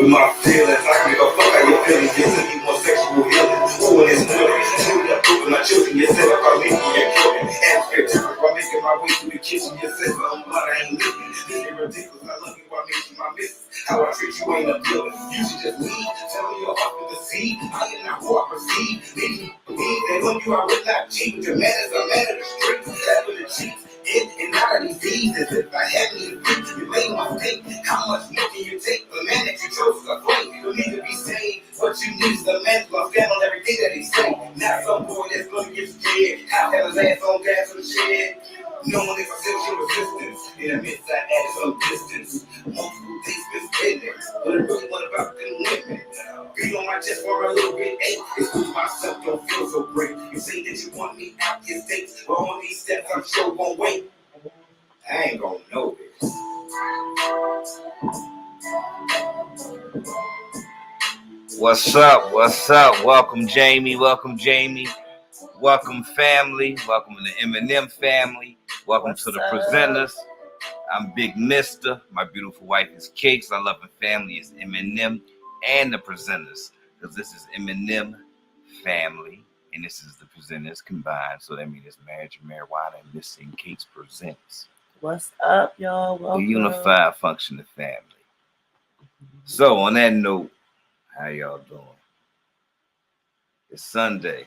with my feelings. I can give a fuck how you feeling. You send me more sexual healing. Ooh, and it's more. Truly, I'm proving my children. You said if I leave me, you're killing. Atmosphere different. While making my way through the kitchen, you said something, but I ain't living. This is ridiculous. I love you while making my misses. How I treat you ain't a feeling. You should just leave. Tell me your heart with the seed. I am not who I perceive. Need you believe that on you I would not cheat. But your manners are man of the street. Having the cheats. And out of these diseases, if I had me to think, you made my think. How much more can you take? The man that you chose to flame, you need to be saved. What you need is the man who's stand on everything that he say. Not some boy that's gonna get scared. I'll have his ass on gas in the shed. Knowing if I feel your resistance, in the midst I added some distance. Multiple days been spending, but I really want about them women. Be on my chest for a little bit, ain't excuse myself, don't feel so great. You say that you want me out your states, but on these steps I'm sure won't wait. I ain't gonna know this. What's up? What's up? Welcome, Jamie. Welcome, Jamie. Welcome, family. Welcome to the Eminem family. Welcome to the presenters. I'm Big Mister. My beautiful wife is Cakes. Our loving family is Eminem and the presenters. Because this is Eminem family. And this is the presenters combined. So that means it's Marriage and Marijuana and MISTA&CAKZ presents. What's up, y'all? Welcome. The unified function of family. So on that note, how y'all doing? It's Sunday.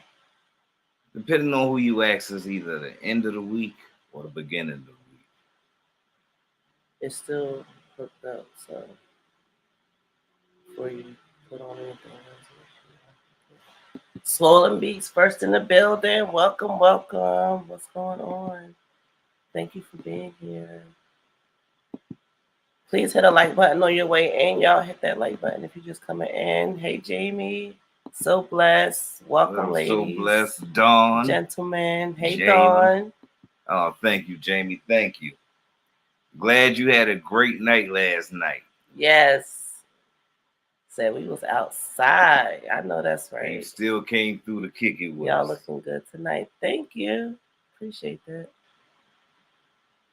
Depending on who you ask, it's either the end of the week or the beginning of the week. It's still hooked up, so before you put on anything else. Swollen Beats first in the building. Welcome, welcome. What's going on? Thank you for being here. Please hit a like button on your way in. Y'all hit that like button if you're just coming in. Hey, Jamie. So blessed. Welcome, ladies. So blessed, Dawn. Gentlemen. Hey, Jamie. Dawn. Oh, thank you, Jamie. Thank you. Glad you had a great night last night. Yes. Said we was outside. I know that's right. You still came through to kick it with Y'all us. looking good tonight. Thank you. Appreciate that.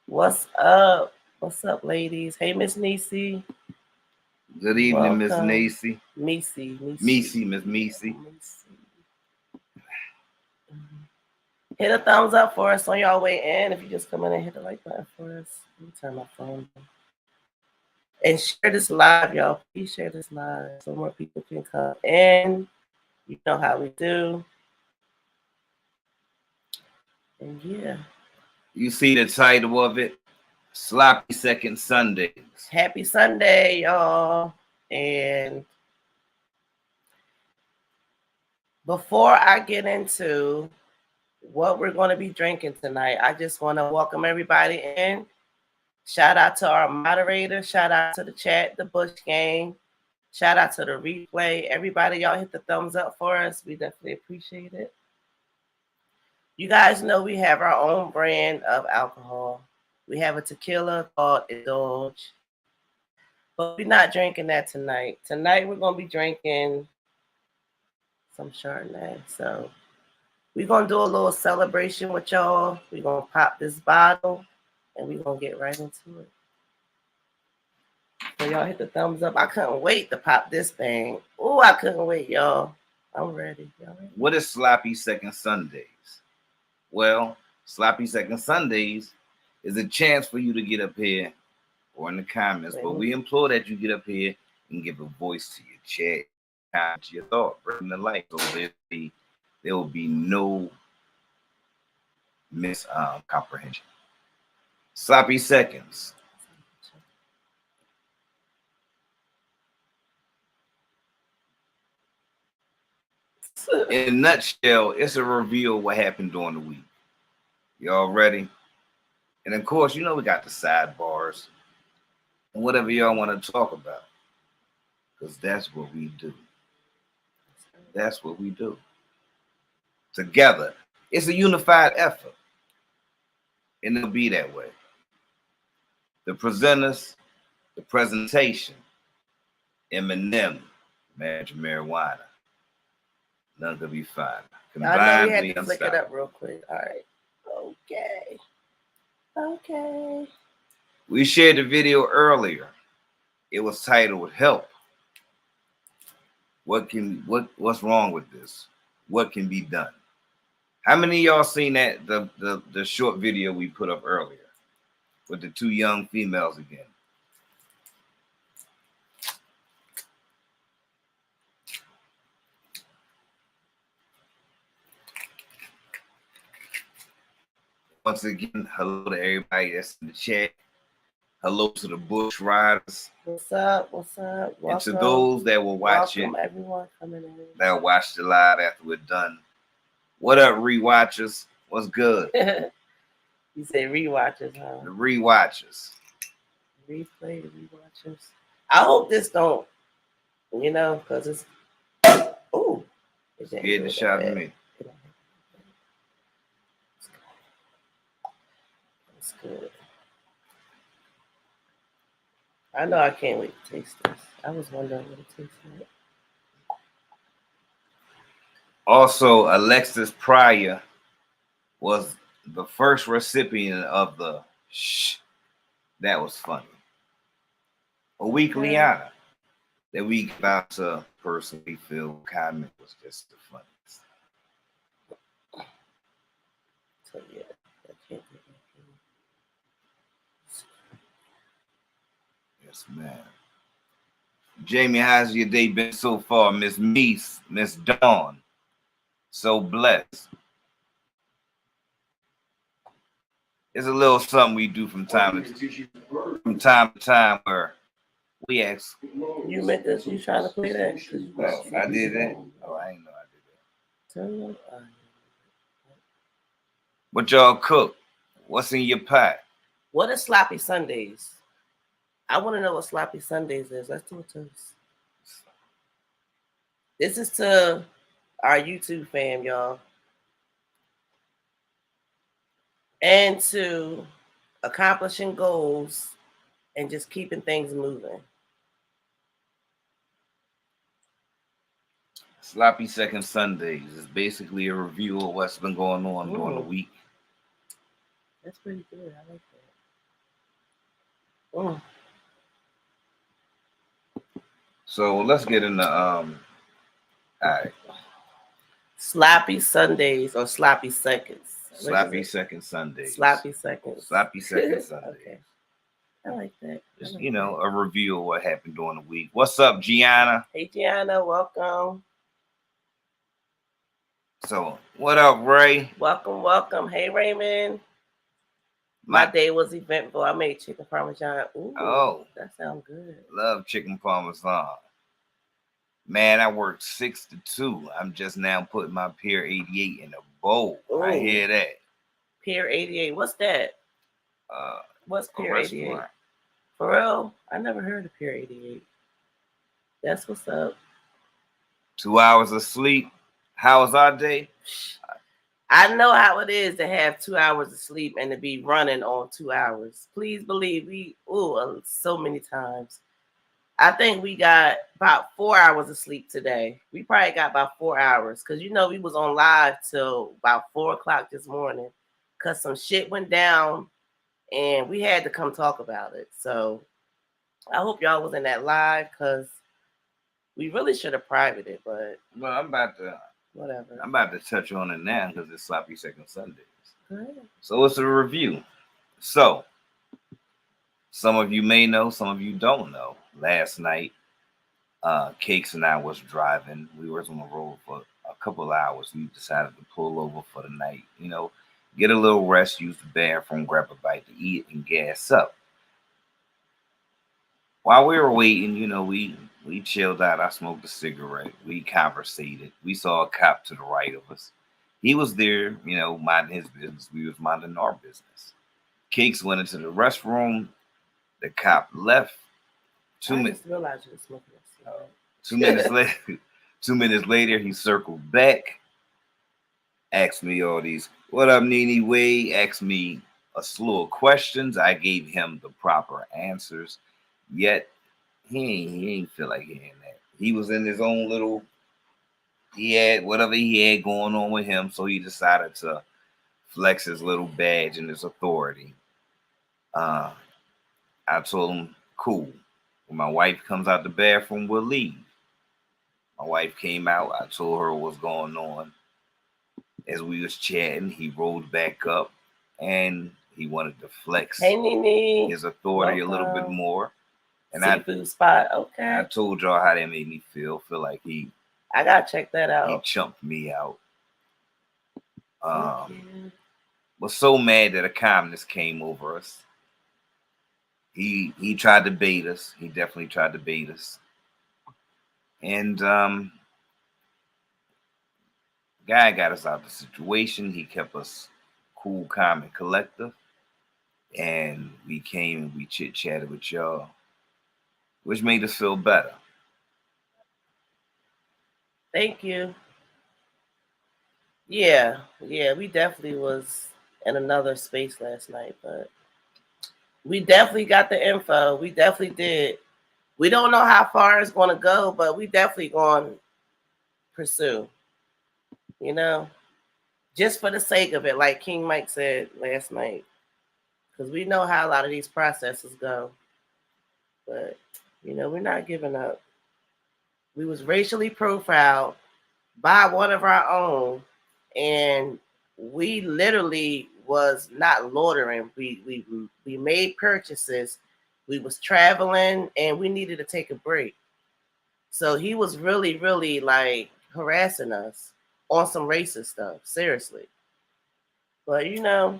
What's up? What's up, ladies? Hey, Miss Niecy. Good evening, Miss Niecy. Miss Meesy. Hit a thumbs up for us on y'all way in. If you just come in and hit the like button for us. Let me turn my phone on. And share this live, y'all. Please share this live so more people can come in. You know how we do. And yeah. You see the title of it? Sloppy Second Sundays. Happy Sunday, y'all. And before I get into what we're going to be drinking tonight, I just want to welcome everybody in. Shout out to our moderator. Shout out to the chat, the Bush Gang. Shout out to the replay. Everybody, y'all hit the thumbs up for us. We definitely appreciate it. You guys know we have our own brand of alcohol. We have a tequila called Indulge. But we're not drinking that tonight. Tonight we're going to be drinking some Chardonnay. So we're going to do a little celebration with y'all. We're going to pop this bottle and we're going to get right into it. So y'all hit the thumbs up. I couldn't wait to pop this thing. Oh, I couldn't wait, y'all. I'm ready. Y'all ready? What is Sloppy Second Sundays? Well, Sloppy Second Sundays is a chance for you to get up here or in the comments, but we implore that you get up here and give a voice to your chat, comment your thought, bring the light. So there will be no miscomprehension. Sloppy seconds. In a nutshell, it's a review of what happened during the week. Y'all ready? And of course, you know we got the sidebars and whatever y'all want to talk about, because that's what we do. That's what we do. Together. It's a unified effort. And it'll be that way. The presenters, the presentation, Eminem, Marriage and Marijuana. None could be fine. I know we had to flick it up real quick. All right. Okay. We shared the video earlier. It was titled Help. what's wrong with this? What can be done? How many of y'all seen that the short video we put up earlier with the two young females again? Once again, hello to everybody that's in the chat. Hello to the Bush Riders. What's up? What's up? Welcome. And to those that will watch Welcome, everyone coming in. That'll watch the live after we're done. What up, rewatchers? What's good? You say rewatchers, huh? The rewatchers. Replay, the rewatchers. I hope this don't, because it's. Ooh. Get the shot at me. It's good. I know I can't wait to taste this. I was wondering what it tastes like. Also, Alexis Pryor was the first recipient of the shh. That was funny. A weekly honor that we give out to a person we feel comment was just the funniest. So yeah, I can't do that. Yes, man. Jamie, how's your day been so far? Miss Meese, Miss Dawn. So blessed. It's a little something we do from time to time where we ask. You meant this? You trying to play that? I did that. Oh, I ain't know I did that. What y'all cook? What's in your pot? What is Sloppy Sundaze? I want to know what Sloppy Sundaze is. Let's do it to us. This is to our YouTube fam, y'all. And to accomplishing goals and just keeping things moving. Sloppy Second Sundays is basically a review of what's been going on during the week. That's pretty good. I like that. Mm. So let's get into all right. Sloppy Sundays or Sloppy Seconds. Sloppy Second Sundays. Sloppy Seconds. Sloppy Second Sundays. Okay. I like that. Just, a review of what happened during the week. What's up, Gianna? Hey, Gianna. Welcome. So, what up, Ray? Welcome, welcome. Hey, Raymond. My day was eventful. I made chicken parmesan. Ooh, that sounds good. Love chicken parmesan. Man, I worked 6 to 2. I'm just now putting my Pier 88 in a bowl. Ooh. I hear that. Pier 88. What's that? What's Pier 88? For real? I never heard of Pier 88. That's what's up. 2 hours of sleep. How was our day? I know how it is to have 2 hours of sleep and to be running on 2 hours. Please believe so many times. I think we got about 4 hours of sleep today. We probably got about 4 hours because, we was on live till about 4 o'clock this morning because some shit went down and we had to come talk about it. So I hope y'all was in that live because we really should have privated it, but. Well, I'm about to touch on it now because it's Sloppy Second Sundays. So it's a review. So some of you may know, some of you don't know. Last night, CAKZ and I was driving. We were on the road for a couple of hours. We decided to pull over for the night. Get a little rest, use the bathroom, grab a bite to eat, and gas up. While we were waiting, we chilled out. I smoked a cigarette. We conversated. We saw a cop to the right of us. He was there, minding his business. We was minding our business. CAKZ went into the restroom. The cop left. 2 minutes. I just realized you were smoking a cigarette. 2 minutes later, 2 minutes later, he circled back, asked me all these, "What up, Nene Wade?" Asked me a slew of questions. I gave him the proper answers. Yet he ain't feel like hearing that. He was in his own little. He had whatever he had going on with him, so he decided to flex his little badge and his authority. I told him, "Cool. When my wife comes out the bathroom, we'll leave." My wife came out. I told her what's going on. As we was chatting, he rolled back up and he wanted to flex his authority a little bit more. And seafood spot, okay. I told y'all how that made me feel. Feel like I gotta check that out. He chumped me out. Was so mad that a calmness came over us. He tried to bait us. He definitely tried to bait us. And guy got us out of the situation. He kept us cool, calm, and collective. And we came and we chit-chatted with y'all, which made us feel better. Thank you. Yeah, we definitely was in another space last night, but we definitely got the info. We definitely did. We don't know how far it's going to go, but we definitely going to pursue, you know, just for the sake of it, like King Mike said last night, because we know how a lot of these processes go. But, you know, we're not giving up. We was racially profiled by one of our own, and we literally was not loitering. We made purchases. We was traveling, and we needed to take a break. So he was really, really like harassing us on some racist stuff. Seriously. But you know,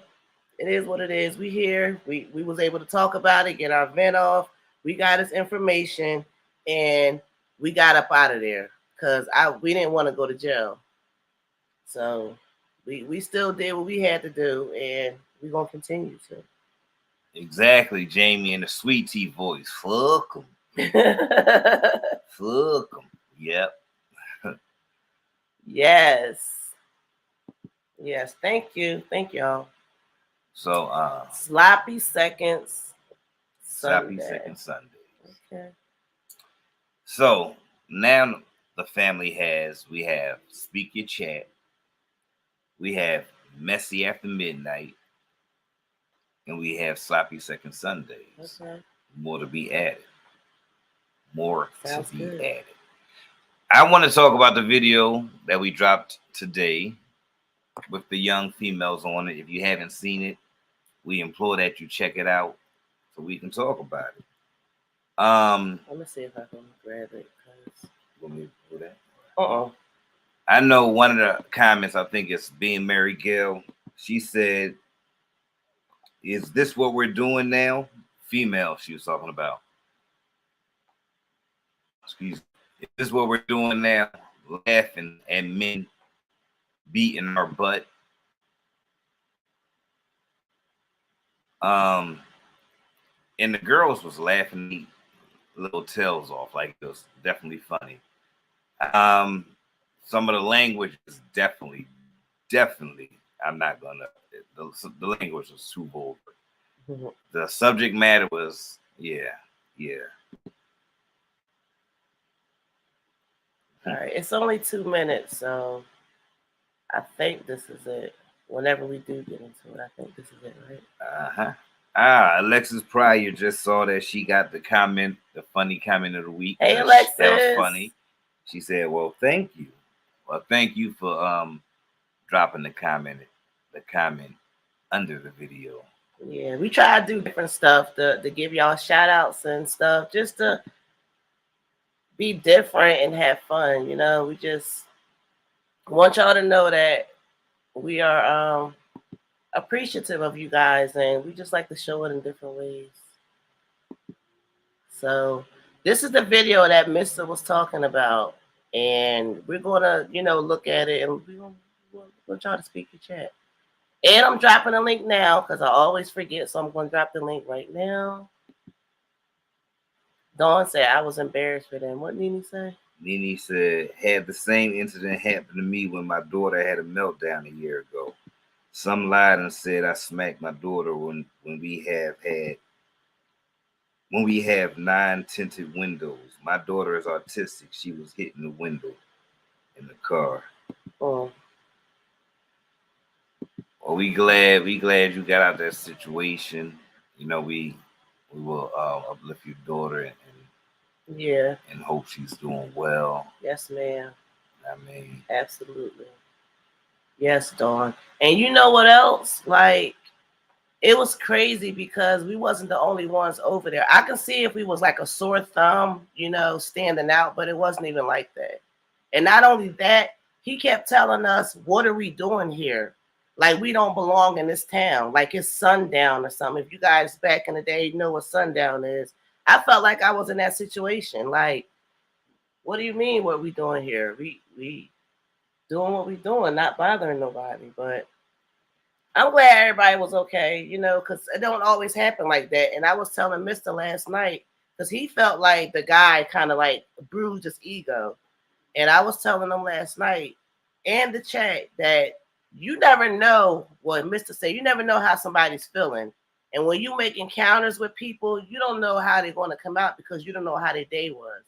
it is what it is. We here. We was able to talk about it, get our vent off. We got his information, and we got up out of there because we didn't want to go to jail. So we still did what we had to do, and we're gonna continue to. Exactly, Jamie, in the sweet tea voice. Fuck them. Fuck them. Yep. Yes. Yes. Thank you. Thank y'all. So Sloppy Seconds Sunday. Sunday. Sloppy Second Sunday. Okay. So now the family we have Speak Your Chat. We have Messy After Midnight. And we have Sloppy Second Sundays. Okay. More to be added. More Sounds to be good. added. I want to talk about the video that we dropped today with the young females on it. If you haven't seen it, we implore that you check it out so we can talk about it. Let me see if I can grab it. Let me do that. I know one of the comments, I think it's being Mary Gill. She said, "Is this what we're doing now?" Female, she was talking about. Excuse me. Is this what we're doing now? Laughing at men beating our butt. And the girls was laughing little tails off, like it was definitely funny. Some of the language is definitely. I'm not gonna. The language was too vulgar. Mm-hmm. The subject matter was, yeah. All right, it's only 2 minutes, so I think this is it. Whenever we do get into it, I think this is it, right? Alexis Pryor just saw that she got the funny comment of the week. Hey, Alexis. That was funny. She said, "Well, thank you. Well, thank you for dropping the comment under the video." Yeah, we try to do different stuff to give y'all shout outs and stuff, just to be different and have fun. You know, we just want y'all to know that we are appreciative of you guys, and we just like to show it in different ways. So this is the video that Mr. was talking about, and we're gonna, look at it, and we'll try to speak your chat. And I'm dropping a link now because I always forget, so I'm gonna drop the link right now. Dawn said I was embarrassed for them. What Nene say? Nene said, "Had the same incident happen to me when my daughter had a meltdown a year ago. Some lied and said I smacked my daughter when we have 9 tinted windows. My daughter is autistic. She was hitting the window in the car." Oh. Well, we glad you got out of that situation. You know, we will uplift your daughter and Yeah. And hope she's doing well. Yes, ma'am. I mean, absolutely. Yes, Dawn. And you know what else? Like, it was crazy because we wasn't the only ones over there. I can see if we was like a sore thumb, you know, standing out, but it wasn't even like that. And not only that, he kept telling us, what are we doing here? Like, we don't belong in this town. Like, it's sundown or something. If you guys back in the day know what sundown is, I felt like I was in that situation. Like, what do you mean what we doing here? We doing what we doing, not bothering nobody. But I'm glad everybody was okay, you know, because it don't always happen like that. And I was telling Mr. last night because he felt like the guy kind of like bruised his ego. And I was telling him last night and the chat that you never know what Mr. said. You never know how somebody's feeling. And when you make encounters with people, you don't know how they're going to come out because you don't know how their day was.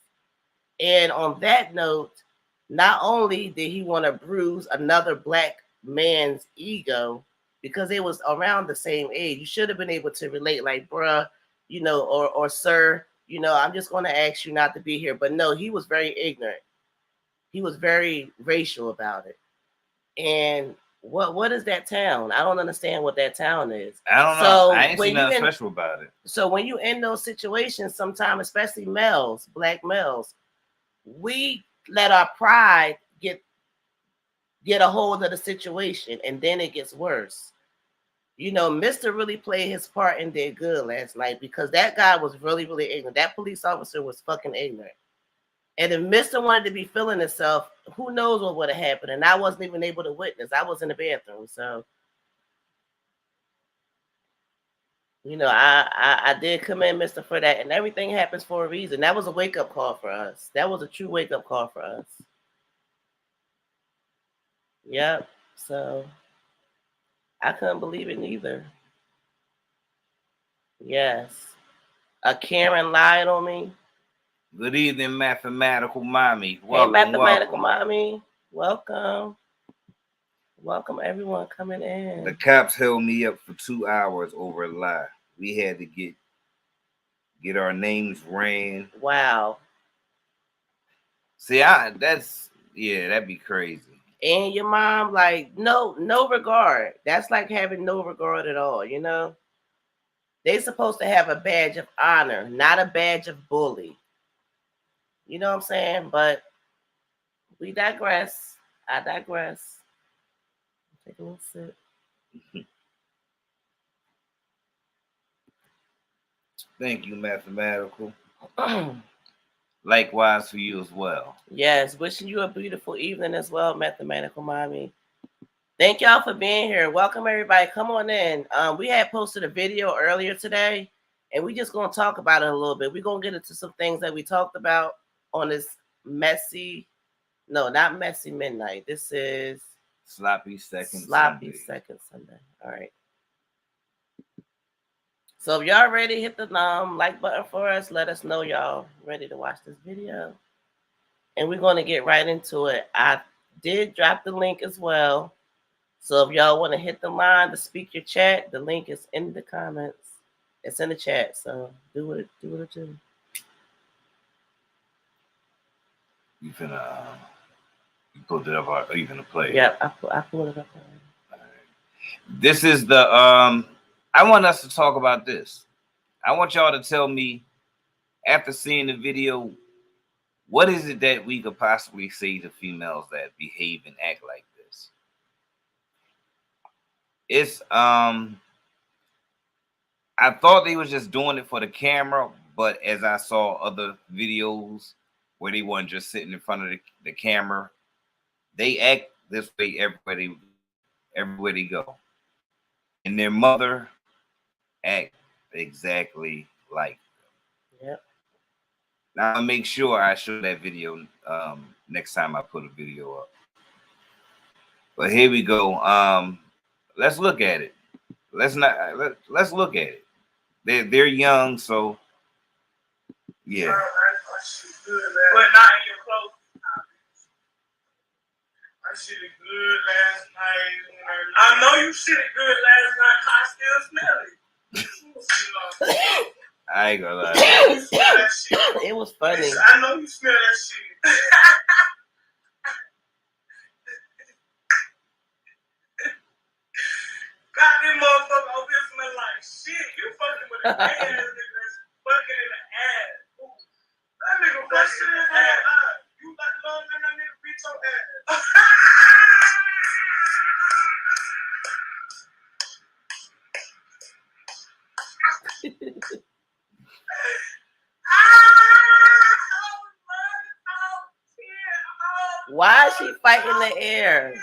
And on that note, not only did he want to bruise another black man's ego because they was around the same age, you should have been able to relate, like, bruh, you know, or sir, you know, I'm just going to ask you not to be here. But no, he was very ignorant. He was very racial about it. And what is that town? I don't understand what that town is. I don't know. So I ain't when seen you nothing special about it. So when you in those situations, sometimes, especially males, black males, we let our pride get a hold of the situation, and then it gets worse. You know, Mr. really played his part and did good last night because that guy was really, really ignorant. That police officer was fucking ignorant. And if Mr. wanted to be feeling himself, who knows what would have happened? And I wasn't even able to witness. I was in the bathroom. So, you know, I did commend Mr. for that. And everything happens for a reason. That was a wake-up call for us. That was a true wake-up call for us. Yep. So I couldn't believe it neither. Yes. Karen lied on me. Good evening, mathematical mommy. Welcome, hey, mathematical mommy. Welcome. Welcome, everyone coming in. The cops held me up for 2 hours over a lie. We had to get our names ran. Wow. See, that'd be crazy. And your mom, like, no regard. That's like having no regard at all, you know? They supposed to have a badge of honor, not a badge of bully. You know what I'm saying? But we digress. I digress. Take a little sip. Thank you, mathematical. Likewise for you as well. Yes, wishing you a beautiful evening as well, mathematical mommy. Thank y'all for being here. Welcome, everybody. Come on in. We had posted a video earlier today, and we just going to talk about it a little bit. We're going to get into some things that we talked about on this not messy midnight. This is Sloppy Second Sunday. All right. So if y'all ready, hit the like button for us. Let us know y'all ready to watch this video. And we're going to get right into it. I did drop the link as well. So if y'all want to hit the line to speak your chat, the link is in the comments. It's in the chat. So do it do. You finna you pulled it up, or are you gonna play it? Yeah, I pulled it up. All right. This is the I want us to talk about this. I want y'all to tell me, after seeing the video, what is it that we could possibly say to females that behave and act like this? It's I thought they was just doing it for the camera, but as I saw other videos where they weren't just sitting in front of the camera, they act this way everywhere they go. And their mother act exactly like them. Yep. Now I'll make sure I show that video next time I put a video up. But here we go. Let's look at it. Let's look at it. They're young, so yeah. But not in your clothes. I shit it good last night. I know you shit it good last night. I still smell it. I ain't gonna lie. It was funny. I know you smell that shit. Got this motherfucker over here smell like shit. You fucking with a gay ass nigga that's fucking in the ass. Ooh. That nigga fucking in the ass. You got love in that nigga beat your ass. Why is she fighting the air?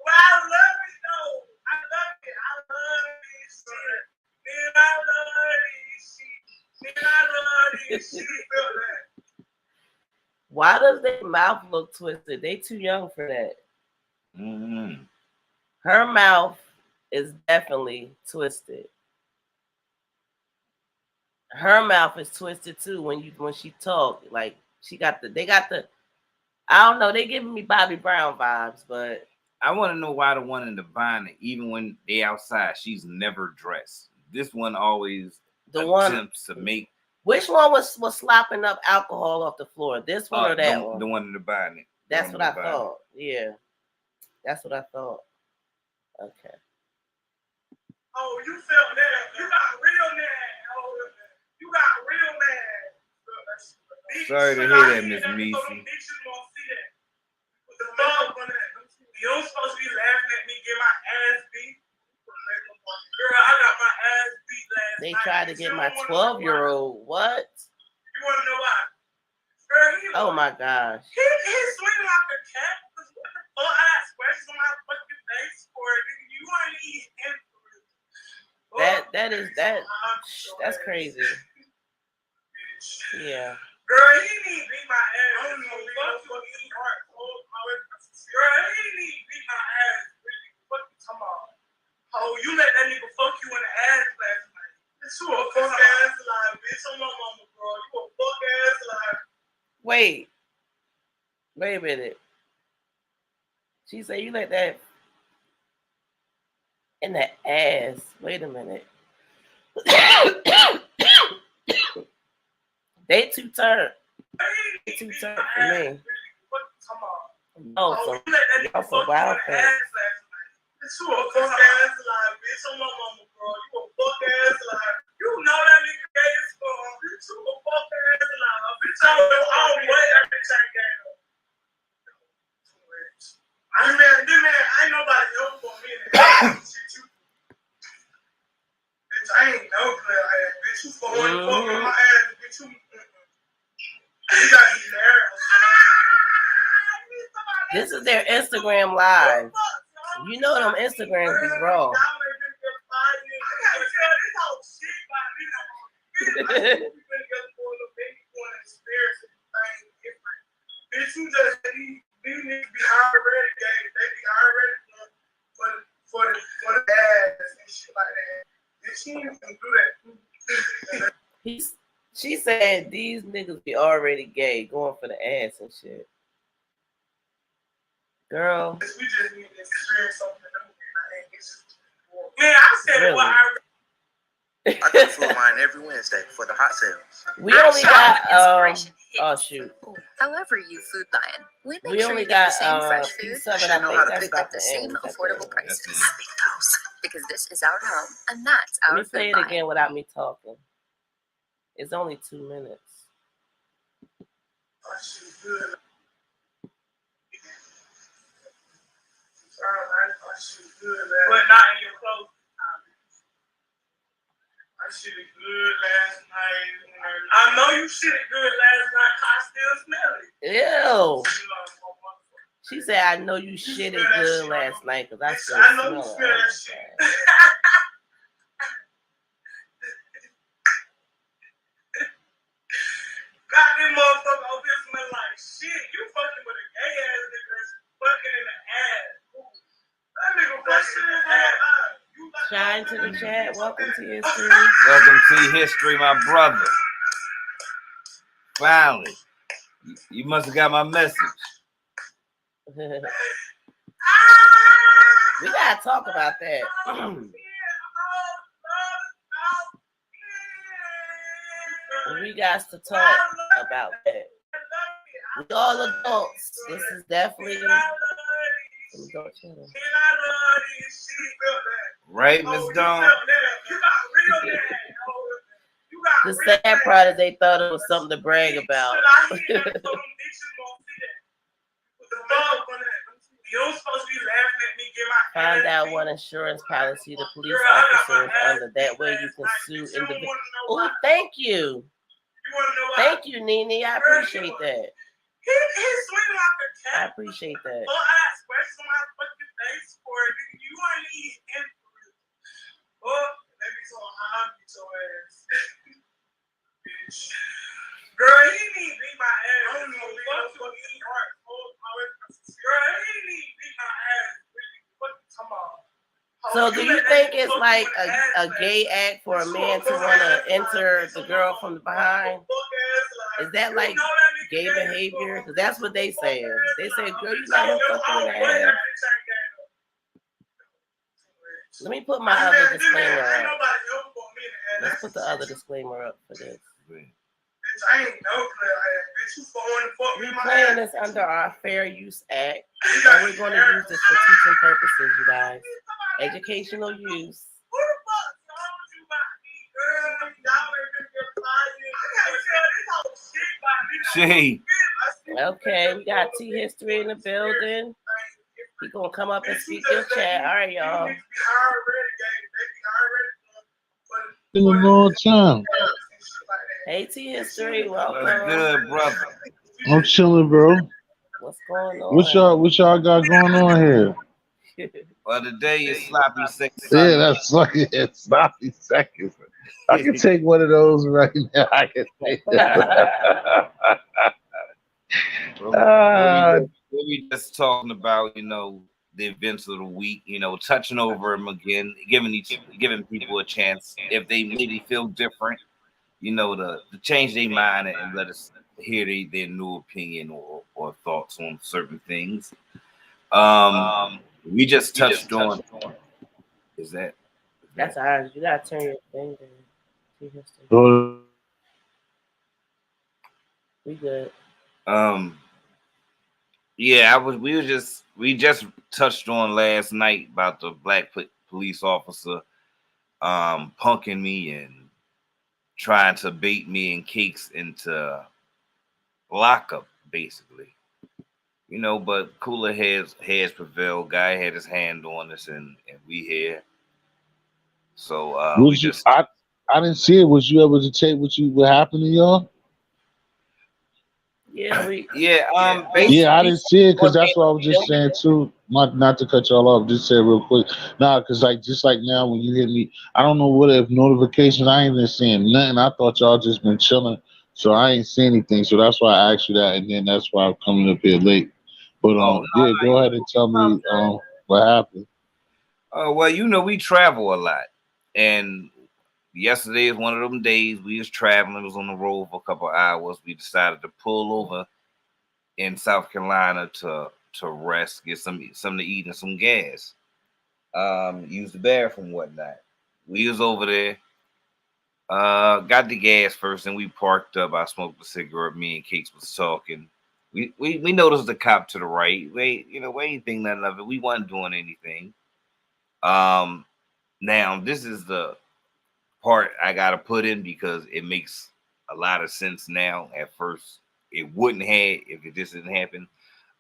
Well, I love it though. I love it. I love this shit. Man, I love this shit. Man, I love this shit. Why does their mouth look twisted? They too young for that. Mm-hmm. Her mouth is definitely twisted. Her mouth is twisted too when she talk. Like they got the I don't know, they giving me Bobby Brown vibes, but I want to know why the one in the vine, even when they outside, she's never dressed. This one always attempts to make. Which one was slopping up alcohol off the floor? This one or that one? The one in the vine. That's what I thought. Yeah, that's what I thought. Okay. Oh, you felt that? You got real mad. Oh, you got real mad. Sorry to hear that, Miss Missy. You don't supposed to be laughing at me get my ass beat. Girl, I got my ass beat last night. They tried to get my 12-year-old. What? You want to know why? Girl, oh my gosh. He swinging like a cat. What the fuck? I got scratches on my fucking face for it. You want to eat him for it? That's crazy. Yeah. Girl, he need to beat my ass. I don't know what you eat heart. Girl, he need to beat my ass. What you talking about? Oh, you let that nigga fuck you in the ass last night. You a fuck ass lie, bitch. I'm my mama, bro. You a fuck ass lie. Wait a minute. She said you let that in the ass. Wait a minute. They too turned. They too turned for me. Oh, so wild thing. You a fuck ass lie, bitch. I'm my mama, bro. You a fuck ass lie. You know that nigga gay as fuck. Bitch, you a fuck ass lie. Bitch, I don't wait that bitch ain't gay. This man, ain't nobody else for me. Bitch, I ain't no player ass. Bitch, you fuck with my ass. Bitch, you gotta eat ass. This is their Instagram live. You know them Instagrams be raw. Bitch, you just these niggas be already gay. They be already for the ass and shit like that. Bitch, she ain't gonna do that. She said these niggas be already gay, going for the ass and shit. Girl. We just need to experience something new. Man, I said really? What I get food line every Wednesday for the hot sales. We only got oh shoot. However you food lion, we make we sure only you get got the same fresh food I know how to think pick that's at the same affordable prices. That's Because this is our home and that's Let our me say food it lion. again without me talking. It's only 2 minutes. But not in your clothes. I shit it good last night. I know you shit it good last night. I still smell it. Ew. She said, I know you shit it good last night because I still I know you smell smell it. that shit. Got this motherfucker over here smell like shit. You fucking with a gay ass nigga that's fucking in the ass. That nigga fucking in the ass. Shine to the chat. Welcome to history. Welcome to history, my brother. Finally. You must have got my message. We gotta talk about that. we got to talk about that. We all adults. This is definitely adult channel. Right, Miss Dawn? The sad part is they thought it was something to brag about. Find out what insurance policy the police officer is under. That way you can sue individuals. Oh, thank you. Thank you, Nene. I appreciate that. I appreciate that. Girl, he need to beat my ass. I don't know what Girl, he need to beat my ass. Come on. So do you think it's like a gay act for a man to want to enter the girl from the behind? Is that like gay behavior? Because that's what they say. They say, girl, you let him fuck you in the ass. Let me put my other disclaimer up. Let's put the other disclaimer up for this. I ain't no player. Bitch, you We're playing this under our Fair Use Act, and we're going to use this for teaching purposes, you guys. Educational use. Shay. Okay, we got T History in the building. He gonna come up and speak your chat. All right, y'all. Been a long time. Hey, T History, welcome. What's good, brother? I'm chilling, bro. What's going on? What y'all got going on here? Well, today is Sloppy Seconds. Yeah, that's like it's sloppy seconds. I can take one of those right now. I can take that. We just talking about, you know, the events of the week, you know, touching over them again, giving people a chance if they maybe feel different, you know, to change their mind and let us hear their new opinion or thoughts on certain things. We just touched on. Is that? That's ours. You gotta turn your thing down. T History. We good. Yeah, we just touched on last night about the black police officer punking me and trying to bait me and Cakes into lockup, basically. You know, but cooler heads prevailed. Guy had his hand on us, and we here. So we just. I didn't see it. Was you able to take what happened to y'all? Yeah, Yeah, I didn't see it because that's what I was just saying too. Not to cut y'all off, just say it real quick. Nah, because just like now when you hit me, I don't know what if notifications. I ain't been seeing nothing. I thought y'all just been chilling, so I ain't seen anything. So that's why I asked you that, and then that's why I'm coming up here late. But yeah, go ahead and tell me what happened. Well, you know, we travel a lot, and yesterday is one of them days we was traveling, was on the road for a couple of hours. We decided to pull over in South Carolina to rest, get something to eat and some gas. Use the bathroom, whatnot. We was over there, got the gas first, and we parked up. I smoked a cigarette. Me and Cakes was talking. We noticed the cop to the right. We ain't think nothing of it. We wasn't doing anything. Now this is the part I gotta put in because it makes a lot of sense now. At first, it wouldn't have if it just didn't happen.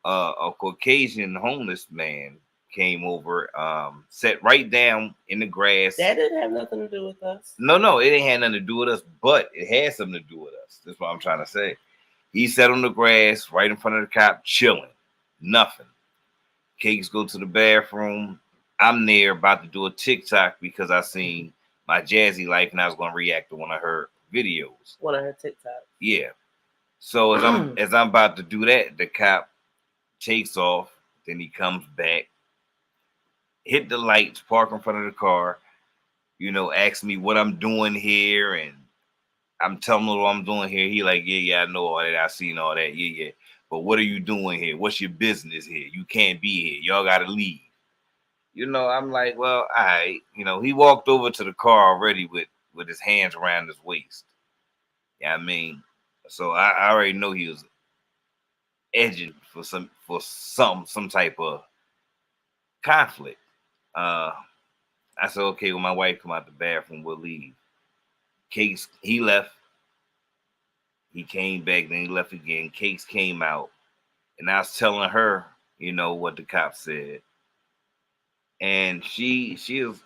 A Caucasian homeless man came over, sat right down in the grass. That didn't have nothing to do with us. No, it ain't had nothing to do with us, but it had something to do with us. That's what I'm trying to say. He sat on the grass right in front of the cop, chilling, nothing. Cakes go to the bathroom. I'm there about to do a TikTok because I seen My Jazzy Life and I was going to react to one of her videos. One of her TikToks. Yeah. So as I'm about to do that, the cop takes off. Then he comes back, hit the lights, park in front of the car. You know, ask me what I'm doing here, and I'm telling him what I'm doing here. He like, yeah, I know all that. I seen all that. Yeah. But what are you doing here? What's your business here? You can't be here. Y'all gotta leave. You know, I'm like, well, all right. You know, he walked over to the car already with his hands around his waist. Yeah, I mean, so I already know he was edging for some type of conflict. I said, okay, when my wife come out the bathroom, we'll leave. Case he left. He came back, then he left again. Case came out, and I was telling her, you know, what the cop said, and she was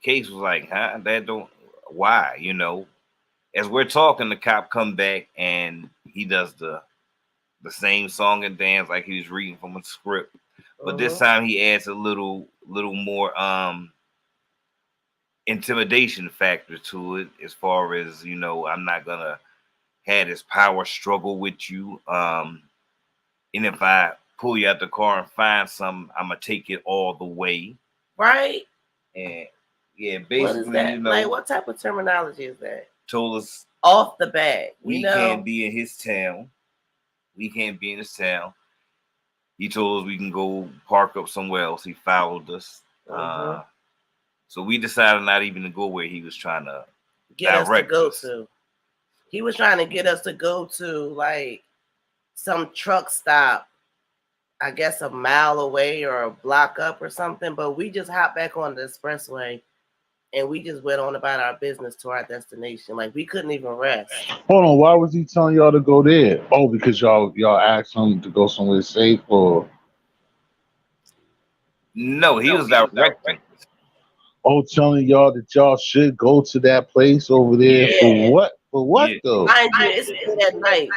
Case was like, huh? That don't why, you know. As we're talking, the cop come back and he does the same song and dance like he was reading from a script, but this time he adds a little more intimidation factor to it, as far as, you know, I'm not gonna have this power struggle with you, and if I pull you out the car and find something, I'm gonna take it all the way, right? And yeah, What is basically, that? you know, Like, what type of terminology is that? told us Off the bat, we can't be in his town. We can't be in his town. He told us we can go park up somewhere else. He followed us. So we decided not even to go where he was trying to get us to go us. to. He was trying to get us to go to like some truck stop, I guess a mile away or a block up or something. But we just hopped back on the expressway and we just went on about our business to our destination. Like, we couldn't even rest. Hold on, why was he telling y'all to go there? Oh, because y'all asked him to go somewhere safe, or no, he was directing. Oh, telling y'all that y'all should go to that place over there for what? For what though? Mind you, it's late at night.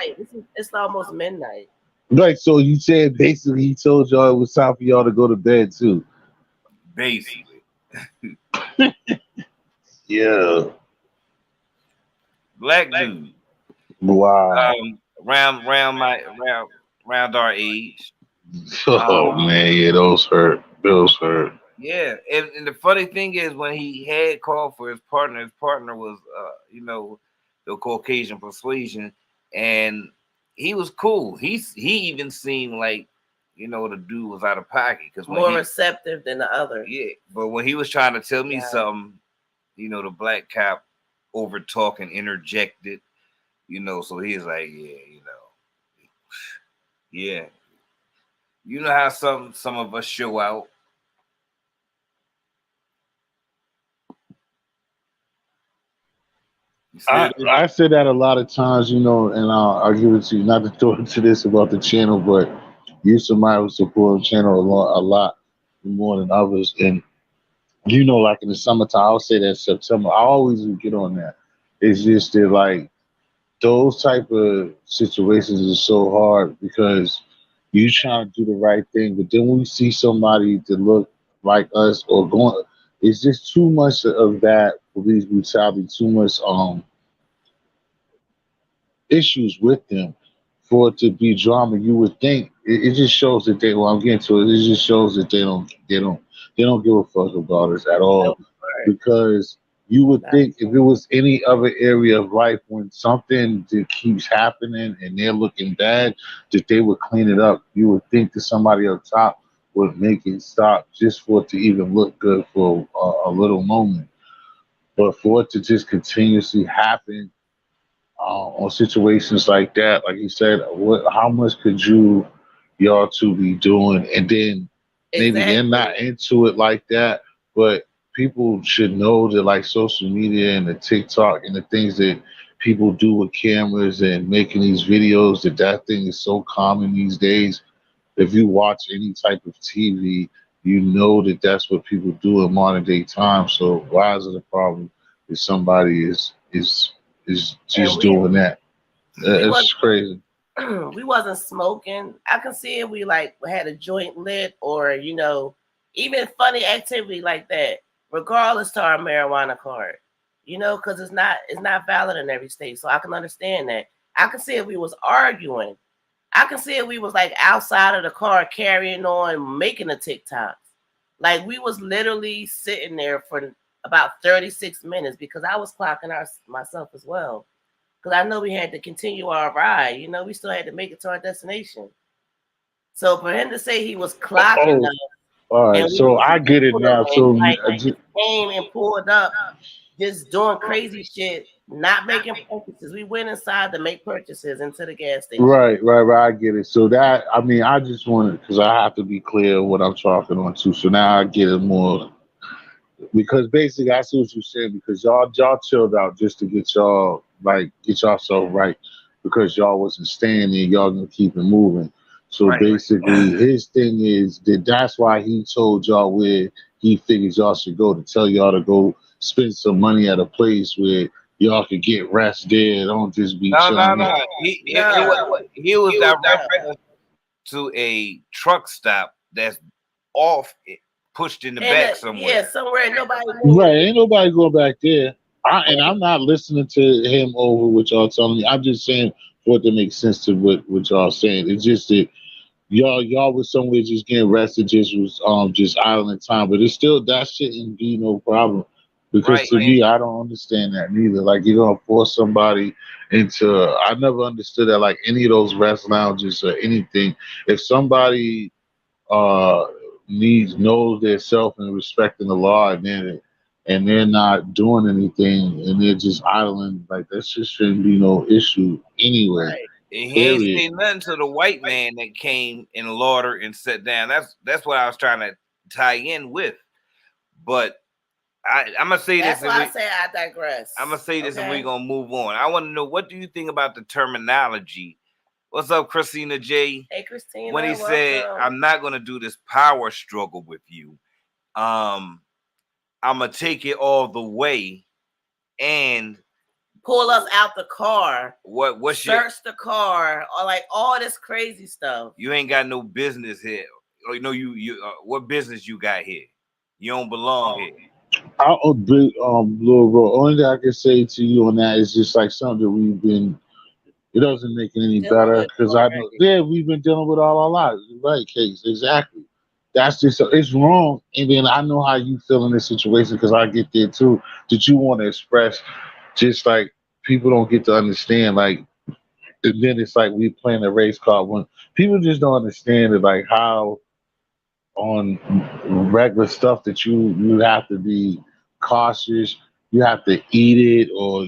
It's almost midnight. Right, so you said basically he told y'all it was time for y'all to go to bed too. Basically. Yeah. Black dude. Wow. Round our age. Oh man, yeah, those hurt. Those hurt. Yeah, and the funny thing is, when he had called for his partner was, you know, the Caucasian persuasion, and he was cool. He even seemed like, you know, the dude was out of pocket, because more receptive than the other. Yeah, but when he was trying to tell me something, you know, the black cop over talking interjected, you know, so he was like, yeah, you know, yeah, you know how some of us show out. I say that a lot of times, you know, and I'll give it to you, not to throw into this about the channel, but you somebody who support the channel a lot more than others. And, you know, like in the summertime, I'll say that September, I always would get on that. It's just that, like, those type of situations are so hard because you trying to do the right thing, but then when you see somebody that look like us or going, it's just too much of that police brutality, too much issues with them for it to be drama. You would think it just shows that they. Well, I'm getting to it. It just shows that they don't give a fuck about us at all. Because you would think if it was any other area of life, when something that keeps happening and they're looking bad, that they would clean it up. You would think that somebody up top would make it stop just for it to even look good for a little moment. But for it to just continuously happen on situations like that, like you said, how much could y'all two be doing? And then maybe they're not into it like that, but people should know that, like, social media and the TikTok and the things that people do with cameras and making these videos, that thing is so common these days. If you watch any type of TV, you know that that's what people do in modern day times. So why is it a problem if somebody is just doing that? It's crazy. We wasn't smoking. I can see if we like had a joint lit, or, you know, even funny activity like that, regardless to our marijuana card, you know, because it's not valid in every state. So I can understand that. I can see if we was arguing. I can see if we was like outside of the car carrying on, making the TikToks. Like, we was literally sitting there for about 36 minutes because I was clocking myself as well. Because I know we had to continue our ride. You know, we still had to make it to our destination. So for him to say he was clocking us. All right, so I get it now. So like, just came and pulled up, just doing crazy shit. not making purchases. We went inside to make purchases into the gas station. Right. I get it. So that, I mean, I just wanted, because I have to be clear what I'm talking on to. So now I get it more, because basically I see what you're saying, because y'all chilled out just to get y'all, like, get yourself right, because y'all wasn't staying there, y'all gonna keep it moving. So basically his thing is that that's why he told y'all where he figures y'all should go, to tell y'all to go spend some money at a place where y'all could get rest there. Don't just be chilling. No. He was directing us to a truck stop that's off, pushed in the back somewhere. Yeah, somewhere nobody Right, ain't nobody going back there. And I'm not listening to him over what y'all telling me. I'm just saying for it to make sense to what y'all saying. It's just that y'all was somewhere just getting rested, just was just idling time. But it's still, that shouldn't be no problem. Because to me, I don't understand that neither. Like, you're gonna force somebody into, I never understood that, like, any of those rest lounges or anything. If somebody uh knows their self and respecting the law, and they're not doing anything and they're just idling, like, that just shouldn't be no issue anyway. Right. And he ain't say nothing to the white man that came in Lauder and sat down. That's what I was trying to tie in with. But I'm gonna say That's this. Why I say I digress. I'm gonna say this, and we're gonna move on. I want to know, what do you think about the terminology? What's up, Christina J? Hey, Christina. When he said, "I'm not gonna do this power struggle with you. I'm gonna take it all the way and pull us out the car. What search the car, or like all this crazy stuff. You ain't got no business here. Or you what business you got here? You don't belong here." I'll be Lil Bro. Only thing I can say to you on that is just like something that we've been. It doesn't make it any better, because I know, we've been dealing with all our lives. Right, Case, exactly. That's just, it's wrong. And then I know how you feel in this situation, because I get there too. That you want to express, just like people don't get to understand. Like, and then it's like we playing a race card when people just don't understand it, like how on regular stuff that you have to be cautious, you have to eat it, or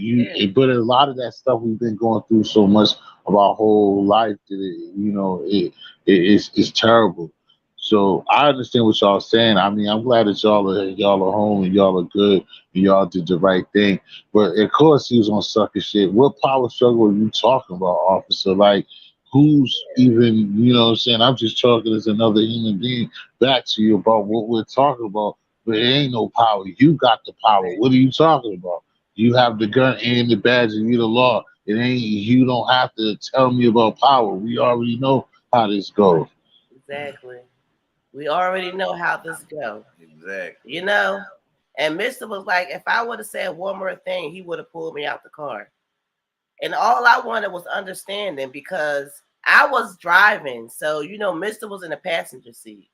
but a lot of that stuff we've been going through so much of our whole life that it's terrible. So I understand what y'all saying. I mean, I'm glad that y'all are home and y'all are good and y'all did the right thing. But of course he was on sucker shit. What power struggle are you talking about, officer? Like, who's even, you know what I'm saying? I'm just talking as another human being back to you about what we're talking about. But it ain't no power. You got the power. What are you talking about? You have the gun and the badge and you the law. It ain't, you don't have to tell me about power. We already know how this goes. Exactly. We already know how this goes. Exactly. You know? And Mr. was like, if I would have said one more thing, he would have pulled me out the car. And all I wanted was understanding, because I was driving. So, Mr. was in the passenger seat.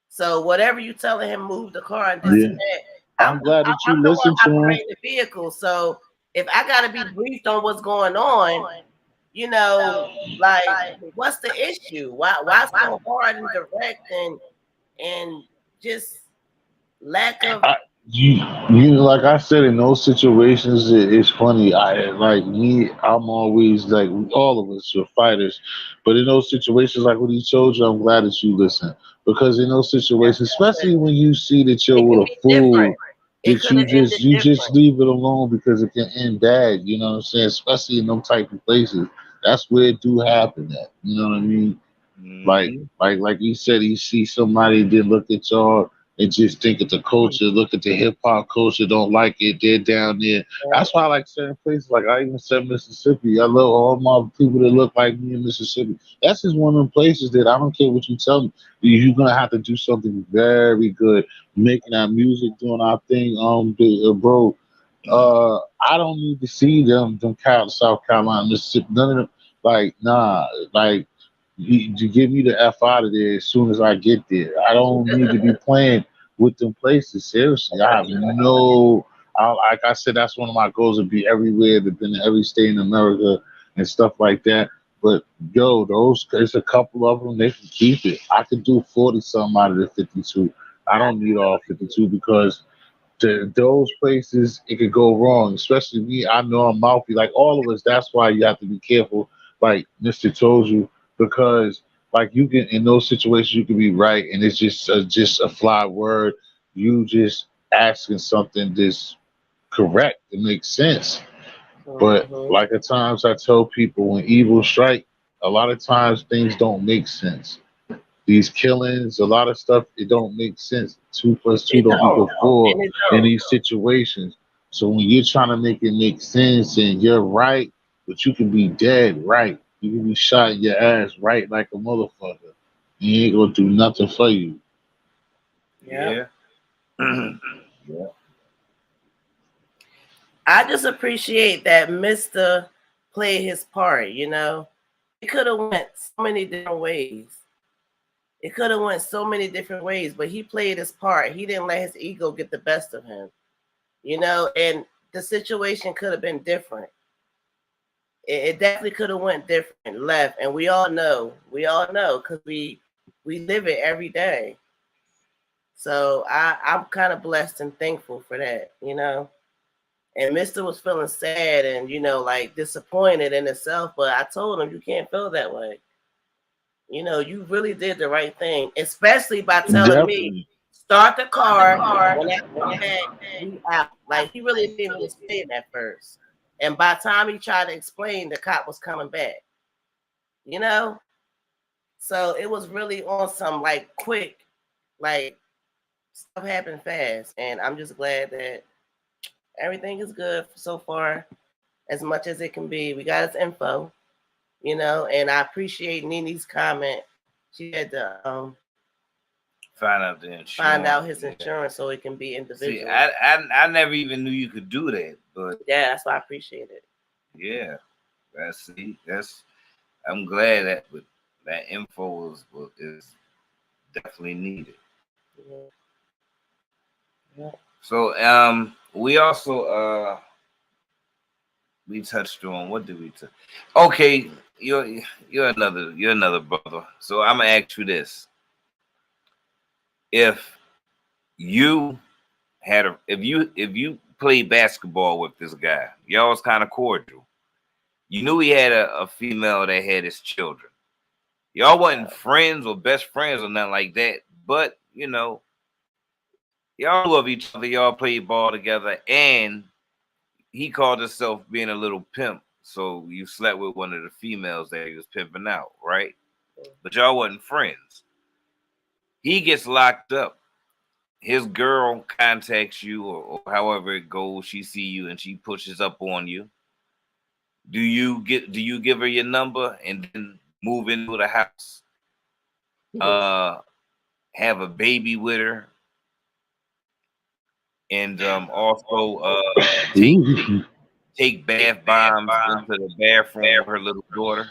So whatever you telling him, move the car and this and that. I'm glad that you listened to him. The vehicle. So if I got to be briefed on what's going on, like, what's the issue? Why so hard and direct and just lack of. Like I said, in those situations, it's funny. I'm always like, all of us are fighters, but in those situations, like what he told you, I'm glad that you listen, because in those situations, especially when you see that you're with a fool, that you just leave it alone, because it can end bad. You know what I'm saying? Especially in those type of places, that's where it do happen at. You know what I mean? Mm-hmm. Like he said, he see somebody did look at y'all and just think of the culture, look at the hip hop culture, don't like it, they're down there. That's why I like certain places. Like I even said Mississippi. I love all my people that look like me in Mississippi. That's just one of them places that I don't care what you tell me. You're gonna have to do something very good, making our music, doing our thing. Bro, I don't need to see them South Carolina, Mississippi, none of them. Like, nah, like. You get me the F out of there as soon as I get there. I don't need to be playing with them places. Seriously, I have like I said, that's one of my goals, to be everywhere, to be in every state in America and stuff like that. But there's a couple of them, they can keep it. I could do 40 something out of the 52. I don't need all 52, because those places it could go wrong. Especially me, I know I'm mouthy. Like all of us, that's why you have to be careful. Like Mister told you, because like you can in those situations you can be right, and it's just a fly word. You just asking something that's correct. It makes sense. But Mhm. like at times I tell people when evil strike, a lot of times things don't make sense. These killings, a lot of stuff, it don't make sense. Two plus two It don't don't. equal four And it in don't. these situations. So when you're trying to make it make sense and you're right, but you can be dead right. You can be shot in your ass right like a motherfucker. He ain't gonna do nothing for you. Yeah. Yeah. Yeah. I just appreciate that Mister played his part, you know. It could have went so many different ways. It could have went so many different ways, but he played his part. He didn't let his ego get the best of him, you know, and the situation could have been different. It definitely could have went different, left, and we all know, because we live it every day. So I'm kind of blessed and thankful for that, you know. And Mister was feeling sad and like disappointed in himself, but I told him you can't feel that way. You know, you really did the right thing, especially by telling me Definitely. start the car when I come back, we out. Like he really didn't even explain at first, and by the time he tried to explain, the cop was coming back. You know, so it was really on some like quick, like stuff happened fast, and I'm just glad that everything is good so far, as much as it can be. We got his info, and I appreciate Nini's comment. She had to Find out the insurance. find out his Yeah. insurance so it can be individual. See, I never even knew you could do that, but Yeah, that's why I appreciate it. yeah, that's I'm glad that that info is definitely needed. Yeah. Yeah. So we also we touched on what did we touch? Okay, you're another brother. So I'm gonna ask you this: if you if you played basketball with this guy, y'all was kind of cordial. You knew he had a female that had his children. Y'all wasn't friends or best friends or nothing like that, but y'all knew of each other. Y'all played ball together, and he called himself being a little pimp. So you slept with one of the females that he was pimping out, right? But y'all wasn't friends. He gets locked up. His girl contacts you, or however it goes. She see you and she pushes up on you. Do you give her your number and then move into the house? Have a baby with her, and also take bath bombs into the bathroom of her little daughter.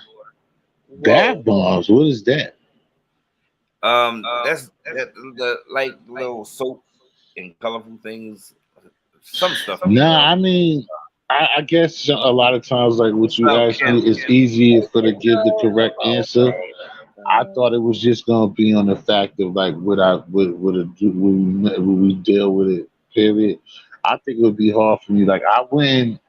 Bath bombs. What is that? That's the like little soap and colorful things, some stuff. Nah, I mean, I guess a lot of times, like what you asked me, it's easier for to give the correct answer. I thought it was just gonna be on the fact of like would we deal with it. Period. I think it would be hard for me. Like I've been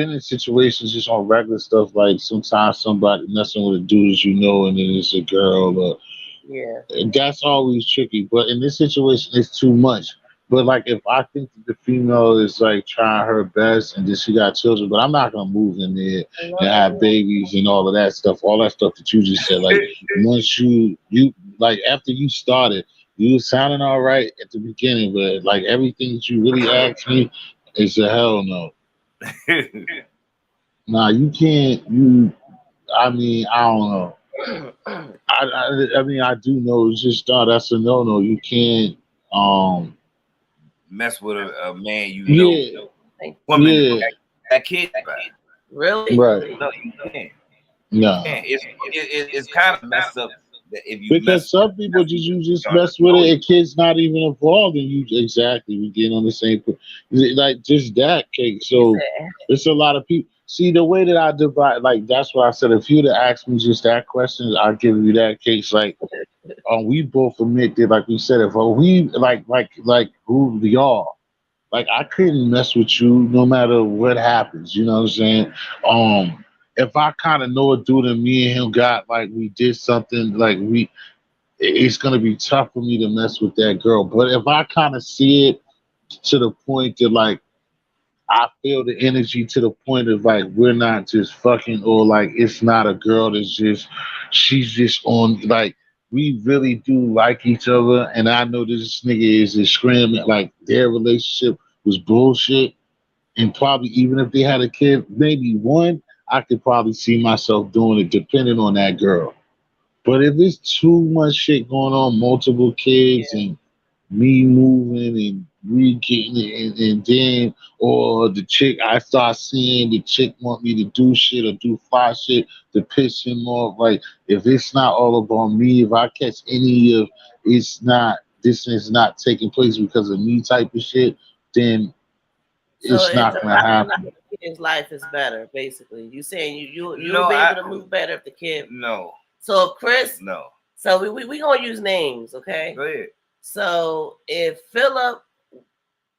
in situations just on regular stuff. Like sometimes somebody messing with a dude that you know, and then it's a girl. Or Yeah. that's always tricky. But in this situation, it's too much. But like, if I think that the female is like trying her best and then she got children, but I'm not gonna move in there and have babies and all that stuff that you just said. Like, once you like after you started, you was sounding all right at the beginning, but like everything that you really asked me is a hell no. Nah, you can't. I mean, I don't know. I mean, I do know. It's just that's a no no. You can't. Mess with a man Yeah. women Yeah. that kid by. Really? Right. No, you can't. No. It's kind of messed up that if you Because mess some people you just mess with it, and kids not even involved, and you exactly we get on the same. Like just that cake. So it's a lot of people. See the way that I divide, like that's what I said. If you'd have asked me just that question, I'd give you that case. Like, we both admit that, like we said, if we like who y'all. Like I couldn't mess with you no matter what happens. You know what I'm saying? If I kind of know a dude and me and him got like we did something like it's gonna be tough for me to mess with that girl. But if I kind of see it to the point that like I feel the energy to the point of like we're not just fucking or like it's not a girl that's just she's just on like we really do like each other and I know this nigga is screaming like their relationship was bullshit and probably even if they had a kid, maybe one, I could probably see myself doing it depending on that girl. But if it's too much shit going on, multiple kids and me moving and we getting it and then or the chick I start seeing the chick want me to do shit or do fly shit to piss him off. Like if it's not all about me, if I catch any of it's not this is not taking place because of me type of shit, then So it's it's not a gonna lot happen. the kid's life is better, basically. You saying you'll No, be able to move better if the kid. no, So Chris, no. so we gonna use names, okay? Go ahead. So if Philip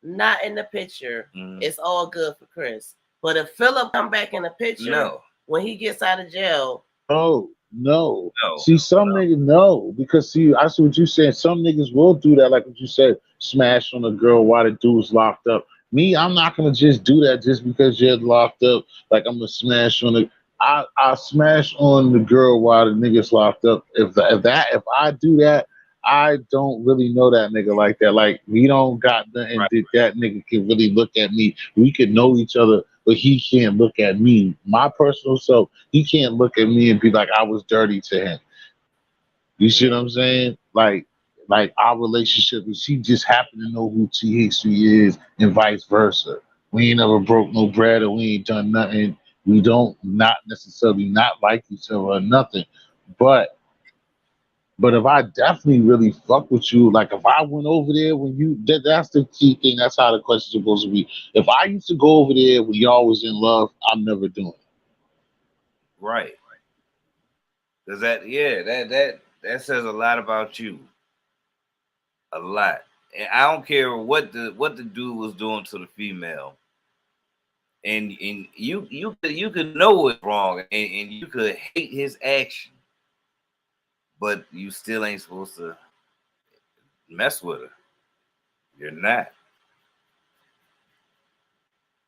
not in the picture, it's all good for Chris. But if Philip come back in the picture, No, when he gets out of jail, Oh no. no. See some niggas no because see I see what you saying. Some niggas will do that like what you said, smash on a girl while the dude's locked up. Me, I'm not gonna just do that just because you're locked up. Like I'm gonna smash on the I smash on the girl while the nigga's locked up. If I do that, I don't really know that nigga like that. Like we don't got nothing Right. that nigga can really look at me. We can know each other, but he can't look at me. My personal self, he can't look at me and be like I was dirty to him. You see what I'm saying? Like our relationship is he just happened to know who THC is and vice versa. We ain't never broke no bread or we ain't done nothing. We don't not necessarily not like each other or nothing. But but if I definitely really fuck with you, like if I went over there when that's the key thing. That's how the question's supposed to be. If I used to go over there when y'all was in love, I'm never doing it. Right. Does that that says a lot about you. A lot. And I don't care what the dude was doing to the female. And you could know it's wrong and you could hate his action, but you still ain't supposed to mess with her. You're not.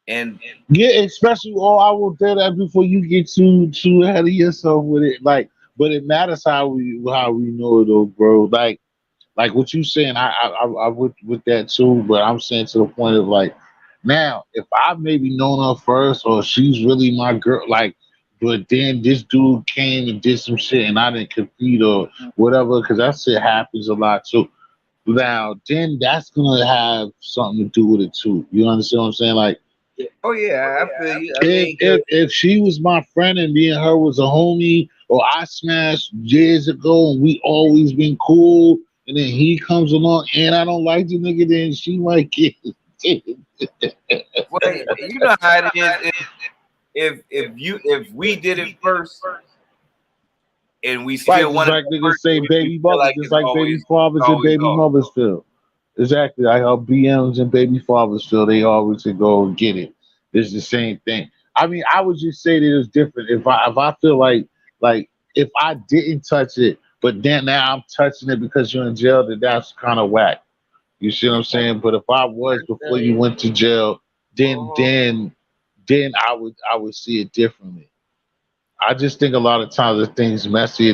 And Yeah, especially I will tell that before you get too ahead of yourself with it. Like, but it matters how we know it though, bro. Like what you saying, I with that too. But I'm saying to the point of like, now if I maybe known her first or she's really my girl, like, but then this dude came and did some shit and I didn't compete or whatever, because that shit happens a lot too. Now then that's gonna have something to do with it too. You understand what I'm saying? Like oh yeah, I feel you. I if mean, if she was my friend and me and her was a homie, or I smashed years ago and we always been cool, and then he comes along and I don't like the nigga, then she might get. well, you know how it is. If we did it first and we Right, still just wanted like to niggas work, say we baby feel mothers, like just it's like baby fathers and always baby off. mothers feel. Exactly, like how BMs and baby fathers feel, they always can go and get it. It's the same thing. I mean, I would just say that it's different. If I feel like if I didn't touch it, but then now I'm touching it because you're in jail, then that's kind of whack. You see what I'm saying? But if I was before you went to jail, then I would see it differently. I just think a lot of times the things messy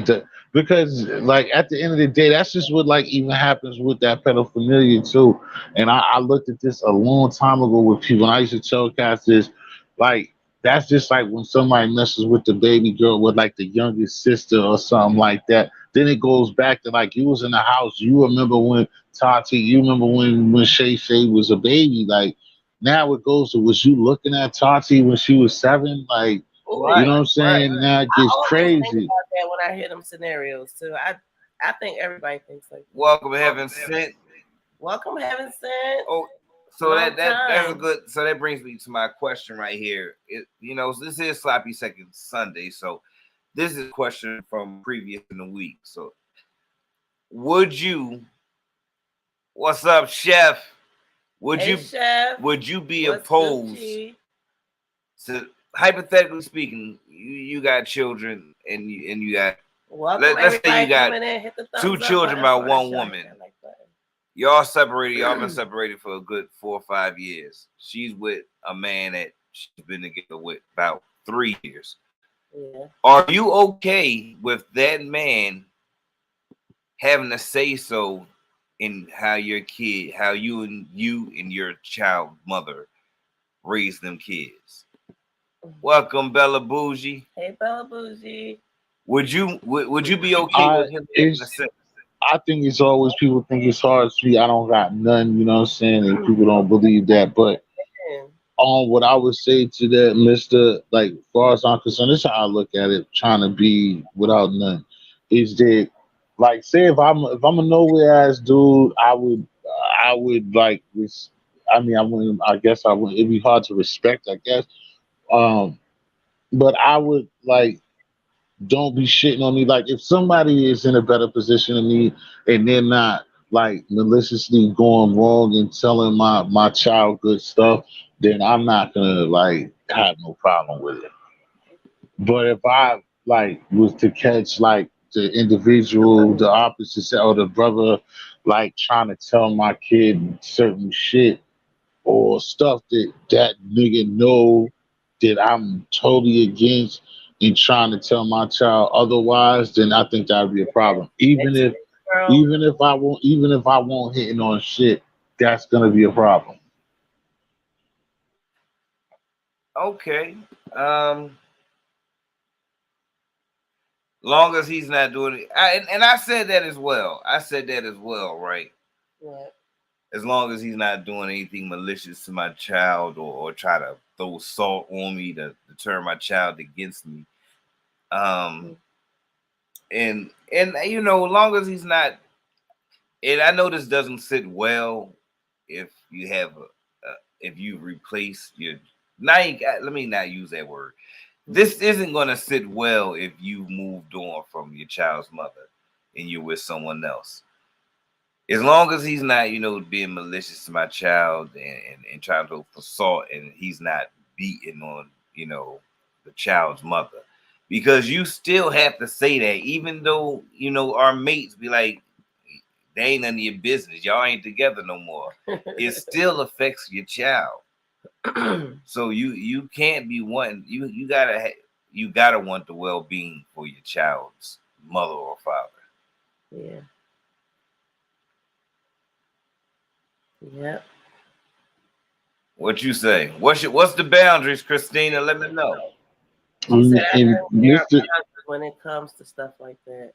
because like at the end of the day, that's just what like even happens with that pedophilia too. And I looked at this a long time ago with people, and I used to tell cats this, like that's just like when somebody messes with the baby girl with like the youngest sister or something like that. Then it goes back to like you was in the house. You remember when Tati? You remember when Shay Shay was a baby? Like now it goes to was you looking at Tati when she was 7? Like you know what I'm saying? Now it I gets always think crazy. about that when I hear them scenarios too. I think everybody thinks like that. Welcome, heaven sent. Welcome, heaven sent. Oh, so Long that's a time. good. So that brings me to my question right here. This is Sloppy Second Sunday, so this is a question from previous in the week. So, would you? What's up, Chef? Would Hey, you Chef. would you be What's opposed Gucci? to, hypothetically speaking, you got children and you got, Welcome let's say you everybody got coming in. Hit the thumbs 2 up children button by for us. one Y'all hit woman. that like button. Y'all separated. Y'all been separated for a good 4 or 5 years. She's with a man that she's been together with about 3 years. Yeah. Are you okay with that man having to say so in how your kid, how you and your child mother raise them kids? Welcome, Bella Bougie. Hey, Bella Bougie. Would you be okay with him having to say? I think it's always people think it's hard. See, I don't got none, you know what I'm saying? And people don't believe that. But what I would say to that, Mr. Like, as far as I'm concerned, this is how I look at it, trying to be without none, is that, like, say if I'm a nowhere ass dude, I would like this. I mean, I wouldn't. I guess I would. It'd be hard to respect, I guess. But I would like, don't be shitting on me. Like, if somebody is in a better position than me and they're not like maliciously going wrong and telling my child good stuff, then I'm not gonna like have no problem with it. But if I like was to catch like the individual, the opposite sex, or the brother like trying to tell my kid certain shit or stuff that that nigga know that I'm totally against and trying to tell my child otherwise, then I think that would be a problem. Even if I won't hitting on shit, that's gonna be a problem. Okay. Long as he's not doing it, and I said that as well. I said that as well, right? Yeah. As long as he's not doing anything malicious to my child or try to throw salt on me to turn my child against me. And you know, as long as he's not, and I know this doesn't sit well if you have if you replace your, let me not use that word. This isn't going to sit well if you moved on from your child's mother and you're with someone else. As long as he's not, you know, being malicious to my child and trying to assault, and he's not beating on, you know, the child's mother. Because you still have to say that, even though, you know, our mates be like, they ain't none of your business. Y'all ain't together no more. It still affects your child. So you can't be wanting, you gotta want the well-being for your child's mother or father. Yeah. Yep. What you say? What's the boundaries, Christina? Let me know. She said I And think there are Mr. boundaries when it comes to stuff like that.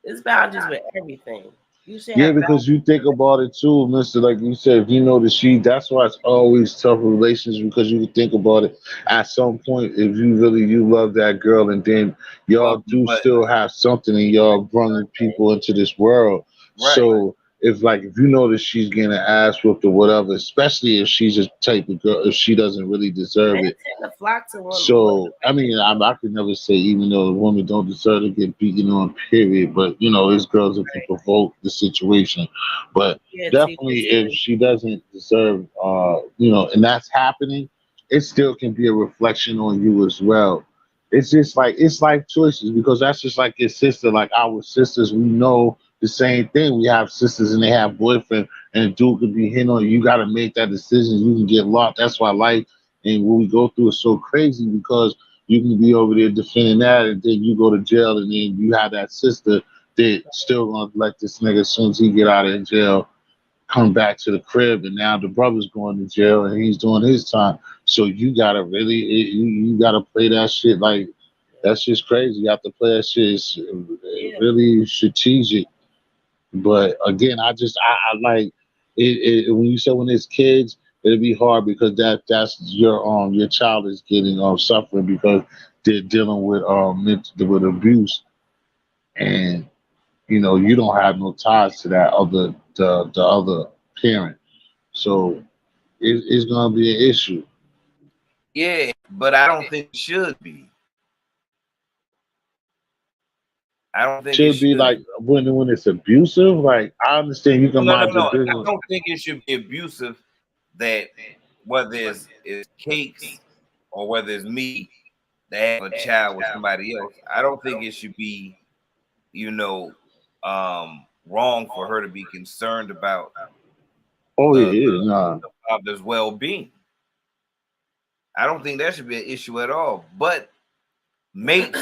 There's boundaries with everything. You should Yeah, have because you think about it too, Mister. Like you said, if you know that that's why it's always tough relations, because you can think about it. At some point, if you love that girl, and then y'all do But still have something, and y'all bringing people into this world. right. So if you know that she's getting an ass whooped or whatever, especially if she's a type of girl, if she doesn't really deserve they it. tend to flock to women. So I mean, I could never say, even though the women don't deserve to get beaten on, period. But you know, it's girls that can provoke the situation. But Yeah, definitely, if she doesn't deserve, you know, and that's happening, it still can be a reflection on you as well. It's just like it's life choices, because that's just like your sister, like our sisters. We know the same thing. We have sisters and they have boyfriend, and a dude could be hitting on you. You got to make that decision. You can get locked. That's why life and what we go through is so crazy, because you can be over there defending that, and then you go to jail, and then you have that sister that still gonna let this nigga, as soon as he get out of jail, come back to the crib, and now the brother's going to jail and he's doing his time. So you gotta really, you gotta play that shit like, that's just crazy. You have to play that shit. It's really strategic. But again, I like it when you say when it's kids, it'll be hard, because that's your child is getting suffering because they're dealing with with abuse, and you know you don't have no ties to that other the other parent, so it's gonna be an issue. Yeah, but I don't think it should be. I don't think it Should be should like be. when it's abusive. Like, I understand you can No. mind your I business. don't think it should be abusive. that whether it's Cakes or whether it's me that have a child with somebody else, I don't think it should be, wrong for her to be concerned about Oh the, yeah, the, nah. the father's well-being. I don't think that should be an issue at all. But mates,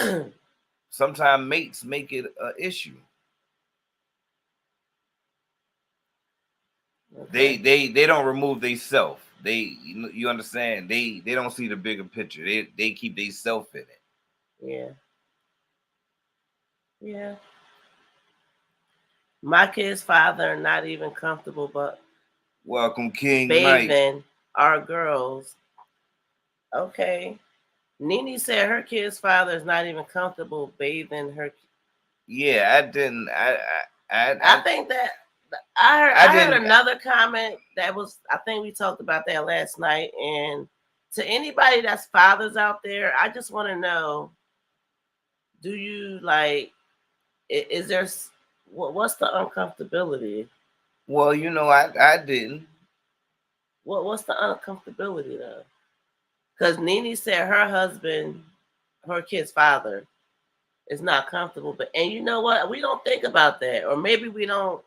sometimes mates make it an issue. Okay. They don't remove they self. You understand? They don't see the bigger picture. They keep they self in it. Yeah. Yeah. My kid's father not even comfortable, but Welcome, King bathing Mike. our girls. Okay. Nene said her kid's father is not even comfortable bathing her. Yeah, I didn't. I think that I heard another comment that was. I think we talked about that last night. And to anybody that's fathers out there, I just want to know: do you like? Is there what's the uncomfortability? Well, I didn't. What's the uncomfortability though? Because Nene said her husband, her kid's father, is not comfortable. But and you know what? We don't think about that, or maybe we don't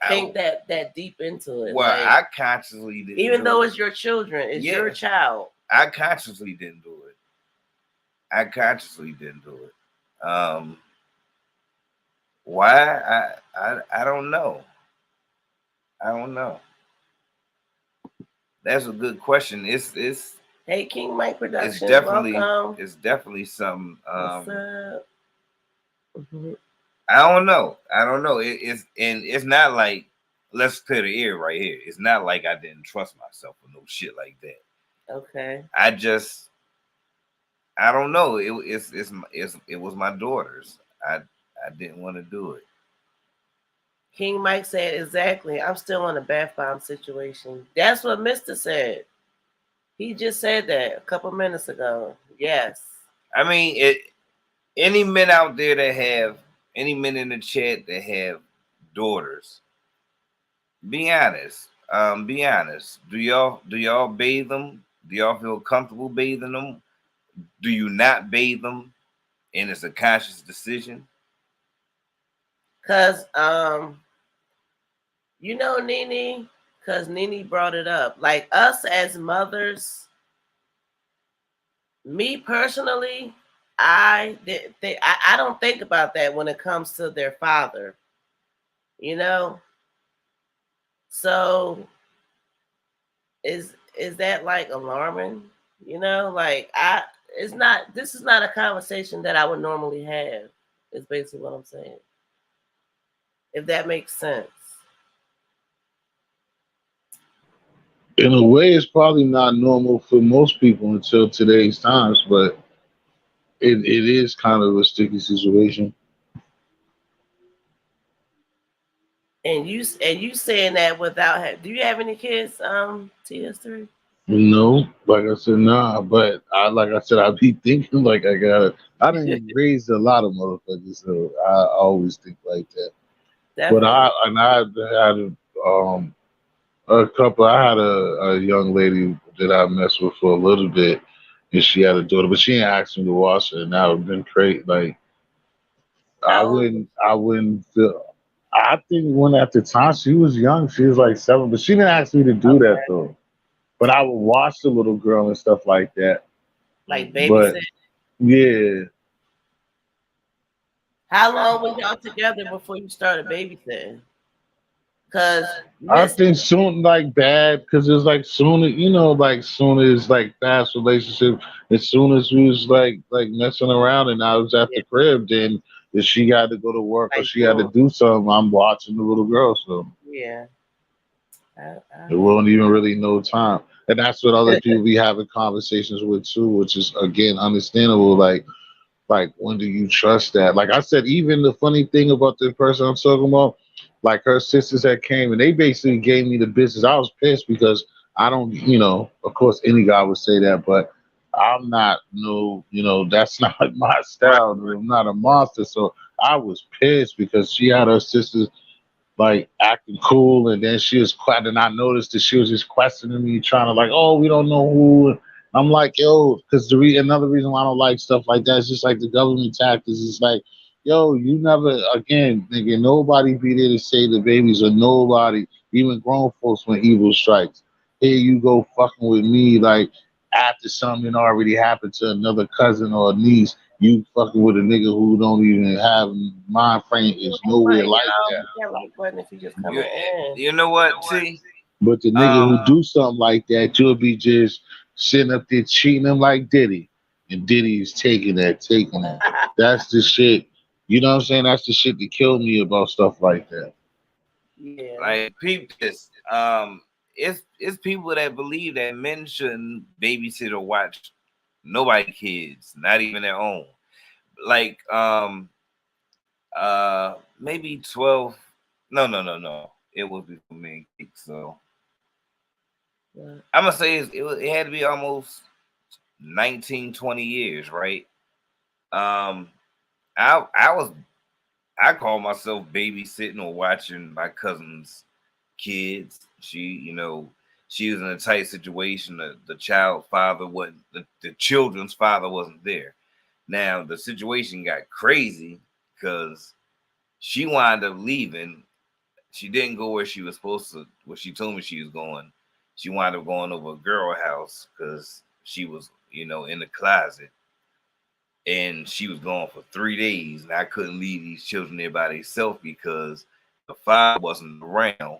think that deep into it. Well, like, I consciously didn't. Even though it's your children, it's your child. I consciously didn't do it. I consciously didn't do it. Why? I don't know. I don't know. That's a good question. It's Hey, King Mike Productions. It's definitely welcome. It's definitely some. What's up? I don't know. It's not like, let's clear the air right here. It's not like I didn't trust myself or no shit like that. Okay. I don't know. It was my daughter's. I didn't want to do it. King Mike said, exactly. I'm still on a bath bomb situation. That's what Mr. said. He just said that a couple minutes ago. Yes. I mean, any men out there that have, any men in the chat that have daughters, be honest. Be honest. Do y'all bathe them? Do y'all feel comfortable bathing them? Do you not bathe them? And it's a conscious decision? Cause Nene, because Nene brought it up. Like us as mothers, me personally, I don't think about that when it comes to their father. So is that like alarming? This is not a conversation that I would normally have, is basically what I'm saying. If that makes sense. In a way, it's probably not normal for most people until today's times, but it is kind of a sticky situation. And you saying that without do you have any kids, TS3? No, like I said, nah. But I be thinking like I didn't raise a lot of motherfuckers, so I always think like that. Definitely. But I had a couple. I had a young lady that I messed with for a little bit, and she had a daughter, but she didn't ask me to watch her, and that would have been great. Like I wouldn't feel. I think when at the time she was young, she was like 7, but she didn't ask me to do that though. But I would watch the little girl and stuff like that. Like babysit? Yeah. How long were y'all together before you started babysitting? Because I think soon, like bad, because it's like soon as like fast relationship, as soon as we was like messing around and I was at the crib, then if she got to go to work or she had to do something, I'm watching the little girl. So yeah, it wasn't even really no time, and that's what other people be having conversations with too, which is again understandable. Like when do you trust that? Like I said, even the funny thing about the person I'm talking about. Like her sisters that came and they basically gave me the business. I was pissed because I don't, of course any guy would say that, but I'm not that's not my style. I'm not a monster. So I was pissed because she had her sisters like acting cool, and then she was quiet, and I noticed that she was just questioning me, trying to like, oh, we don't know who. I'm like, yo, because another reason why I don't like stuff like that is just like the government tactics. It's like, yo, you never again, nigga, nobody be there to say the babies or nobody, even grown folks when evil strikes. Here you go fucking with me like after something already happened to another cousin or niece. You fucking with a nigga who don't even have mind frame is nowhere Right, like y'all. that. You can't like button if you just You, coming in. you know what, T? But the nigga who do something like that, you'll be just sitting up there treating him like Diddy. And Diddy is taking that. That's the shit. You know what I'm saying? That's the shit that killed me about stuff like that. Yeah. Like peep this. It's people that believe that men shouldn't babysit or watch nobody kids, not even their own. Like maybe 12. No. It was before me. So Yeah. I'm gonna say it had to be almost 19, 20 years, right? Um, I call myself babysitting or watching my cousin's kids. She was in a tight situation. The child father wasn't the children's father wasn't there. Now the situation got crazy because she wound up leaving. She didn't go where she was supposed to, where she told me she was going. She wound up going over a girl house because she was, in the closet. And she was gone for 3 days. And I couldn't leave these children there by themselves because the father wasn't around.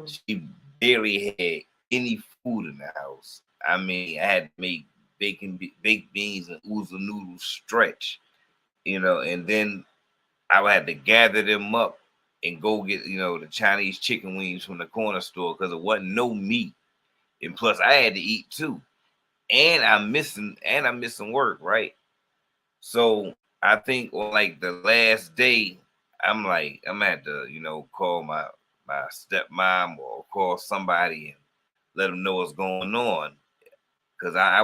She barely had any food in the house. I mean, I had to make baked beans and oodles of noodles stretch, and then I would have to gather them up and go get, the Chinese chicken wings from the corner store because there wasn't no meat. And plus I had to eat too. And I'm missing work, right? So I think on like the last day, I'm like, I'm gonna have to, call my stepmom or call somebody and let them know what's going on. Cause I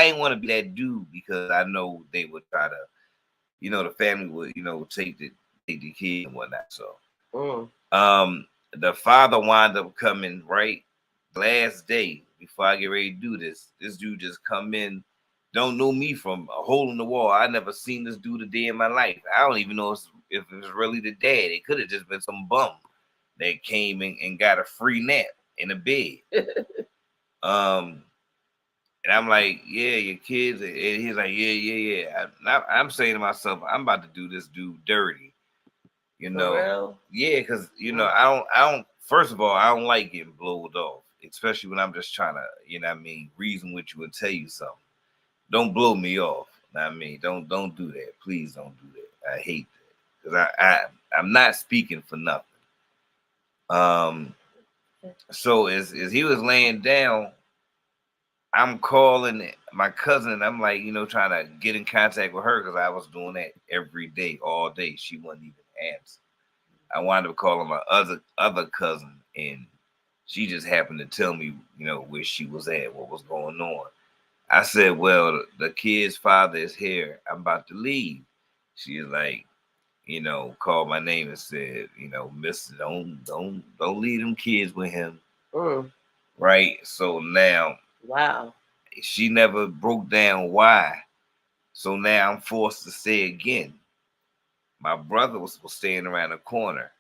didn't want to be that dude because I know they would try to, the family would, take the kid and whatnot. So the father wound up coming right last day before I get ready to do this. This dude just come in, don't know me from a hole in the wall. I never seen this dude a day in my life. I don't even know if it was really the dad. It could have just been some bum that came in and got a free nap in a bed. And I'm like, yeah, your kids. And he's like, yeah. I'm saying to myself, I'm about to do this dude dirty. For real? Yeah, because I don't. First of all, I don't like getting blowed off, especially when I'm just trying to, reason with you and tell you something. Don't blow me off. Don't do that. Please don't do that. I hate that because I'm not speaking for nothing. So as he was laying down, I'm calling my cousin. I'm like, trying to get in contact with her because I was doing that every day, all day. She wouldn't even answer. I wound up calling my other cousin, and she just happened to tell me, where she was at, what was going on. I said, "Well, the kid's father is here. I'm about to leave." She's like, called my name and said, "Mister, don't leave them kids with him." Right. So now, wow, she never broke down why. So now I'm forced to say again. My brother was staying around the corner.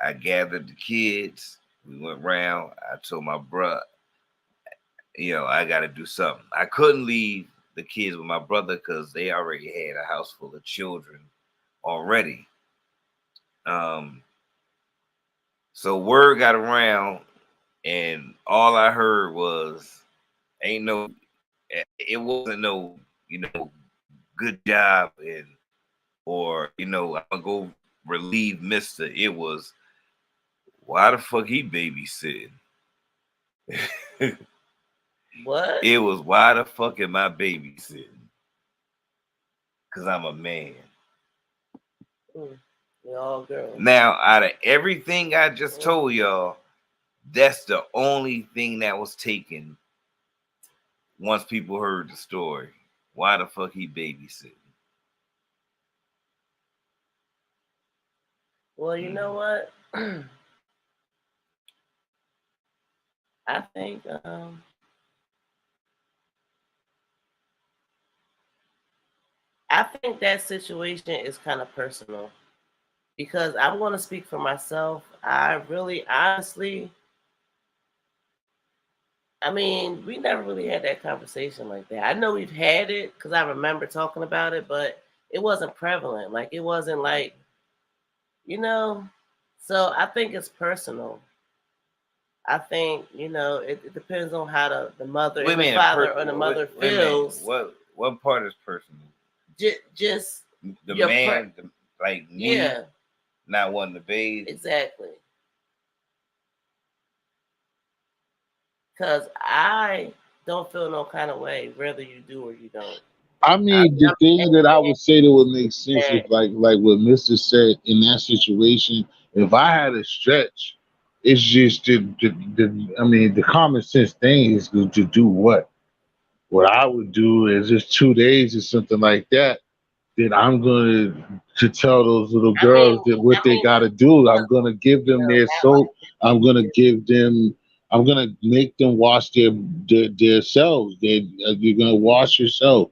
I gathered the kids. We went round. I told my brother, I got to do something. I couldn't leave the kids with my brother because they already had a house full of children already. So word got around, and all I heard was, it wasn't no, good job or I'm gonna go relieve Mister. It was, why the fuck he babysitting? what? It was, why the fuck am I babysitting? Because I'm a man. We're all girls. Now, out of everything I just told y'all, that's the only thing that was taken once people heard the story. Why the fuck he babysitting? Well, you know what? I think that situation is kind of personal because I'm going to speak for myself. I really, honestly, I mean, we never really had that conversation like that. I know we've had it because I remember talking about it, but it wasn't prevalent. Like, it wasn't like, you know, so I think it's personal. I think, it depends on how the mother, Wait a the minute, father or the mother wait a minute. feels. What part is personal? Just the man, like me, yeah, not wanting to bathe. exactly. Because I don't feel no kind of way, whether you do or you don't. I mean, the thing that I would say that would make sense if, like what Mister said in that situation, if I had a stretch, it's just I mean, the common sense thing is to do what? What I would do is just 2 days or something like that. Then I'm going to tell those little girls that what they got to do. I'm going to give them their soap. I'm going to give them. I'm going to make them wash their selves. You're going to wash yourself.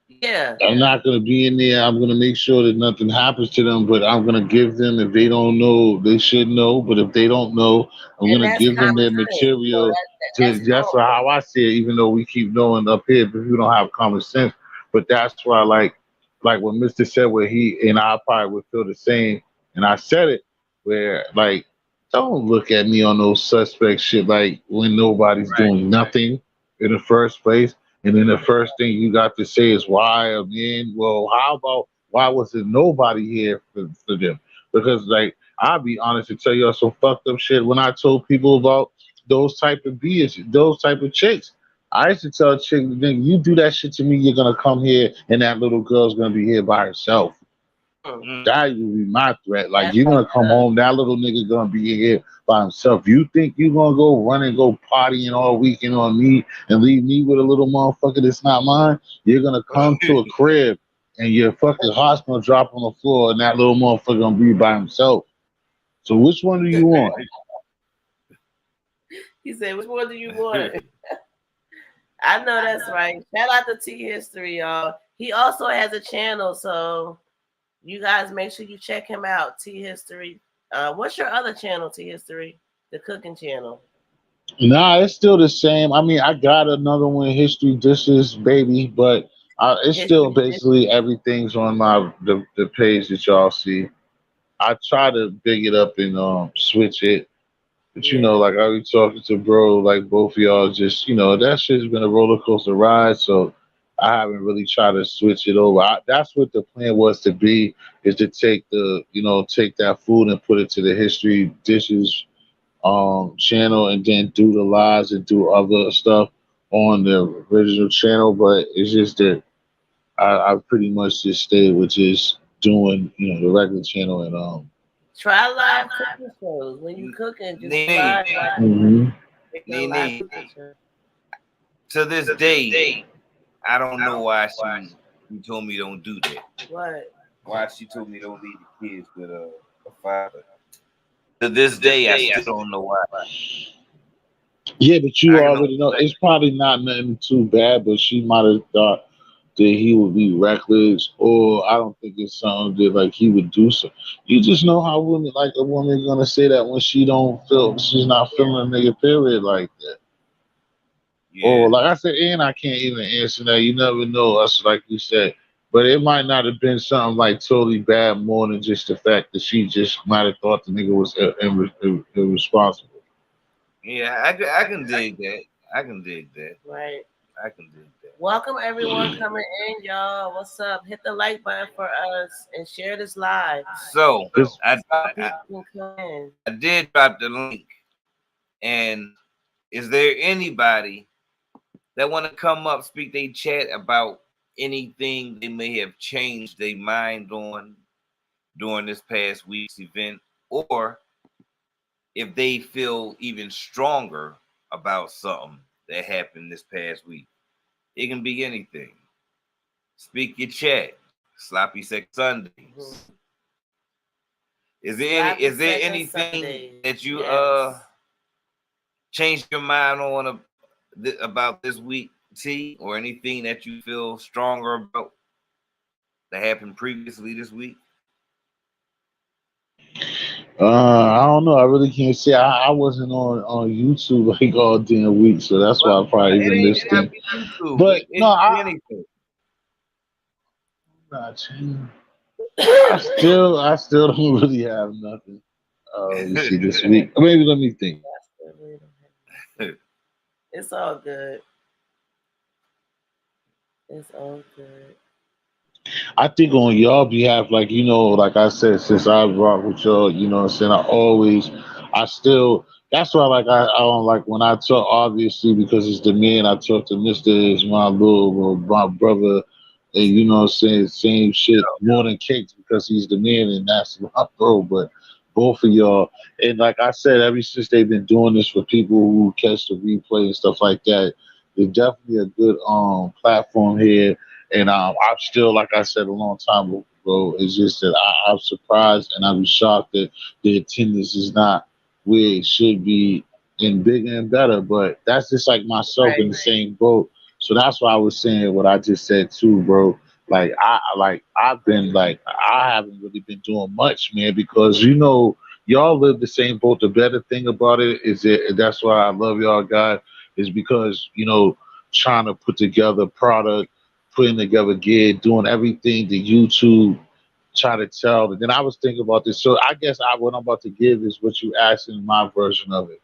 Yeah. I'm not going to be in there. I'm going to make sure that nothing happens to them, but I'm going to give them, if they don't know, they should know. But if they don't know, I'm going to give them their material. That's how I see it, even though we keep knowing up here, but we don't have common sense. But that's why, like what Mister said, where he and I probably would feel the same. And I said it, where, like, don't look at me on those suspect shit, like, when nobody's doing nothing in the first place. And then the first thing you got to say is why again? Well, how about why was there nobody here for them? Because, like, I'll be honest and tell y'all some fucked up shit. When I told people about those type of those type of chicks, I used to tell a chick, "Nigga, you do that shit to me, you're gonna come here and that little girl's gonna be here by herself." That would be my threat. Like, you're gonna come home, that little nigga gonna be here by himself. You think you gonna go run and go partying all weekend on me and leave me with a little motherfucker that's not mine? You're gonna come to a crib and your fucking hospital drop on the floor and that little motherfucker gonna be by himself. So which one do you want? He said, which one do you want? I know that's right. Shout out to T History, y'all. He also has a channel, so you guys make sure you check him out. T History. What's your other channel, T History? The cooking channel. Nah, it's still the same. I mean, I got another one, History Dishes, baby, but it's still basically everything's on the page that y'all see. I try to big it up and switch it. But like I was talking to bro, like both of y'all just, that shit's been a roller coaster ride. So I haven't really tried to switch it over. That's what the plan was to be, is to take take that food and put it to the History Dishes channel and then do the lives and do other stuff on the original channel. But it's just that I pretty much just stayed with just doing, the regular channel and try live cooking shows. When you cooking, just live. To this day, I don't know why she told me don't do that. What? Why she told me don't leave the kids with a father. To this day, I still don't know why. Yeah, but you already know it's probably not nothing too bad, but she might have thought that he would be reckless, or I don't think it's something that like he would do. So you just know how women, like a woman gonna say that when she's not feeling a nigga period like that. Yeah. Or like I said, and I can't even answer that. You never know us, like you said. But it might not have been something like totally bad, more than just the fact that she just might have thought the nigga was irresponsible. Yeah, I can dig that. I can dig that. Right. I can dig that. Welcome everyone coming in, y'all. What's up? Hit the like button for us and share this live. So I did drop the link. And is there anybody that want to come up, speak their chat about anything they may have changed their mind on during this past week's event, or if they feel even stronger about something that happened this past week? It can be anything. Speak your chat. Sloppy Sex Sundays. Is there anything Sundaze. that you Yes. changed your mind on about this week, T, or anything that you feel stronger about that happened previously this week? I don't know. I really can't say. I wasn't on YouTube like all damn week, so that's why I probably It even ain't missed gotta it. be YouTube. But no, It can be anything. I still don't really have nothing. Let me see this week. Maybe let me think. It's all good. It's all good. I think on y'all behalf, like like I said, since I rock with y'all, what I'm saying, I still. That's why, like, I don't like when I talk. Obviously, because it's the man I talk to. Mister is my brother, and what I'm saying, same shit, more than cakes because he's the man, and that's my bro. But both of y'all, and like I said, ever since they've been doing this for people who catch the replay and stuff like that, it's definitely a good platform here. And I'm still, like I said a long time ago, it's just that I'm surprised and I'm shocked that the attendance is not where it should be and bigger and better. But that's just like myself in the same boat. So that's why I was saying what I just said too, bro. I've been like I haven't really been doing much, man, because y'all live the same boat. The better thing about it is that that's why I love y'all guys, is because trying to put together product, putting together gear, doing everything that YouTube try to tell. And then I was thinking about this. So I guess what I'm about to give is what you asked in my version of it.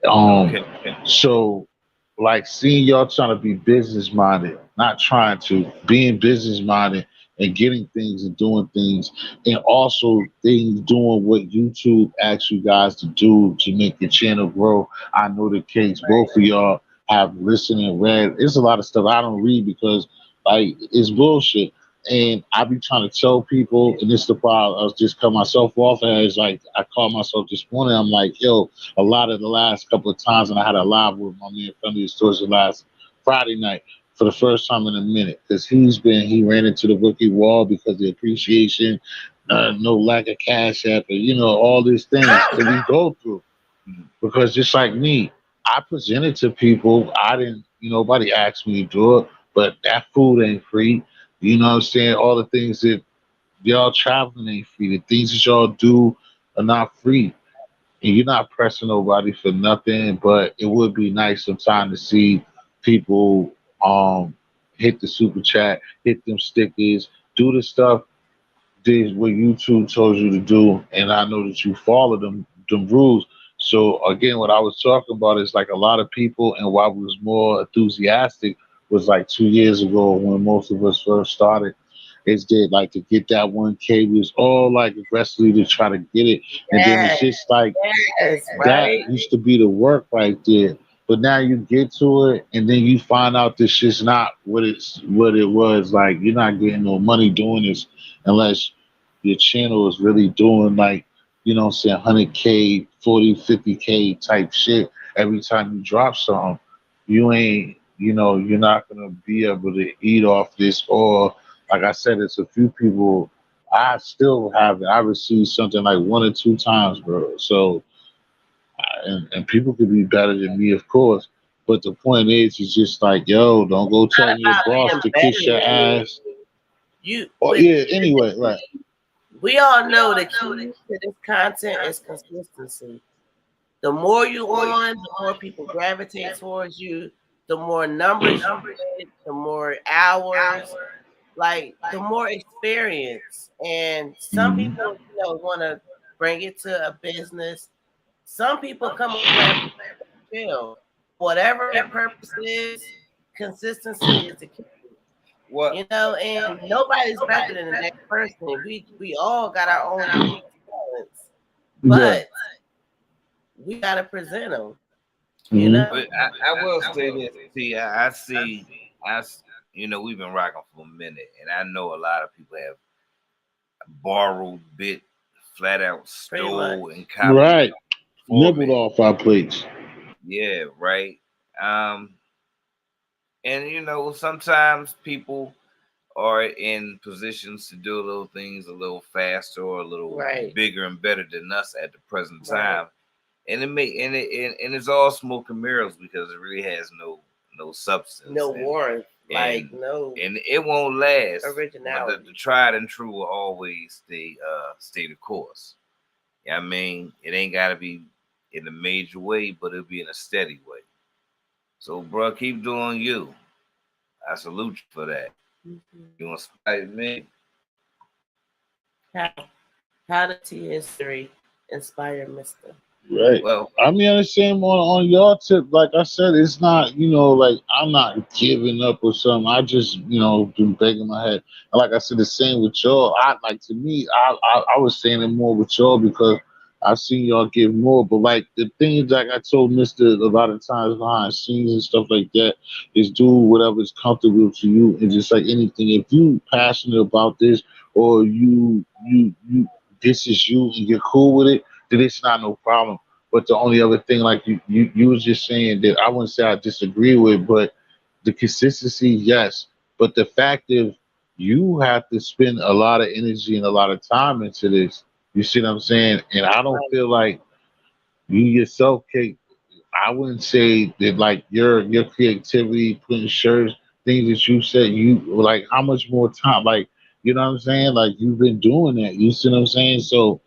Okay. So like seeing y'all trying to be business minded, not trying to being business minded and getting things and doing things, and also things doing what YouTube asks you guys to do to make your channel grow. I know the case. Both of y'all have listened and read. It's a lot of stuff I don't read because like it's bullshit. And I be trying to tell people, and this is the problem. I was just cut myself off as like I called myself this morning. I'm like, yo, a lot of the last couple of times, and I had a live with my man Friendly Stores last Friday night for the first time in a minute because he ran into the rookie wall because of the appreciation, no lack of cash app, and all these things that we go through. Because just like me, I presented to people. I didn't, nobody asked me to do it, but that food ain't free. You know what I'm saying? All the things that y'all traveling ain't free. The things that y'all do are not free. And you're not pressing nobody for nothing, but it would be nice sometime to see people hit the super chat, hit them stickers, do the stuff did what YouTube told you to do, and I know that you follow them rules. So again, what I was talking about is like a lot of people, and why we was more enthusiastic was like 2 years ago when most of us first started. Is that like to get that 1K, we was all like aggressively to try to get it, and then it's just like Yes, that right. used to be the work right there. But now you get to it, and then you find out this shit's not what it was. Like you're not getting no money doing this unless your channel is really doing like what I'm saying 100K, 40, 50K type shit every time you drop something. You ain't you're not gonna be able to eat off this. Or like I said, it's a few people. I still have it. I received something like 1 or 2 times, bro. So and people could be better than me, of course. But the point is just like, yo, don't go Not telling your about boss being to better kiss your than you. ass. You Or with yeah, anyway, right. we all know the key to this content is consistency. The more you on, the more people gravitate towards you, the more numbers you get, the more hours, like the more experience. And some Mhm. people, want to bring it to a business. Some people come on platform chill. Whatever their purpose is, consistency is the key. What? And nobody's better than the next person. We all got our own unique talents, Right. but we gotta present them. Mhm. But I will say this. See, I see. We've been rocking for a minute, and I know a lot of people have borrowed, bit, flat out stole, and copied. Right. Nibbled Format. off our plates. Yeah, right. And sometimes people are in positions to do little things a little faster or a little bigger and better than us at the present time. And it's all smoke and mirrors because it really has no substance, no warmth, and it won't last. Originality. But the tried and true will always stay the course. I mean, it ain't gotta be in a major way, but it'll be in a steady way. So, bro, keep doing you. I salute you for that. You inspired me. How did T history inspire Mister? Right. Well, I mean, the same on your tip. Like I said, it's not, like I'm not giving up or something. I just, been begging my head. And like I said, the same with y'all. To me, I was saying it more with y'all because I've seen y'all give more. But like the thing is, like I told Mister a lot of times behind scenes and stuff like that, is do whatever's comfortable to you. And just like anything, if you passionate about this or you this is you and you're cool with it, then it's not no problem. But the only other thing, like you was just saying that I wouldn't say I disagree with, but the consistency, yes. But the fact of you have to spend a lot of energy and a lot of time into this. You see what I'm saying? And I don't feel like you yourself can. I wouldn't say that like your creativity, putting shirts, things that you said, you like how much more time, like you know what I'm saying? Like you've been doing that. You see what I'm saying? So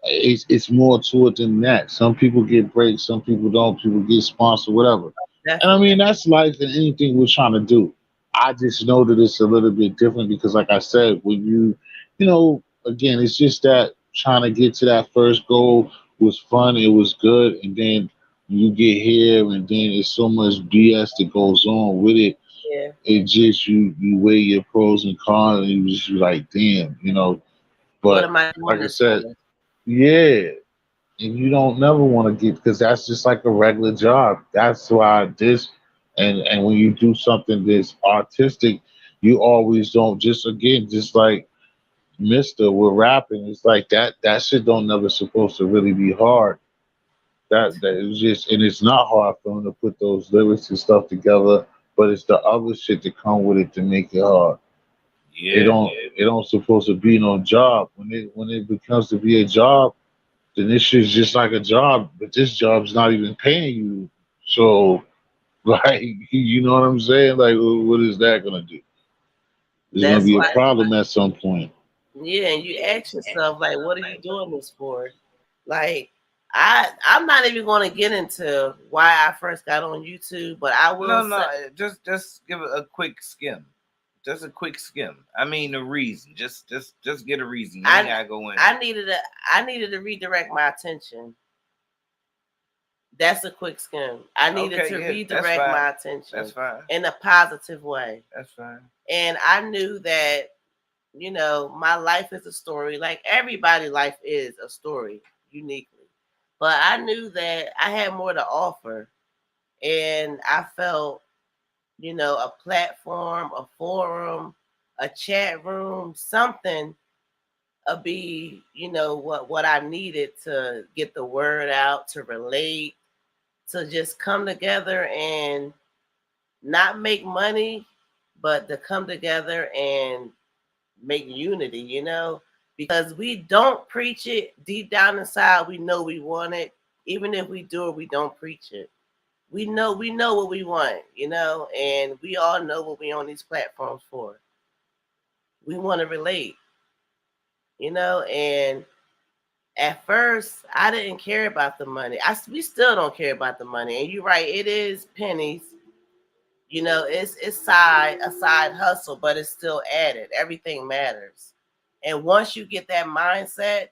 it's more to it than that. Some people get breaks, some people don't. People get sponsored, whatever. And I mean that's life and anything we're trying to do. I just know that it's a little bit different because, like I said, when again, it's just that trying to get to that first goal was fun. It was good, and then you get here, and then there's so much BS that goes on with it. Yeah. It just you weigh your pros and cons, and you just be like, damn, But what am I doing like I this said, for? yeah, and you don't never want to get because that's just like a regular job. That's why this and when you do something that's artistic, you always don't just like Mister with rapping. It's like that shit don't never supposed to really be hard. That is just and it's not hard for him to put those lyrics and stuff together, but it's the other shit that come with it to make it hard. yeah. It don't supposed to be no job. When it becomes to be a job, then this shit's just like a job, but this job's not even paying you. So, like, you know what I'm saying? Like, what is that gonna do? It's gonna That's be a why. problem at some point. Yeah, and you ask yourself, like, what are you doing this for? Like, I'm not even going to get into why I first got on YouTube, but I will say, just give it a quick skim. Just a quick skim. I mean, the reason. Just get a reason. You ain't gotta go in. I needed to redirect my attention. That's a quick skim. I needed to redirect my attention. That's fine. In a positive way. That's fine. And I knew that, my life is a story. Like everybody's life is a story uniquely. But I knew that I had more to offer. And I felt, a platform, a forum, a chat room, something be, what I needed to get the word out, to relate, to just come together and not make money, but to come together and make unity, because we don't preach it deep down inside. We know we want it. Even if we do it, we don't preach it. We know what we want, and we all know what we on these platforms for. We want to relate, and at first I didn't care about the money. We still don't care about the money. And you're right, it is pennies. It's a side hustle, but it's still added. Everything matters. And once you get that mindset,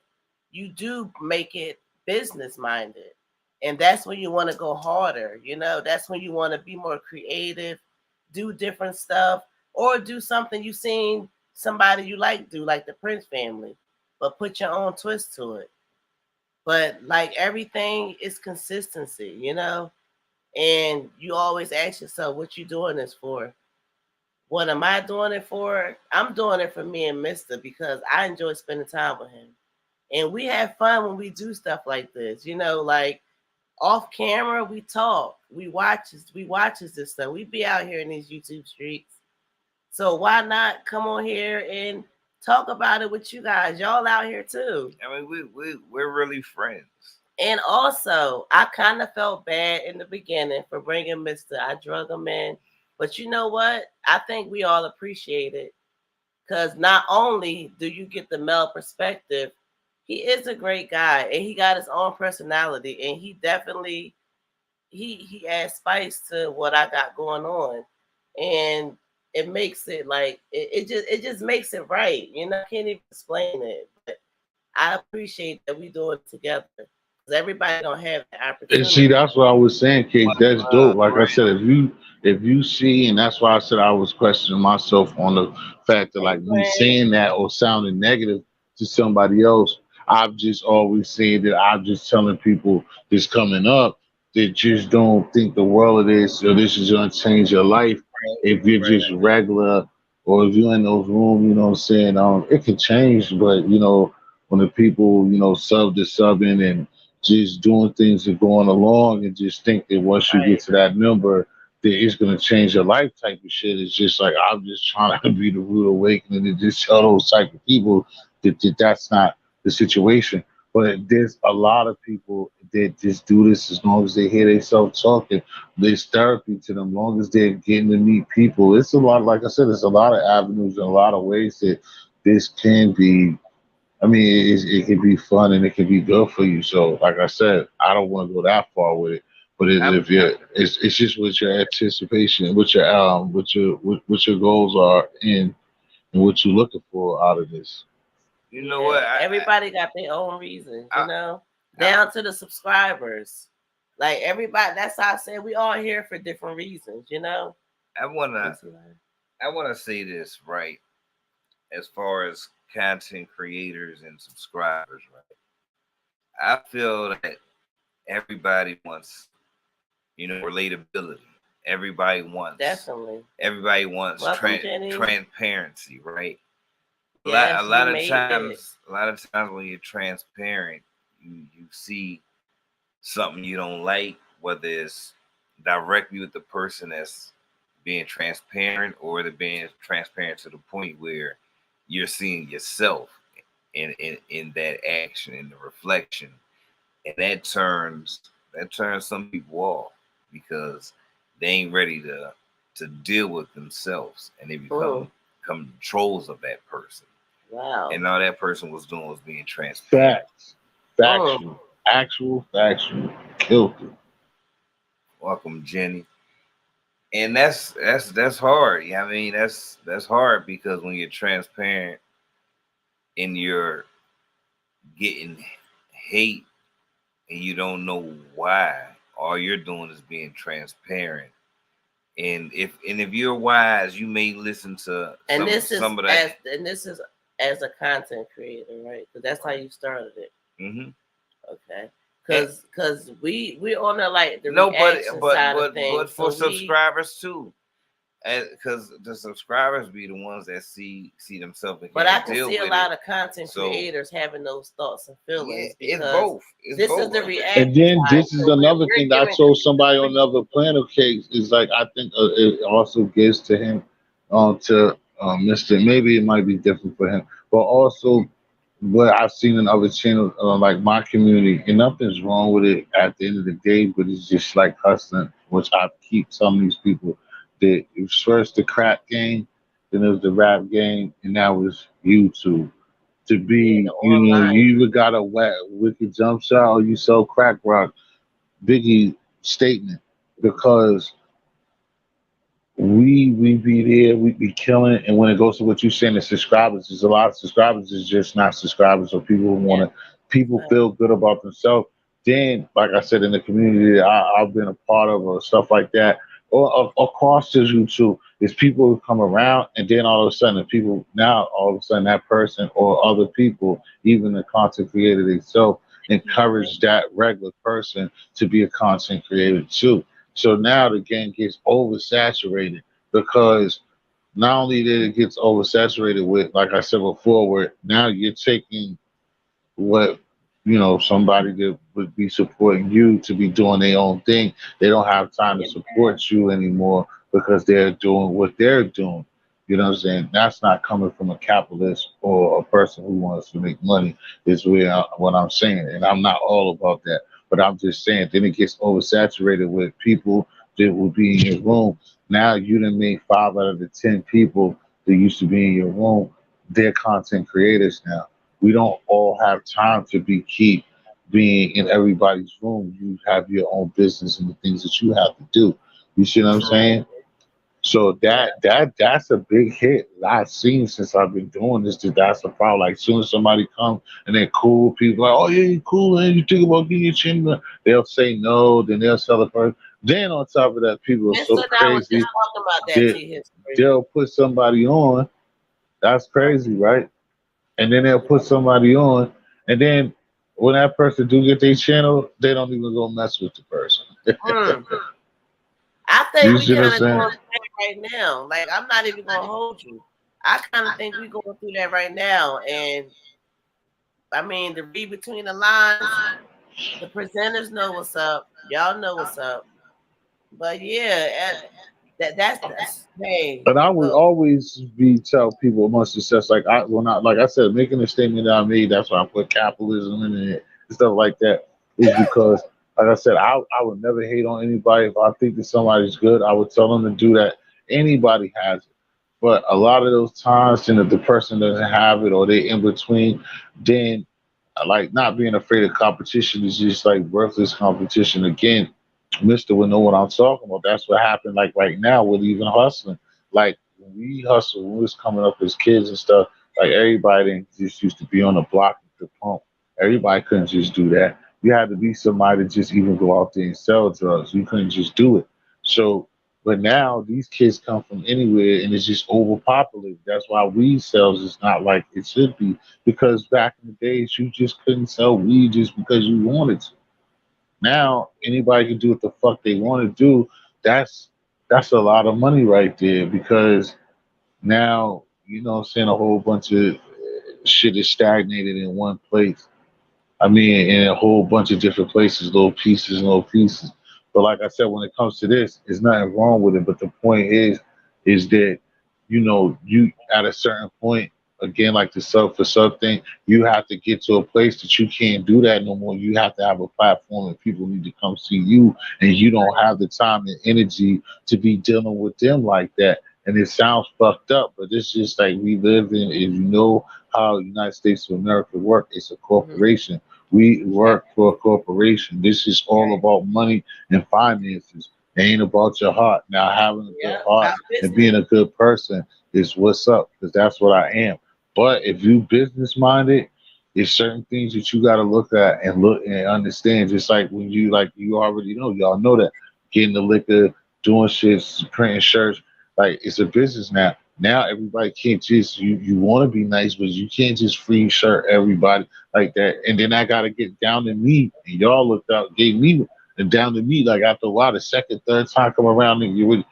you do make it business minded. And that's when you want to go harder. That's when you want to be more creative, do different stuff, or do something you've seen somebody you like do, like the Prince family, but put your own twist to it. But like everything is consistency, and you always ask yourself, what you doing this for? What am I doing it for? I'm doing it for me and Mister because I enjoy spending time with him. And we have fun when we do stuff like this. Like off camera, we talk. We watches this stuff. We be out here in these YouTube streets So why not come on here and talk about it with you guys? Y'all out here too. I mean, we're really friends. And also, I kind of felt bad in the beginning for bringing Mr. I drug him in. But you know what? I think we all appreciate it. Because not only do you get the male perspective, he is a great guy. And he got his own personality. And he definitely, he adds spice to what I got going on. And it makes it like, it just makes it right. You know, I can't even explain it. But I appreciate that we do it together. Everybody don't have the opportunity. And see, that's what I was saying, Kate. That's dope. Like I said, if you see, and that's why I said I was questioning myself on the fact that like me saying that or sounding negative to somebody else, I've just always said that I'm just telling people this coming up that just don't think the world of this or this is gonna change your life if you're just regular or if you're in those rooms, you know what I'm saying? It can change, but you know, when the people, you know, sub to subbing and just doing things and going along and just think that once you get to that number that it's gonna change your life type of shit. It's just like I'm just trying to be the rude awakening and just tell those type of people that that's not the situation. But there's a lot of people that just do this as long as they hear themselves talking. There's therapy to them, as long as they're getting to meet people. It's a lot, like I said, there's a lot of avenues and a lot of ways that this can be. I mean, it can be fun and it can be good for you. So, like I said, I don't want to go that far with it. But if you're, it's just what your anticipation, what your goals are, and what you're looking for out of this. You know what? Everybody got their own reasons, you know, down to the subscribers. Like everybody, that's how I said we all here for different reasons, you know. I wanna say this right, as far as content creators and subscribers, right? I feel that everybody wants, you know, relatability. Everybody wants transparency, right? Yes, a lot of times when you're transparent, you see something you don't like, whether it's directly with the person that's being transparent or they're being transparent to the point where you're seeing yourself in that action, in the reflection, and that turns some people off because they ain't ready to deal with themselves, and they become trolls of that person. Wow. And all that person was doing was being transparent. Factual. Actual factual. Killed it. Welcome, Jenny. And that's hard. Yeah, I mean that's hard because when you're transparent and you're getting hate and you don't know why, all you're doing is being transparent. And if you're wise, you may listen to some of that. And this is as a content creator, right? Because that's how you started it. Mm-hmm. Okay. Because we're on the reaction side of things. But for subscribers too, because the subscribers be the ones that see themselves. But I can see a lot of content creators having those thoughts and feelings. Yeah, it's both. This is the reaction. And then this is another thing that I told somebody on another planet case is like I think it also gives to him, to Mr. Maybe it might be different for him, but also what I've seen in other channels, like my community, and nothing's wrong with it at the end of the day, but it's just like hustling, which I keep telling these people that it was first the crack game, then it was the rap game, and now it's YouTube. To be, you know, you either got a wicked jump shot or you sell crack rock. Biggie statement, because we be there, we be killing, and when it goes to what you're saying, the subscribers, there's a lot of subscribers is just not subscribers, or people who want to, people feel good about themselves. Then, like I said, in the community that I've been a part of or stuff like that, or across the YouTube, is people who come around, and then all of a sudden, that person or other people, even the content creator themselves, encourage that regular person to be a content creator too. So now the game gets oversaturated, because not only that it gets oversaturated with, like I said before, where now you're taking what, you know, somebody that would be supporting you to be doing their own thing. They don't have time to support you anymore because they're doing what they're doing. You know what I'm saying? That's not coming from a capitalist or a person who wants to make money. Is what I'm saying, and I'm not all about that. But I'm just saying, then it gets oversaturated with people that will be in your room. Now you done made 5 out of the 10 people that used to be in your room, they're content creators now. We don't all have time to be keep being in everybody's room. You have your own business and the things that you have to do. You see what I'm True. saying? So Yeah. that's a big hit that I've seen since I've been doing this. That's the problem. Like, soon as somebody comes and they're cool, people like, oh yeah, you cool, man. You think about getting your chin done?" They'll say no, then they'll sell it first. Then on top of that, people are so Mister and I was just crazy talking about that that T history. they'll put somebody on. That's crazy, right? And then they'll put somebody on, and then when that person do get their channel, they don't even go mess with the person. Mm. I think You we see what I'm kind of saying? going through that right now. Like, I'm not even gonna hold you. I kind of think we going through that right now, and I mean, to read between the lines, the presenters know what's up. Y'all know what's up. But yeah, that's hey, But I would look, always be tell people about success. Like I said, making a statement that I made. That's why I put capitalism in it and stuff like that. Is because, like I said, I would never hate on anybody. If I think that somebody's good, I would tell them to do that. Anybody has it. But a lot of those times, and if the person doesn't have it or they in between, then like not being afraid of competition is just like worthless competition. Again, Mister would know what I'm talking about. That's what happened like right now with even hustling. Like when we hustled, when we was coming up as kids and stuff, like everybody didn't just used to be on the block and could pump. Everybody couldn't just do that. You had to be somebody to just even go out there and sell drugs. You couldn't just do it. So but now these kids come from anywhere and it's just overpopulated. That's why weed sales is not like it should be. Because back in the days you just couldn't sell weed just because you wanted to. Now anybody can do what the fuck they want to do. That's that's a lot of money right there because now you know what I'm saying a whole bunch of shit is stagnated in one place. I mean, in a whole bunch of different places, little pieces, little pieces. But like I said, when it comes to this, there's nothing wrong with it. But the point is that you at a certain point, again, like the sub for sub thing, you have to get to a place that you can't do that no more. You have to have a platform, and people need to come see you, and you don't have the time and energy to be dealing with them like that. And it sounds fucked up, but it's just like we live in. If you know how United States of America work, it's a mhm, corporation. We right, work for a corporation. This is all right, about money and finances. It ain't about your heart. Now, having a good yeah, heart about and being business. a good person is what's up, because that's what I am. But if you business minded, there's certain things that you got to look at and look and understand. Just like you already know, y'all know that getting the liquor, doing shit, printing shirts, like it's a business now. Now everybody can't just you want to be nice, but you can't just free shirt everybody like that. And then I gotta get down to me, and y'all looked out, gave me and down to me. Like after a while, the second, third time come around, and you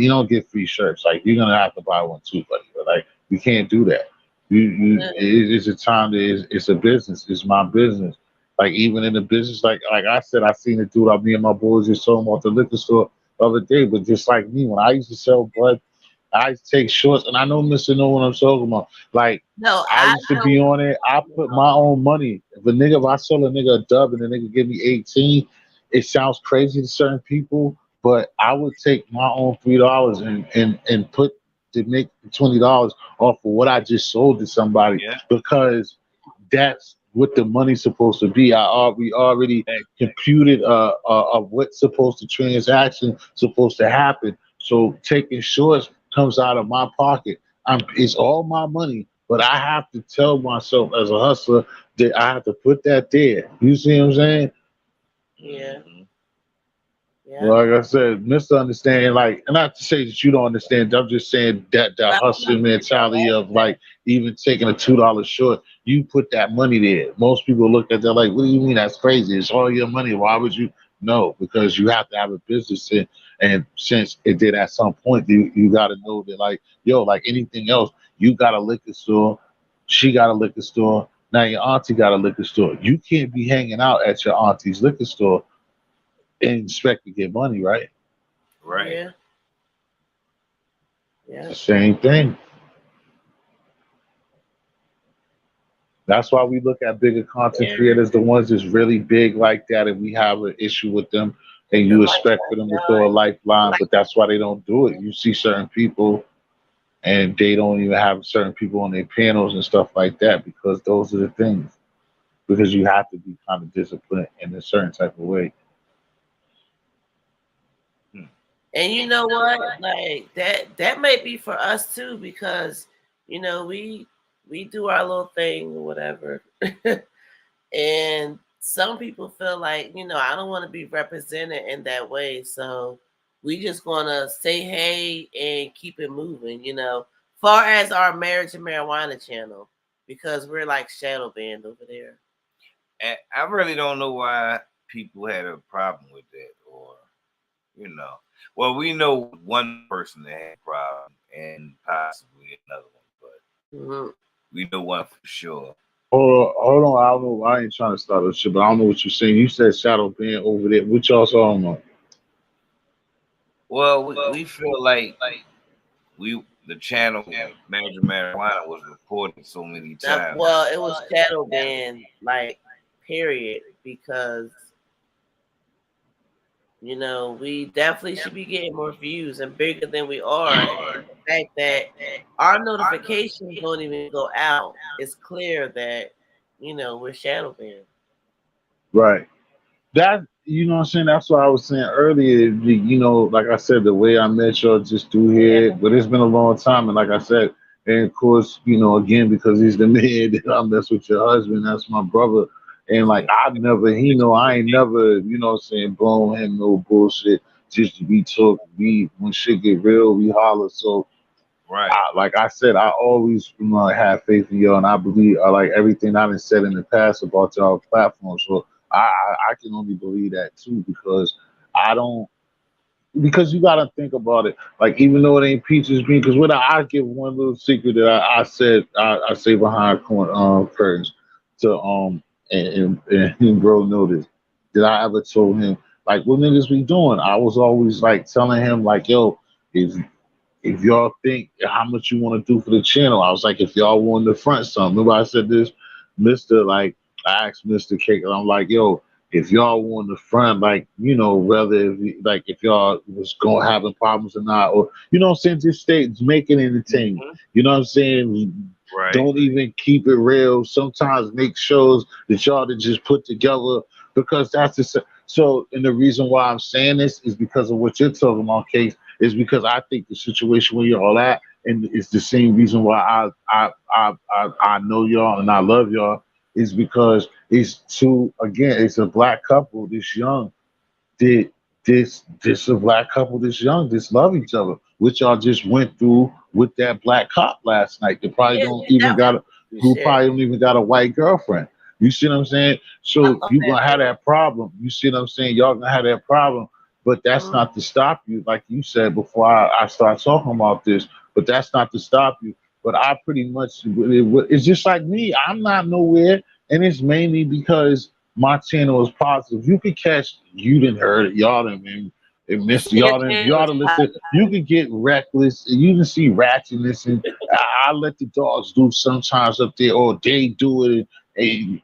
don't get free shirts. Like you're gonna have to buy one too, buddy. But like you can't do that. Yeah. It's a time that it's a business. It's my business. Like even in the business, like I said, I seen a dude. Me and my boys just talking about the liquor store the other day. But just like me, when I used to sell bud, I used to take shorts, and I know Mister know what I'm talking about. Like No, I I used to be know. on it. I put my own money. If I sold a nigga a dub and the nigga give me 18, it sounds crazy to certain people, but I would take my own $3 and put to make $20 off of what I just sold to somebody Yeah. because that's what the money's supposed to be. We already Hey, computed of what's supposed to transaction supposed to happen. So taking shorts comes out of my pocket. It's all my money, but I have to tell myself as a hustler that I have to put that there. You see what I'm saying? Yeah, mhm. yeah. Like I said, misunderstanding, like, and not to say that you don't understand, I'm just saying that the But hustling mentality of like even taking a $2 short, you put that money there. Most people look at that like, what do you mean that's crazy? It's all your money. Why would you? No, because you have to have a business and since it did at some point, you got to know that like, yo, like anything else, you got a liquor store, she got a liquor store, now your auntie got a liquor store. You can't be hanging out at your auntie's liquor store and expect to get money, right? Right. yeah, Yeah. The same thing. That's why we look at bigger content Yeah. creators, the ones that's really big like that, and we have an issue with them, and The you expect for them to throw a lifeline. lifeline, but that's why they don't do it. You see certain people, and they don't even have certain people on their panels and stuff like that because those are the things. Because you have to be kind of disciplined in a certain type of way. Hmm. And you know what? Like that may be for us too, because we do our little thing or whatever. And some people feel like, I don't want to be represented in that way. So we just gonna say hey and keep it moving, Far as our marriage and marijuana channel, because we're like shadow banned over there. And I really don't know why people had a problem with that, or well, we know one person that had a problem, and possibly another one, but we know one for sure. Hold on. I don't know. I ain't trying to start a shit, but I don't know what you're saying. You said shadow band over there. What y'all talking about? Well, we feel like the channel Magic Marijuana was reported so many times. Well, it was shadow banned, like, period, because we definitely should be getting more views and bigger than we are. And the fact that our notifications don't even go out, it's clear that we're shadow banned. Right. That you know what I'm saying. That's what I was saying earlier. Like I said, the way I met y'all just through here, but it's been a long time. And like I said, and of course, again because he's the man that I mess with your husband. That's my brother. And like I never, I ain't never, what I'm saying, blown him no bullshit. Just to be took, when shit get real, we holler. So Right. like I said, I always have faith in y'all, and I believe like everything I've said in the past about y'all platform. So I can only believe that too because I don't because you got to think about it. Like even though it ain't peaches green, because what I give one little secret that I said I say behind curtains to and bro noticed that I ever told him like what niggas be doing. I was always like telling him like yo if y'all think how much you want to do for the channel, I was like, if y'all want to front something. Remember I said this, Mr. Like I asked Mr. Cake, and I'm like, yo, if y'all want to front, like, whether if y'all was going having problems or not, or what I'm saying, just stay make it entertaining. Mhm. You know what I'm saying? Right. Don't even keep it real. Sometimes make shows that y'all to just put together because that's the so. And the reason why I'm saying this is because of what you're talking about, Case is because I think the situation where y'all at, and it's the same reason why I know y'all and I love y'all, is because it's two again, it's a black couple this young, did this a black couple this young, this love each other, which y'all just went through with that black cop last night. They probably Yeah, don't even got a who probably don't even got a white girlfriend. You see what I'm saying? So you gonna have that problem. You see what I'm saying? Y'all gonna have that problem. But that's not to stop you, like you said before I start talking about this. But that's not to stop you. But I pretty much it's just like me. I'm not nowhere, and it's mainly because my channel is positive. You could catch, you didn't heard it, y'all didn't mean it missed y'all didn't listen. You could get reckless, you can see ratchetness, and I let the dogs do sometimes up there, or they do it, and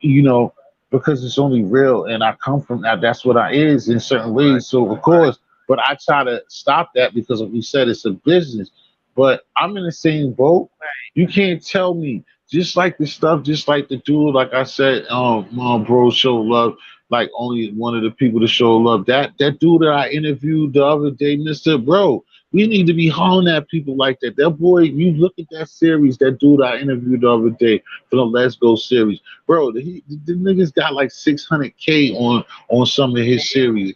because it's only real, and I come from that. That's what I is in certain ways. So of course, but I try to stop that because we said it's a business. But I'm in the same boat. You can't tell me just like the stuff, just like the dude, like I said, bro, show love. Like only one of the people to show love. That dude that I interviewed the other day, Mr. Bro, we need to be hollering at people like that. That boy, you look at that series, that dude I interviewed the other day for the Let's Go series, bro. The niggas got like 600K on some of his series.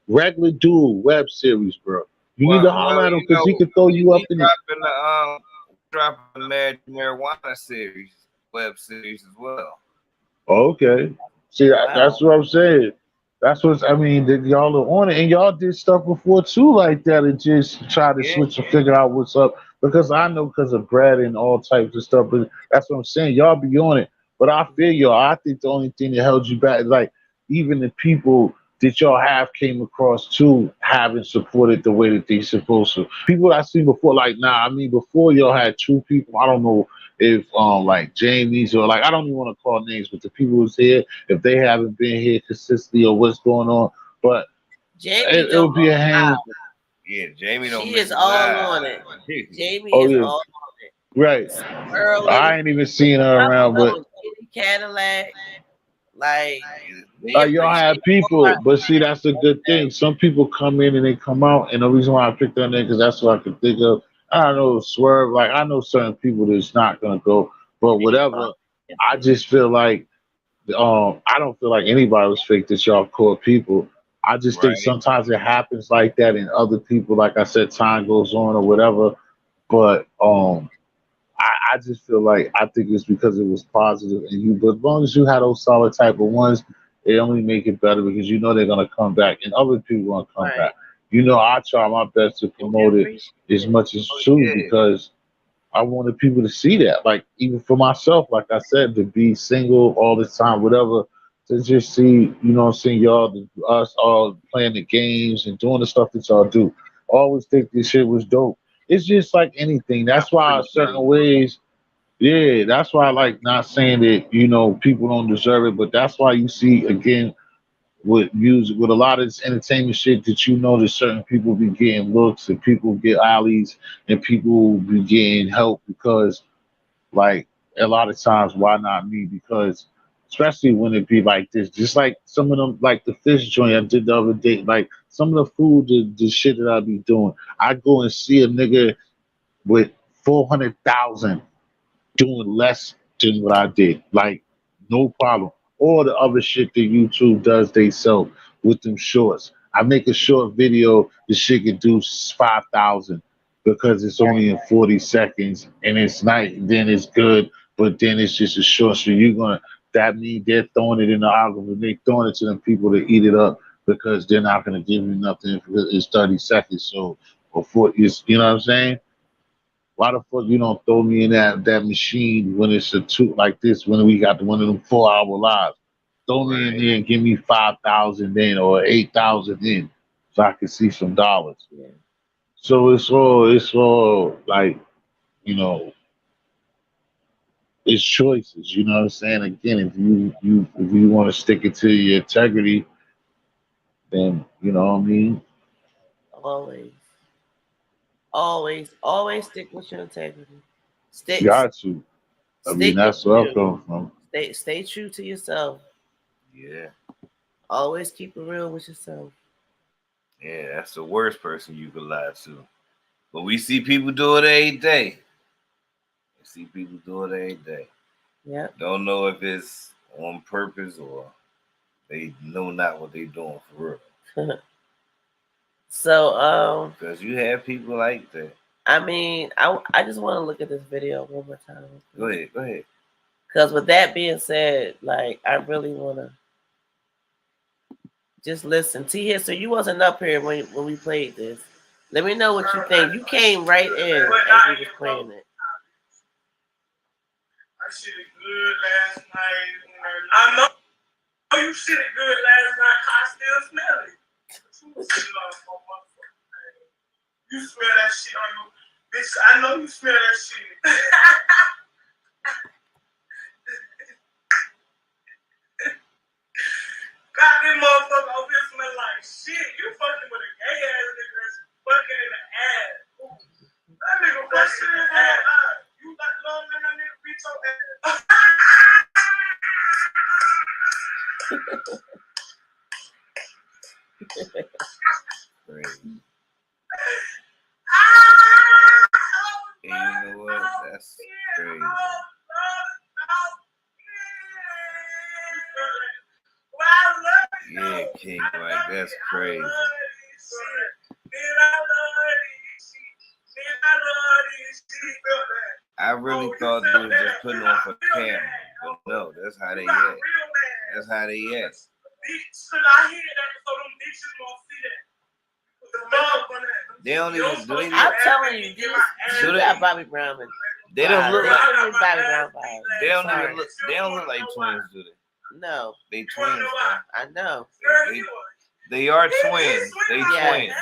Regular dude, web series, bro. You need to holler at him because he could throw you up in it. Dropping the Magic Marijuana series, web series as well. Okay. See, that's what I'm saying. That's what I mean. That y'all are on it, and y'all did stuff before too, like that, and just try to switch and figure out what's up. Because I know, because of Brad and all types of stuff. But that's what I'm saying. Y'all be on it, but I feel y'all. I think the only thing that held you back is like even the people that y'all have came across too, haven't supported the way that they supposed to. People I seen before, like I mean before y'all had two people. I don't know if like Jamie's or like I don't even want to call names, but the people who's here, if they haven't been here consistently or what's going on, but Jamie it would don't be a miss hand. live. Yeah, Jamie don't She miss is it all live. on it. Jamie Oh is yeah, all on it. right. I Early. ain't even seen her around, but Bravo, Jamie Cadillac. Like we y'all appreciate have all people, our but see, that's a good thing. Some people come in and they come out, and the reason why I picked that name because that's what I could think of. I don't know, Swerve. Like I know certain people that's not gonna go, but whatever. I just feel like I don't feel like anybody was fake that y'all caught people. I just think Right. sometimes it happens like that, and other people, like I said, time goes on or whatever. But I just feel like I think it's because it was positive and you. But as long as you had those solid type of ones, it only make it better because you know they're gonna come back and other people gonna come right. back. You know, I try my best to promote it as much as true Yeah. because I wanted people to see that. Like even for myself, like I said, to be single all the time, whatever, to just see, you know what I'm saying, y'all us all playing the games and doing the stuff that y'all do. I always think this shit was dope. It's just like anything. I That's why appreciate certain it. ways yeah, that's why I like not saying that, you know, people don't deserve it, but that's why you see again with music, with a lot of this entertainment shit that you know that certain people be getting looks and people get alleys and people be getting help because like a lot of times why not me? Because especially when it be like this, just like some of them like the fish joint I did the other day, like some of the food, the shit that I be doing. I go and see a nigga with 400,000 doing less than what I did. Like, no problem. All the other shit that YouTube does, they sell with them shorts. I make a short video, the shit can do 5,000 because it's only in 40 seconds and it's nice, then it's good, but then it's just a short. So you're gonna that means they're throwing it in the algorithm, they throwing it to them people to eat it up because they're not gonna give you nothing if it's 30 seconds. So before it's you know what I'm saying? Why the fuck you don't throw me in that machine when it's a two like this when we got one of them 4 hour lives? Throw me in Right. there and give me 5,000 in or 8,000 in so I can see some dollars. Yeah. So it's all like you know it's choices. You know what I'm saying? Again, if you want to stick it to your integrity, then you know what I mean. Always. Always stick with your integrity. Stick Got to. I mean stick with that's where I'm you. coming from. Stay true to yourself. Yeah. Always keep it real with yourself. Yeah, that's the worst person you could lie to. But we see people do it every day. We see people do it every day. Yep. Don't know if it's on purpose or they know not what they doing for real. So Because you have people like that. I mean I just want to look at this video one more time. Go ahead. Because with that being said, like I really want to just listen. T here, so you wasn't up here when we played this. Let me know what you think. You came right in as we was playing it. I shit it good last night. I know you shit it good last night. I still smell it. You smell that shit on you. Bitch, I know you smell that shit. Got this motherfucker over here smell like shit. You fucking with a gay ass nigga that's fucking in the ass. Ooh. That nigga fucking in the ass. You got love in that nigga beat your ass. Crazy. And you know what? That's crazy. Yeah, King, like that's crazy. I really thought they were just putting on for the camera, but no, that's how they act. That's how they act. They don't even do they I'm look, telling you, these do you they, got Bobby Brown and they don't look they like give me Bobby Brown vibes. they don't Sorry. even look like twins, do they? No, They twins, though. I know. They They are twins. They twins.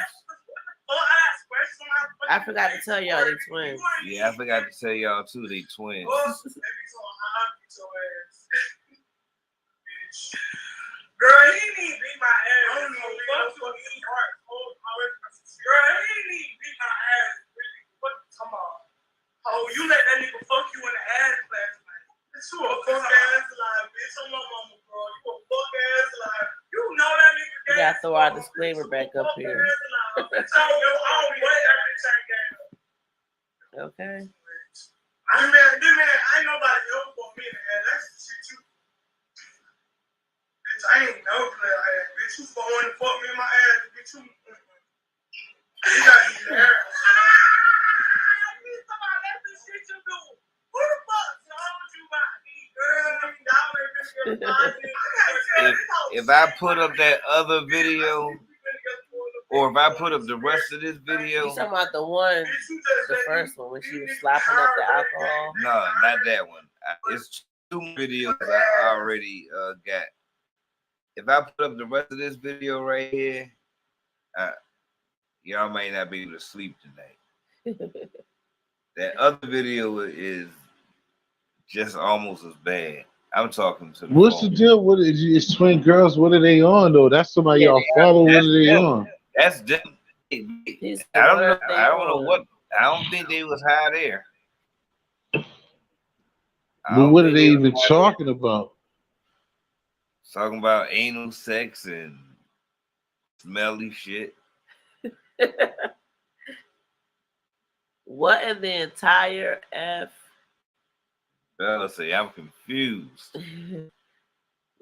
I forgot to tell y'all they twins. Yeah, I forgot to tell y'all too. They twins. Girl, he need to beat my ass. I don't know what the fuck. Girl, he need to beat my ass. What? Come on. Oh, you let that nigga fuck you in the ass last night. Bitch, you a fuck ass lie, bitch. I'm my mama, bro. You a fuck ass lie. You know that nigga. You gotta throw our disclaimer back up here. Okay. I mean, this man, ain't nobody ever for me in the ass. That's the shit you. Bitch, I ain't no player ass. Bitch, you wanna fuck me in my ass, bitch. You gotta be there. That's the shit you do. Who the fuck told you about me, girl? If I put up that other video, or if I put up the rest of this video, You talking about the first one when she was slopping up the alcohol? no, not that one. It's 2 videos I already got. If I put up the rest of this video right here, y'all might not be able to sleep tonight. That other video is just almost as bad. I'm talking to the What's phone. the deal with it? It's twin girls. What are they on though? That's somebody y'all follow. What are they on? That's them. I don't know what. I don't think they was high there. But what are they even talking about? Talking about anal sex and smelly shit. What in the entire F? Bella say I'm confused.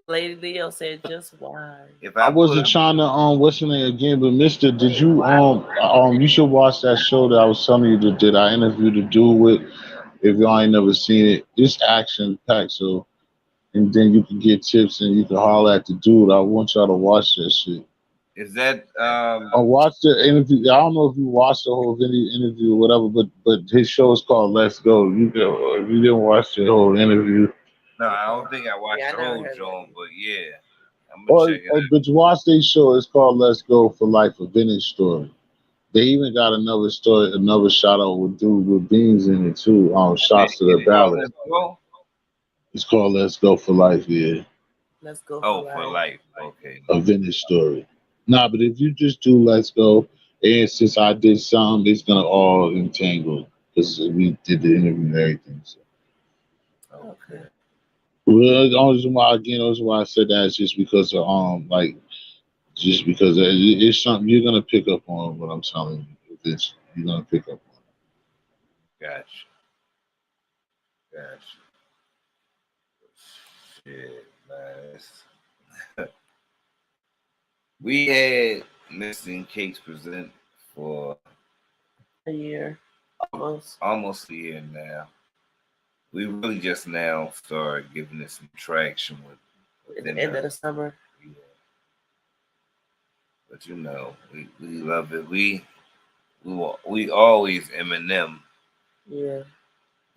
Lady Leo said, just why? If I wasn't trying to what's your name again, but Mister, did you you should watch that show that I was telling you that I interviewed the dude with. If y'all ain't never seen it, it's action packed, so and then you can get tips and you can holler at the dude. I want y'all to watch that shit. Is that I watched the interview. I don't know if you watched the whole interview or whatever, but his show is called Let's Go. You go if you didn't watch the whole interview. No, I don't think I watched the whole John, but yeah. I'm Or, gonna check it out. but you watch their show, it's called Let's Go for Life, a vintage story. They even got another story, another shout out with dude with beans in it too. Shots to the ballad. It's called Let's Go for Life, yeah. Let's go for life. Okay. A vintage story. Nah, but if you just do Let's Go, and since I did some, it's gonna all entangle because we did the interview and everything. So. Okay. Well, the only reason why I said that is just because of just because it's something you're gonna pick up on. What I'm telling you, you're gonna pick up on. Gotcha. Shit, man. We had MISTA&CAKZ present for a year, almost a year now. We really just now started giving it some traction with at the end of the summer. Yeah. But you know, we love it. We always Eminem. Yeah.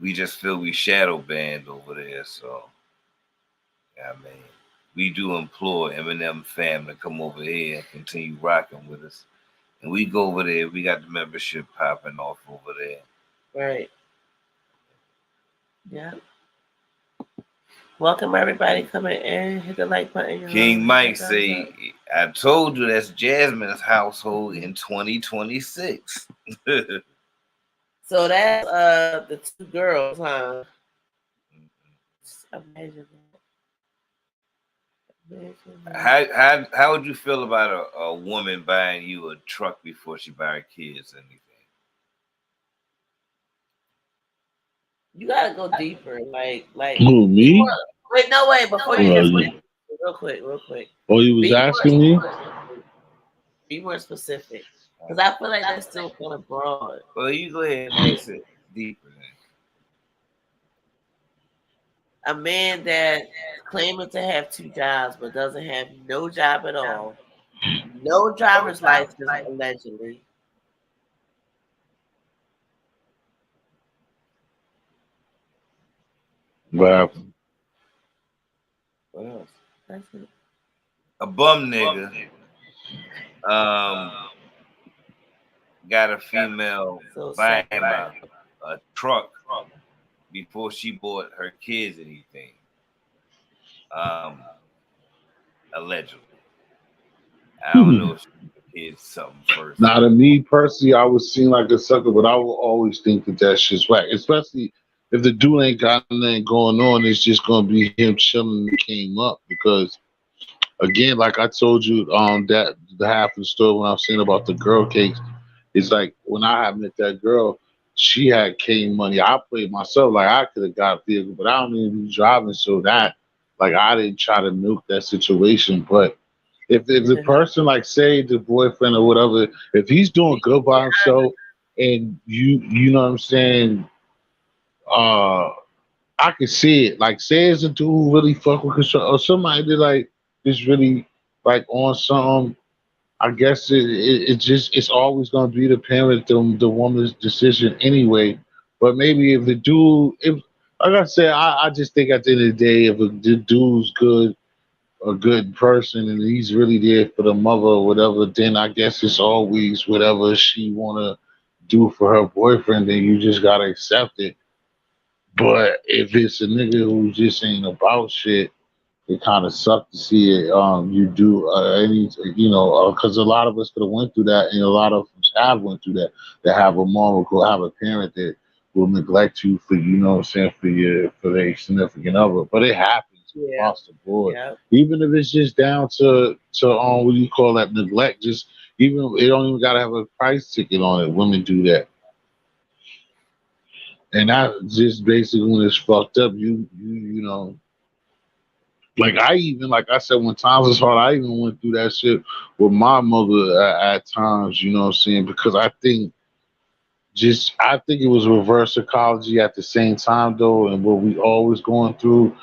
We just feel we shadow banned over there, so yeah, I mean, we do implore Eminem fam to come over here and continue rocking with us. And we go over there, we got the membership popping off over there. Right. Yeah. Welcome everybody coming in. Hit the like button. King Mike say, I told you that's Jasmine's household in 2026. So that's the 2 girls, huh? Imagine that. How would you feel about a woman buying you a truck before she buy her kids anything? You gotta go deeper, like. Who, me? Wait, no way. Before you get real quick. Oh, you was asking me? Be more specific, because I feel like that's still kind of broad. Well, you go ahead and mix it deeper. A man that claiming to have 2 jobs but doesn't have no job at all, no driver's license allegedly. What happened? What else? That's it. A bum nigga got a female So buying sad. him a truck before she bought her kids anything. Allegedly. I don't know if she gave the kids something first. Now, to me personally, I would seem like a sucker, but I will always think that that shit's whack. Especially if the dude ain't got nothing going on, it's just gonna be him chilling and came up. Because again, like I told you, that the half of the story when I was saying about the girl cakes, it's like when I had met that girl, she had came money. I played myself like I could have got a vehicle, but I don't even be driving, so that like I didn't try to nuke that situation, but. If the person like say the boyfriend or whatever, if he's doing good by himself and you know what I'm saying, uh I can see it. Like say it's a dude who really fuck with control or somebody that like is really like on something. I guess it just it's always gonna be the parent, the woman's decision anyway. But maybe if the dude if like I said, I just think at the end of the day if the dude's good a good person and he's really there for the mother or whatever, then I guess it's always whatever she wanna do for her boyfriend, then you just gotta accept it. But if it's a nigga who just ain't about shit, it kind of sucked to see it. You do any, because a lot of us could have went through that, and a lot of us have went through that. That have a mom or could have a parent that will neglect you for, you know what I'm saying, for their significant other. But it happens Yeah. across the board. Yeah. Even if it's just down to what do you call that, neglect. Just even it don't even gotta have a price ticket on it. Women do that. And that just basically when it's fucked up, you know, like I even like I said when times was hard, I even went through that shit with my mother at times, you know what I'm saying? Because I think it was reverse psychology at the same time though, and what we always going through.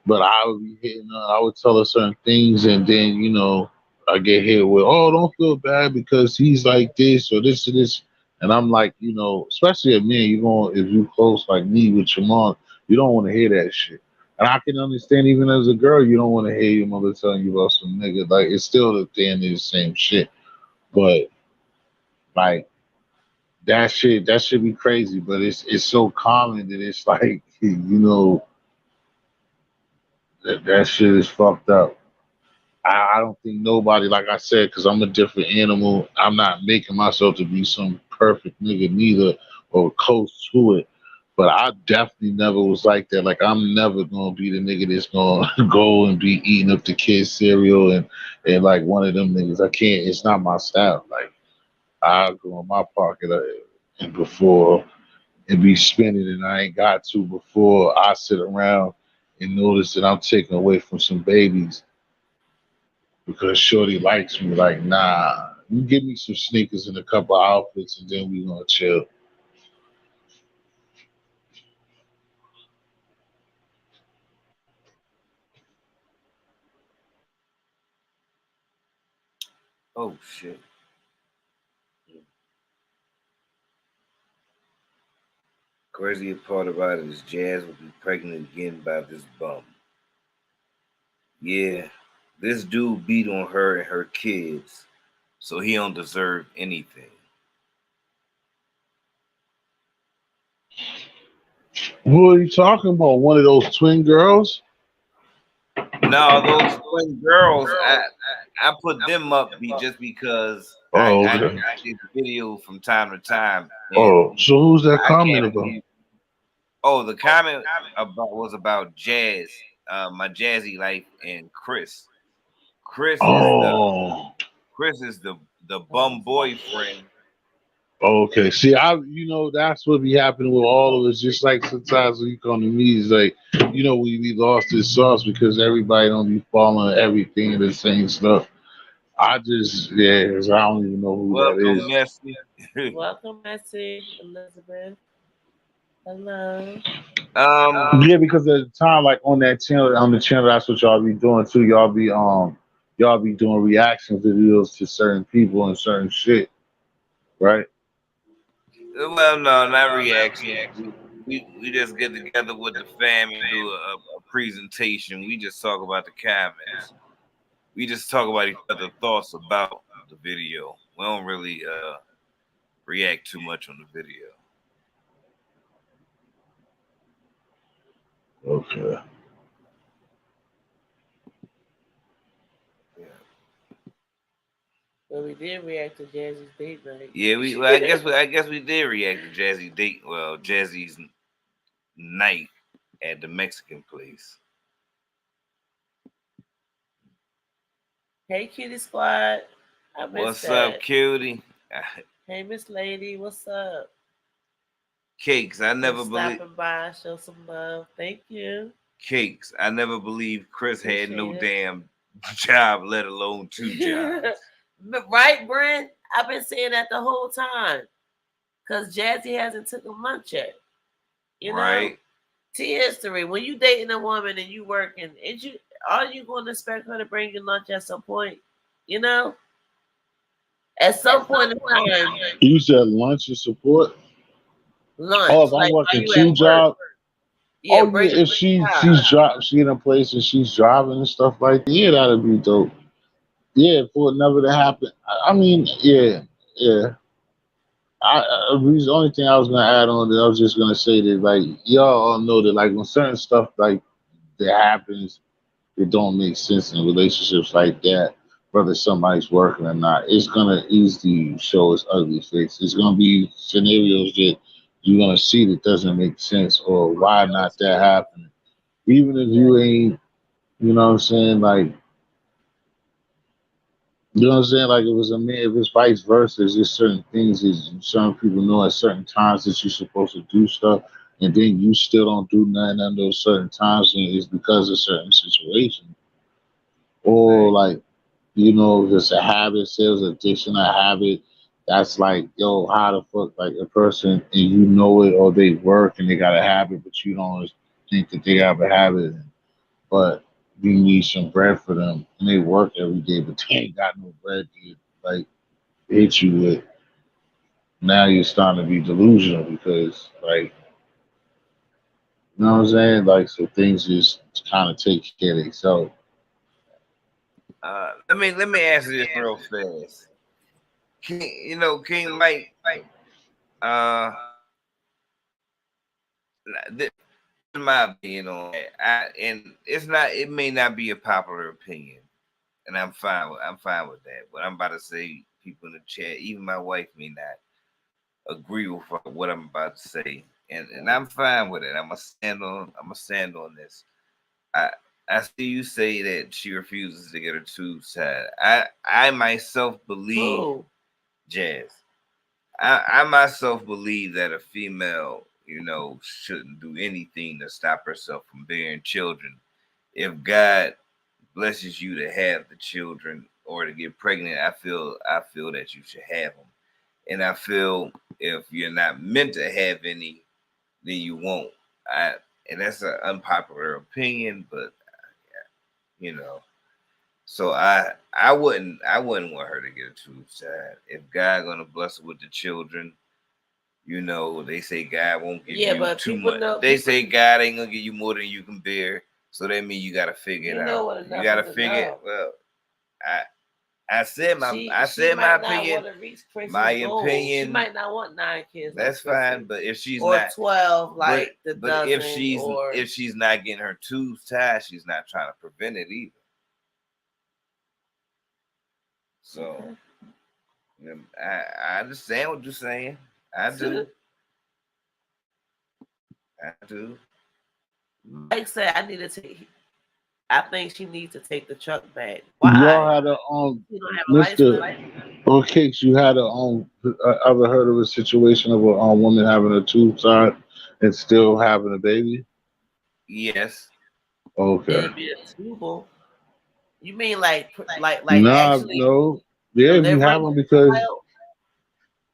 But I would be hitting her, I would tell her certain things, and then I get hit with, oh, don't feel bad because he's like this or this or this, and I'm like, especially a man, you going if you close like me with your mom, you don't want to hear that shit. And I can understand even as a girl, you don't want to hear your mother telling you about some nigga. Like it's still the thing, the same shit. But like that should be crazy. But it's so common that it's like that shit is fucked up. I don't think nobody, like I said, because I'm a different animal. I'm not making myself to be some perfect nigga neither or close to it. But I definitely never was like that. Like I'm never gonna be the nigga that's gonna go and be eating up the kids' cereal and like one of them niggas. I can't. It's not my style. Like I go in my pocket and before and be spending, and I ain't got to before I sit around and notice that I'm taking away from some babies because Shorty likes me. Like, nah, you give me some sneakers and a couple outfits, and then we gonna chill. Oh shit. Crazy part about it is Jazz will be pregnant again by this bum. Yeah, this dude beat on her and her kids, so he don't deserve anything. What are you talking about? One of those twin girls? No, those twin girls, I put them up just because Oh, I okay. see the video from time to time, and Oh, so who's that I comment can't about? believe. Oh, the comment was about Jazz, my Jazzy Life, and Chris. Chris is the Oh, Chris is the bum boyfriend. okay. See, that's what be happening with all of us. Just like sometimes when you come to me, it's like, we be lost in sauce because everybody don't be following everything and the same stuff. I just, yeah, 'cause I don't even know who that Welcome, is. Messy. Welcome, Messi, Elizabeth. Hello. Yeah, because at the time, like on that channel, on the channel, that's what y'all be doing too. Y'all be doing reaction videos to certain people and certain shit, right? Well, no, not reaction. We just get together with the fam and do a presentation. We just talk about the comments. We just talk about each other's thoughts about the video. We don't really react too much on the video. Okay. Well, we did react to Jazzy's date night. Yeah, I guess we did react to Jazzy's date. Well, Jazzy's night at the Mexican place. Hey, Kitty Squad. What's up, cutie? Hey, Miss Lady. What's up? Cakes. I never believe. Stopping by, show some love. Thank you. Cakes. I never believed Chris had no damn job, let alone 2 jobs. Right, Brent? I've been saying that the whole time. Because Jazzy hasn't took a lunch yet. You know? T history. When you dating a woman and you working, are you going to expect her to bring you lunch at some point? You know? At some point in time. You said lunch and support? Lunch. Oh, if I'm working 2 jobs. Yeah, if she's in a place and she's driving and stuff like that, yeah, that'd be dope. Yeah, for it never to happen. I mean, yeah. The only thing I was gonna add on that, I was just gonna say that, like, y'all all know that, like, when certain stuff like that happens, it don't make sense in relationships like that, whether somebody's working or not. It's gonna easily show its ugly face. It's gonna be scenarios that you're gonna see that doesn't make sense, or why not that happening. Even if you ain't, you know what I'm saying, like, you know what I'm saying? Like, it was a man, if it's vice versa, there's just certain things that certain people know at certain times that you're supposed to do stuff, and then you still don't do nothing under those certain times, and it's because of certain situations. Or, like, you know, if it's a habit, sales addiction, a habit, that's like, yo, how the fuck, like, a person, and you know it, or they work and they got a habit, but you don't think that they have a habit, but you need some bread for them, and they work every day, but they ain't got no bread to, like, hit you with. Now you're starting to be delusional because, like, you know what I'm saying? Like, so things just kind of take care of themselves. Let me answer this real fast. King Mike, this is my opinion on it. And it may not be a popular opinion, and I'm fine with that. But I'm about to say, people in the chat, even my wife may not agree with what I'm about to say, and I'm fine with it. I'm gonna stand on this. I see you say that she refuses to get her tubes tied. I myself believe, Jazz. I myself believe that a female, shouldn't do anything to stop herself from bearing children. If God blesses you to have the children or to get pregnant, I feel that you should have them. And I feel if you're not meant to have any, then you won't. And that's an unpopular opinion, but so I wouldn't want her to get a tube tied. If God gonna bless her with the children, they say God won't give you too much. They say God ain't gonna give you more than you can bear. So that means you gotta figure it out. You gotta figure it. Well, I said my opinion. My opinion. She might not want 9 kids. That's fine, but if she's or not 12, like but, the but dozen, if she's not getting her tubes tied, she's not trying to prevent it either. So I understand what you're saying. I do. Mike said I think she needs to take the truck back. Why? Y'all had Mr. Or Cakes, you had ever heard of a situation of a woman having a tube tied and still having a baby? Yes. Okay. Baby a tubal. You mean like nah, actually? No. Yeah, if you have them because.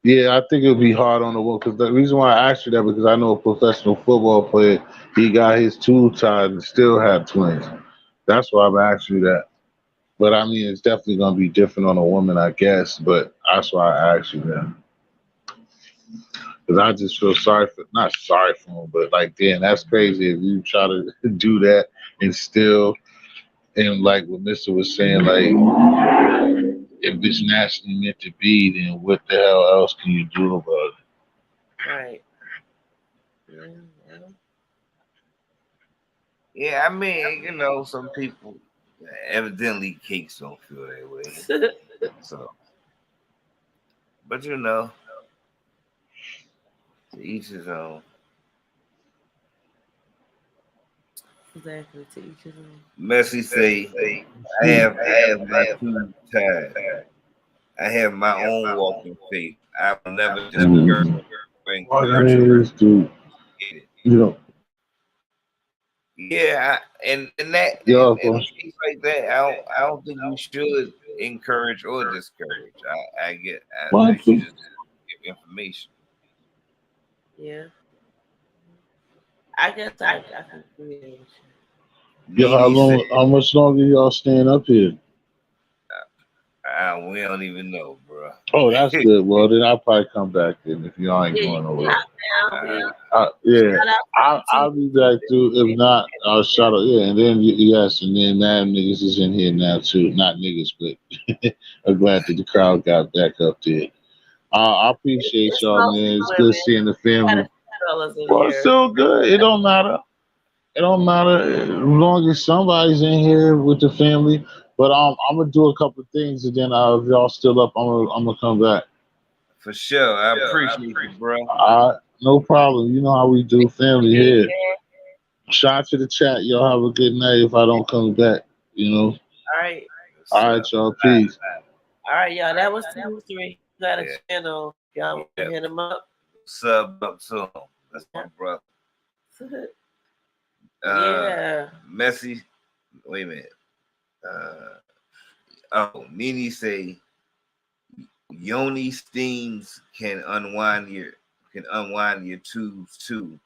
Yeah, I think it would be hard on the woman because the reason why I asked you that because I know a professional football player. He got his tube tied and still had twins. That's why I'm asking you that. But I mean, it's definitely gonna be different on a woman, I guess. But that's why I asked you that. Because I just feel not sorry for him, but like, damn, that's crazy if you try to do that and still, and like what Mister was saying, like, if it's naturally meant to be, then what the hell else can you do about it? Right. Yeah. Yeah, I mean, you know, some people evidently cakes don't feel that way. So, but you know, to each his own. Exactly. To each his own. Messi say, I have my two tied. I have my own walking faith. I will never discourage Mhm. or All encourage that a person is, dude. to get it. You know, Yeah, and that yeah, in a case like that, I don't think you should encourage or discourage. I think you just give information. Yeah. I guess I can agree with yo, Nene said, how much longer y'all staying up here? we don't even know, bro. Oh, that's good. Well, then I'll probably come back then if y'all ain't you. Yeah, you going can nowhere. pop down. Yeah, Shout out I'll to be TT. back too. If not, I'll shout out. Yeah, and then yes, and then Madam Niggas is in here now too. Not niggas, but I'm glad that the crowd got back up there. I appreciate It's y'all, mostly man. It's good women. seeing the Got a family. few fellas in Well, it's here. still good. It don't matter. It don't matter as long as somebody's in here with the family. But I'm gonna do a couple of things, and then if y'all still up, I'm gonna come back. For sure, I appreciate you, bro. No problem. You know how we do family Hey, here. man. Shout out to the chat. Y'all have a good night if I don't come back. You know. All right. What's All right, up? y'all. Peace. All right, y'all. That was 2 3. You got a Yeah, channel. Y'all want to yeah. hit him up? Sub up to him. That's my brother. Yeah. Messi. Wait a minute. Nene say Yoni steams can unwind your tubes too,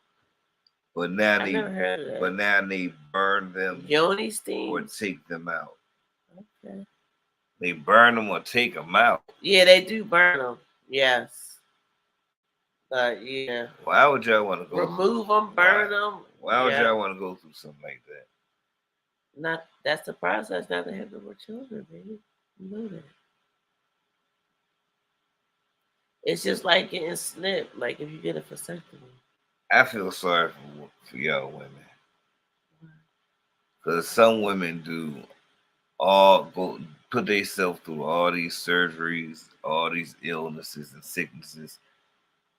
but now I never heard of that. they burn them Yoni or steams. take them out. Okay. They burn them or take them out. Yeah, they do burn them. Yes. But yeah. Why would y'all want to go Remove them, burn them. Why would Yeah. y'all want to go through something like that? Not that's the process. Not to have no more children, baby. You know that. It's just like getting snipped. Like if you get a vasectomy. I feel sorry for y'all women because some women do all go put themselves through all these surgeries, all these illnesses and sicknesses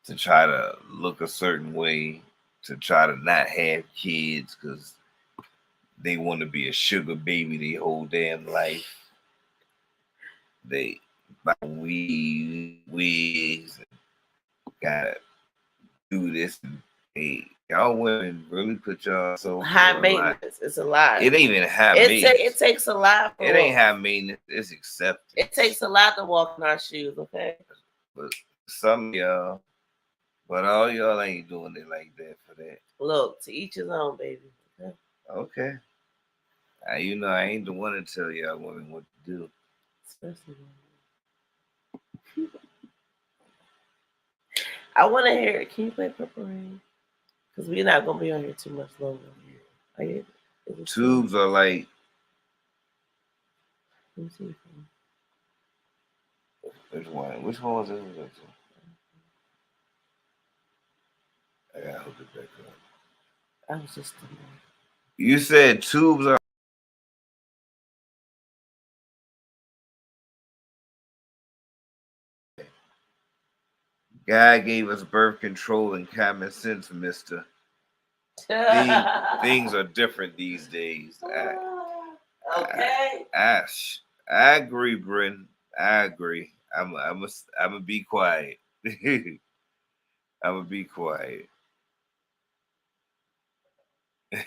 to try to look a certain way, to try to not have kids because they want to be a sugar baby their whole damn life. They buy wigs, gotta do this. And, hey, y'all women really put y'all so High maintenance. It's a lot. It ain't even high maintenance. It takes a lot. It ain't high maintenance. It's accepted. It takes a lot to walk in our shoes. Okay. But some of y'all, but all y'all ain't doing it like that for that. Look, to each his own, baby. Okay. You know, I ain't the one to tell y'all women what to do. Especially I want to hear it. Can you play Purple Rain? Because we're not going to be on here too much longer. Tubes are like. Let me see. Which one? Which one was this? I gotta hook it back up. I was just. You said tubes are. God gave us birth control and common sense, mister. Things are different these days. Okay. I agree, Bryn. I agree. I'm gonna be quiet. I'm gonna be quiet. Go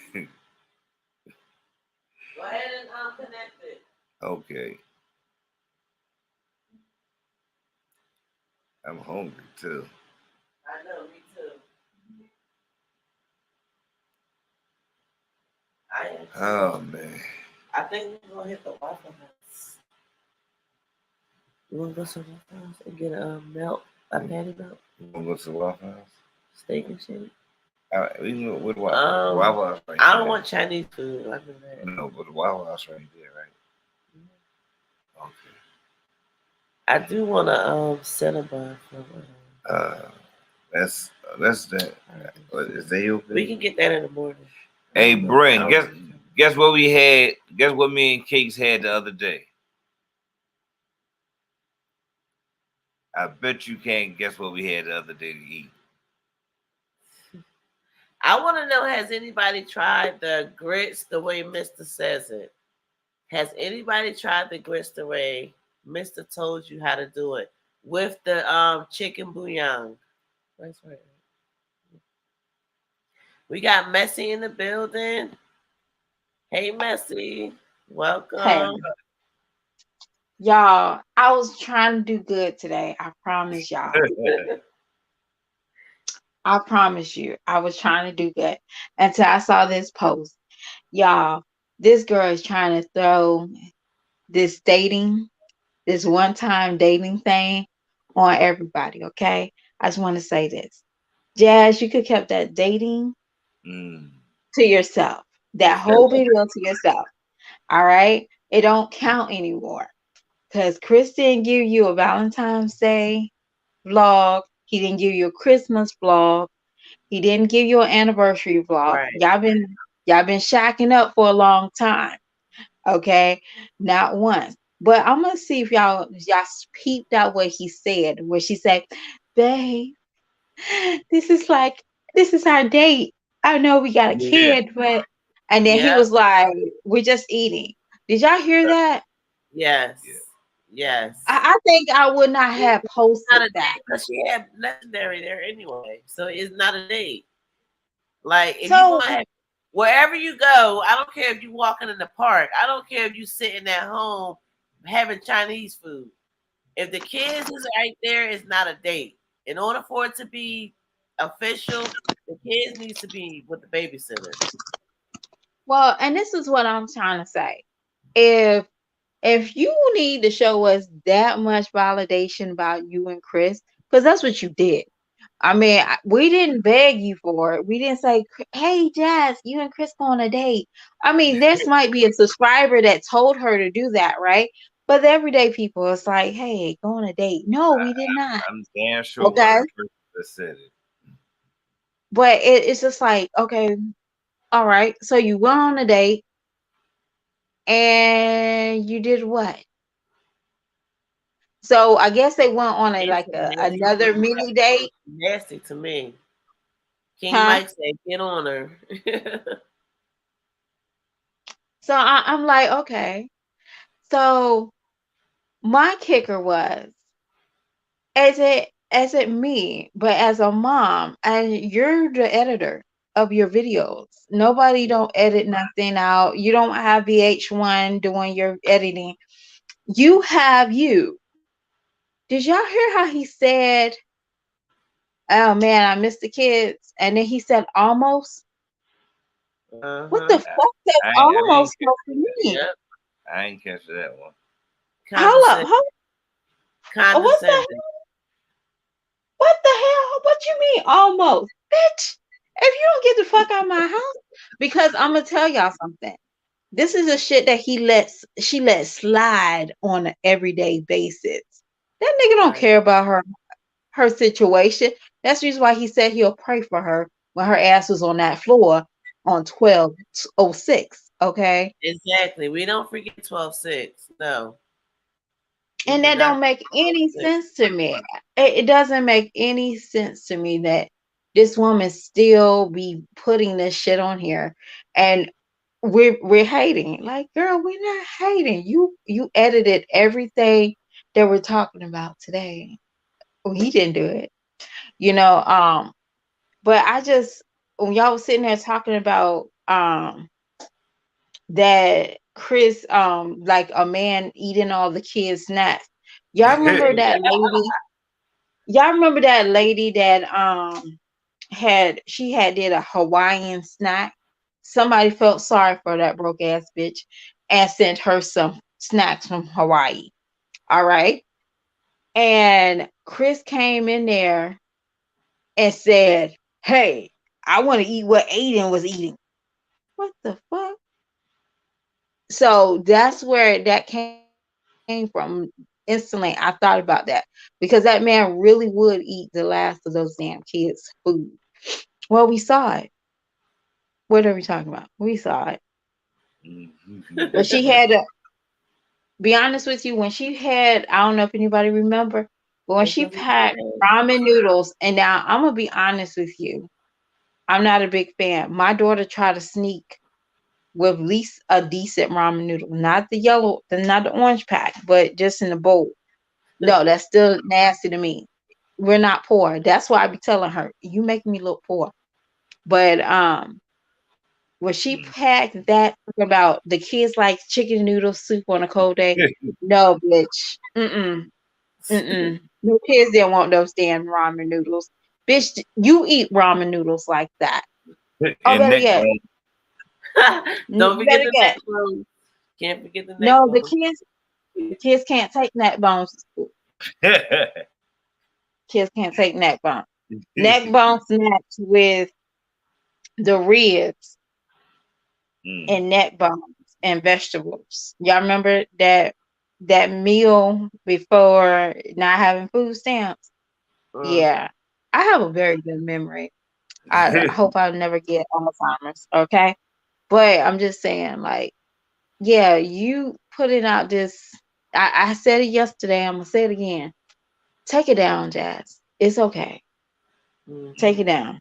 ahead and connect it. Okay. I'm hungry too. I know, me too. I am too. Oh man. I think we're gonna hit the Waffle House. You wanna go to the Waffle House and get a patty melt? You wanna go to the Waffle House? Steak and shit? We can go with Waffle House right I there. don't want Chinese food. I know that. No, but the Waffle House right there, right? Okay. I do want to set a bar for That's that. Is they open? We can get that in the morning. Hey, Brent, guess what we had? Guess what me and Cakes had the other day? I bet you can't guess what we had the other day to eat. I want to know, has anybody tried the grits the way Mr. says it? Has anybody tried the grits the way Mr. told you how to do it with the chicken bouillon? That's right. We got Messy in the building. Hey, Messy. Welcome. Hey, y'all, I was trying to do good today. I promise y'all. I promise you, I was trying to do good until I saw this post. Y'all, this girl is trying to throw this one-time dating thing on everybody, okay? I just want to say this. Jazz, you could kept that dating to yourself. That whole video to yourself. All right? It don't count anymore. Because Chris didn't give you a Valentine's Day vlog. He didn't give you a Christmas vlog. He didn't give you an anniversary vlog. Right. Y'all been shacking up for a long time. Okay? Not once. But I'm gonna see if y'all peeped out what he said, where she said, babe, this is our date. I know we got a kid, but and then he was like, we're just eating. Did y'all hear that? Yes. Yes. I think I would not have posted that. Because she had Legendary there anyway. So it's not a date. Like, if you So want to have, wherever you go, I don't care if you're walking in the park. I don't care if you're sitting at home having Chinese food. If the kids is right there, it's not a date. In order for it to be official, the kids needs to be with the babysitter. well, and this is what I'm trying to say. If you need to show us that much validation about you and Chris, because that's what you did. I mean, we didn't beg you for it. We didn't say, hey, Jazz, you and Chris go on a date. I mean, this might be a subscriber that told her to do that, right? But the everyday people, it's like, hey, go on a date. No, we did not. I'm damn sure Okay. one person that said it. But it's just like, okay, all right. So you went on a date and you did what? So I guess they went on another mini date. Nasty to me. King Huh? Mike said, get on her. So I'm like, okay. So my kicker was, as it me, but as a mom, and you're the editor of your videos. Nobody don't edit nothing out. You don't have VH1 doing your editing. You have you. Did y'all hear how he said, oh man, I miss the kids? And then he said almost. What the fuck that almost supposed to mean? I ain't catch that one. Hold up. What's the hell? What the hell? What you mean almost? Bitch, if you don't get the fuck out of my house, because I'm gonna tell y'all something. This is a shit that she lets slide on an everyday basis. That nigga don't care about her situation. That's the reason why he said he'll pray for her when her ass was on that floor on 1206. Okay. Exactly. We don't forget 12-6. No. And that don't make any sense to me. It doesn't make any sense to me that this woman still be putting this shit on here, and we're hating. Like, girl, we're not hating. You edited everything that we're talking about today. Well, he didn't do it, but I just, when y'all was sitting there talking about that Chris, like a man eating all the kids' snacks. Y'all remember that lady? Y'all remember that lady that had did a Hawaiian snack? Somebody felt sorry for that broke ass bitch and sent her some snacks from Hawaii. All right. And Chris came in there and said, hey, I want to eat what Aiden was eating. What the fuck? So that's where that came from. instantly I thought about that because that man really would eat the last of those damn kids' food. Well, we saw it. What are we talking about? We saw it. But she had to be honest with you, when she had, I don't know if anybody remember, but when she packed ramen noodles, and now I'm gonna be honest with you, I'm not a big fan. My daughter tried to sneak with at least a decent ramen noodle, not the yellow, not the orange pack, but just in the bowl. No, that's still nasty to me. We're not poor. That's why I be telling her, you make me look poor. But when she packed that about the kids like chicken noodle soup on a cold day, no, bitch. Mm-mm. Mm-mm. No kids didn't want those damn ramen noodles. Bitch, you eat ramen noodles like that. Oh, And better neck yet. Don't forget Better the yet. neck bones. Can't forget the neck No, bones. the kids can't take neck bones to school. bone. Kids can't take neck bones. Neck bones snacks with the ribs and neck bones and vegetables. Y'all remember that meal before not having food stamps? Yeah. I have a very good memory. I hope I never get Alzheimer's, okay? But I'm just saying, like, yeah, you putting out this. I said it yesterday. I'm gonna say it again. Take it down, Jazz. It's okay. Take it down.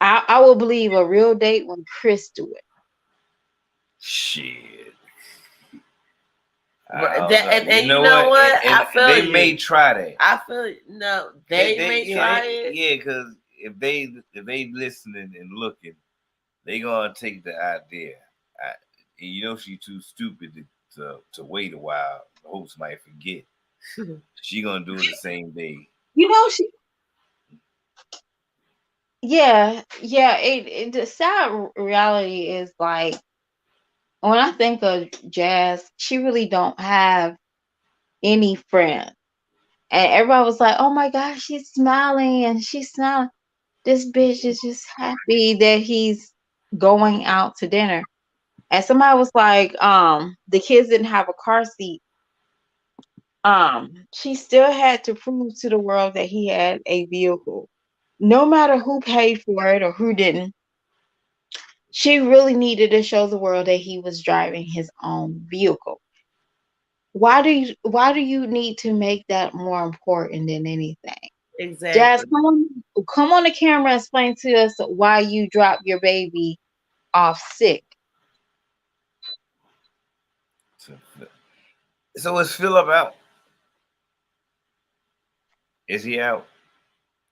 I will believe a real date when Chris do it. Shit. And you you know know what? And I feel they you. may try that. I feel no, they may try it. Yeah, because if they listening and looking, they gonna take the idea. And you know she too stupid to wait a while. The host might forget. She gonna do it the same day. You know she. Yeah, yeah. The sad reality is like when I think of Jazz, she really don't have any friends. And everybody was like, "Oh my gosh, she's smiling and she's smiling." This bitch is just happy that he's going out to dinner. And somebody was like, the kids didn't have a car seat. She still had to prove to the world that he had a vehicle. No matter who paid for it or who didn't, she really needed to show the world that he was driving his own vehicle. Why do you need to make that more important than anything? Exactly. Jazz, come on the camera and explain to us why you dropped your baby off sick. So is Philip out? Is he out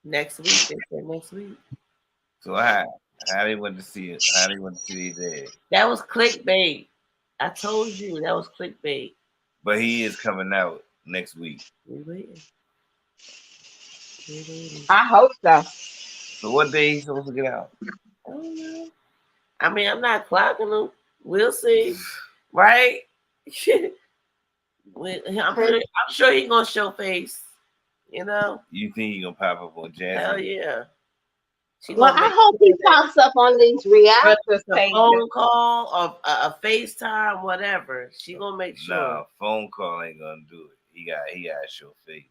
next week? They said next week. So how they want to see it? How they want to see his dad? That was clickbait. I told you that was clickbait. But he is coming out next week. We waiting. I hope so. So what day he's supposed to get out? I don't know. I mean, I'm not clocking him. We'll see, right? I'm sure he's gonna show face. You know. You think he gonna pop up on Jazz? Hell yeah. Well, I hope he pops up on these reality a phone call or a FaceTime, whatever. She gonna make sure. No, phone call ain't gonna do it. He got to show face.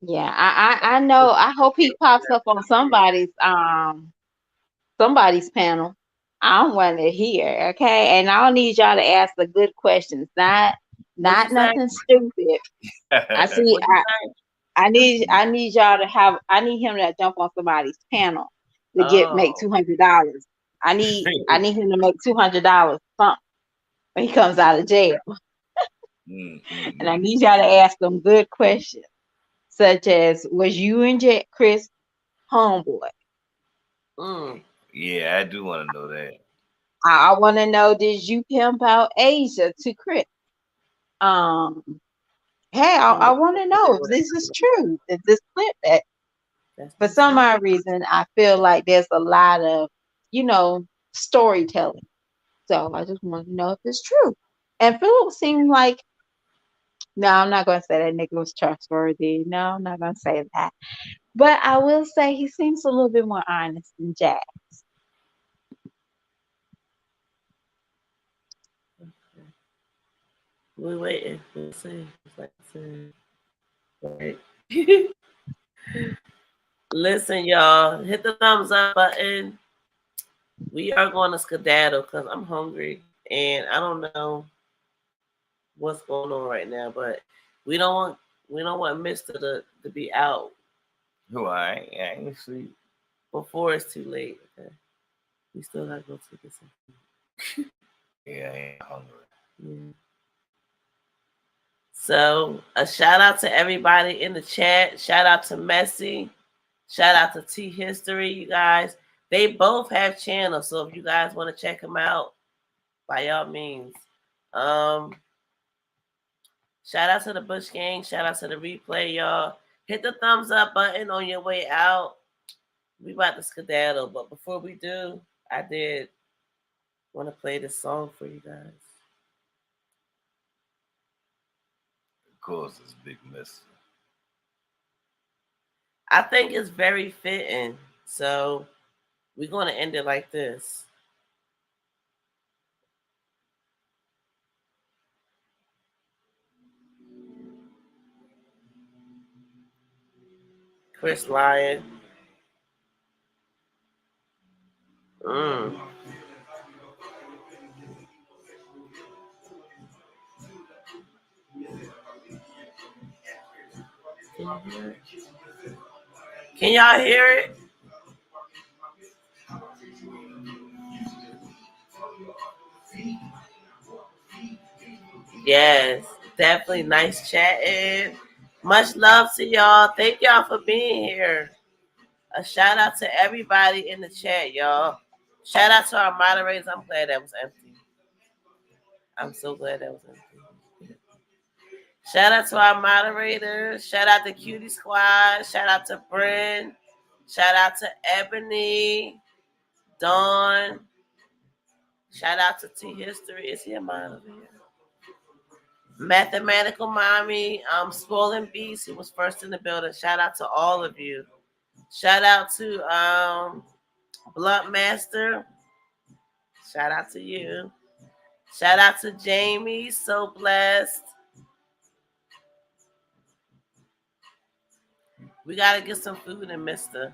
Yeah, I know. I hope he pops up on somebody's panel. I don't want to hear, okay? And I don't need y'all to ask the good questions, not nothing stupid. I need y'all to have. I need him to jump on somebody's panel to make $200. I need him to make $200 something when he comes out of jail. And I need y'all to ask them good questions, such as, was you and Chris homeboy? Yeah, I do want to know that. I want to know, did you pimp out Asia to Chris? Hey, I want to know if this is true. If this clip that for some odd reason I feel like there's a lot of, storytelling. So I just want to know if it's true. And Philip seemed like, no, I'm not going to say that nigga was trustworthy. No, I'm not going to say that. But I will say he seems a little bit more honest than Jazz. We waiting. Let's see. Right. Listen, y'all, hit the thumbs up button. We are going to skedaddle because I'm hungry and I don't know what's going on right now, but we don't want Mister to be out. Who I ain't sleep before it's too late. Okay. We still gotta go to get some food. Yeah, I ain't hungry. Yeah. So a shout out to everybody in the chat. Shout out to Messi. Shout out to T History, you guys. They both have channels, so if you guys want to check them out, by all means. Shout out to the Bush Gang. Shout out to the replay, y'all. Hit the thumbs up button on your way out. We about to skedaddle, but before we do, I did want to play this song for you guys. Of course, it's Big Mister. I think it's very fitting. So we're going to end it like this. Chris Lyon. Can y'all hear it? Yes, definitely nice chatting. Much love to y'all. Thank y'all for being here. A shout out to everybody in the chat, y'all. Shout out to our moderators. I'm glad that was empty. I'm so glad that was empty. Shout out to our moderators. Shout out to Cutie Squad. Shout out to Bryn. Shout out to Ebony. Dawn. Shout out to T History. Is he a moderator? Mathematical Mommy. Swollen Beast. He was first in the building. Shout out to all of you. Shout out to Blunt Master. Shout out to you. Shout out to Jamie. So blessed. We gotta get some food in Mister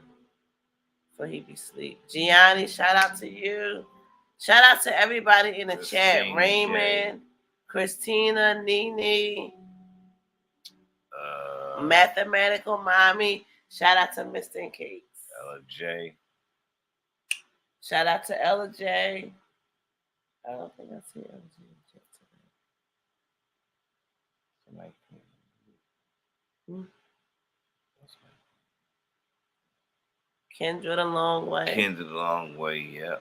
before he be asleep. Gianni, shout out to you. Shout out to everybody in the chat. Raymond, Christina, Nene, Mathematical Mommy. Shout out to MISTA&CAKZ. LJ. Shout out to LJ. I don't think I see LJ today. Kendra the Long Way. Kendra the Long Way, yeah.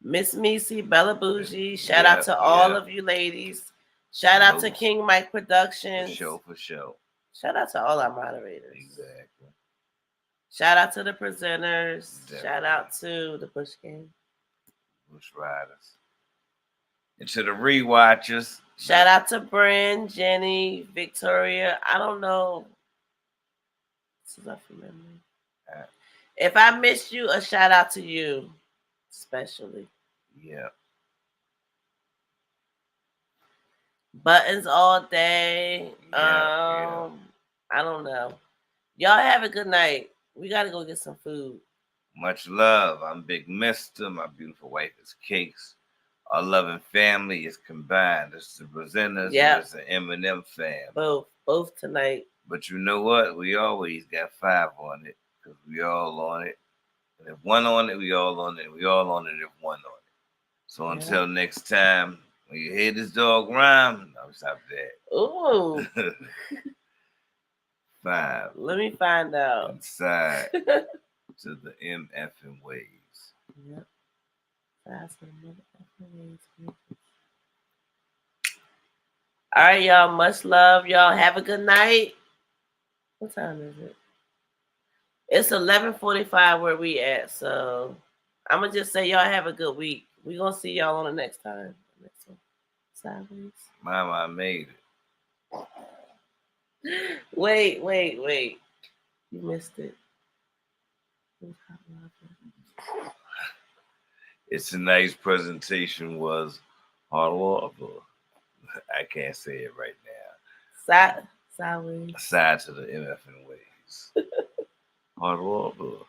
Miss Missy, Bella Bougie. Shout out to all of you ladies. Shout out to King Mike Productions. For sure. Shout out to all our moderators. Exactly. Shout out to the presenters. Definitely. Shout out to the Bush Gang. Bush Riders. And to the rewatchers. Shout out to Bryn, Jenny, Victoria. I don't know. This is up from memory. If I missed you, a shout out to you, especially. Yeah. Buttons all day. I don't know. Y'all have a good night. We gotta go get some food. Much love. I'm Big Mister. My beautiful wife is Cakes. Our loving family is combined. It's the presenters. Yeah. It's the Eminem fam. Both tonight. But you know what? We always got 5 on it because we all on it. And if one on it, we all on it. We all on it if one on it. So until next time, when you hear this dog rhyme, no, stop that. Ooh. 5. Let me find out. Inside to the MFing waves. Yep. That's the MFing waves. All right, y'all. Much love. Y'all have a good night. What time is it? It's 11:45 where we at. So I'm going to just say y'all have a good week. We're going to see y'all on the next time. Next one. Sideways. Mama, I made it. Wait. You missed it. It's a nice presentation was hard work. I can't say it right now. Sideways. Side to the MF and ways. Hard work.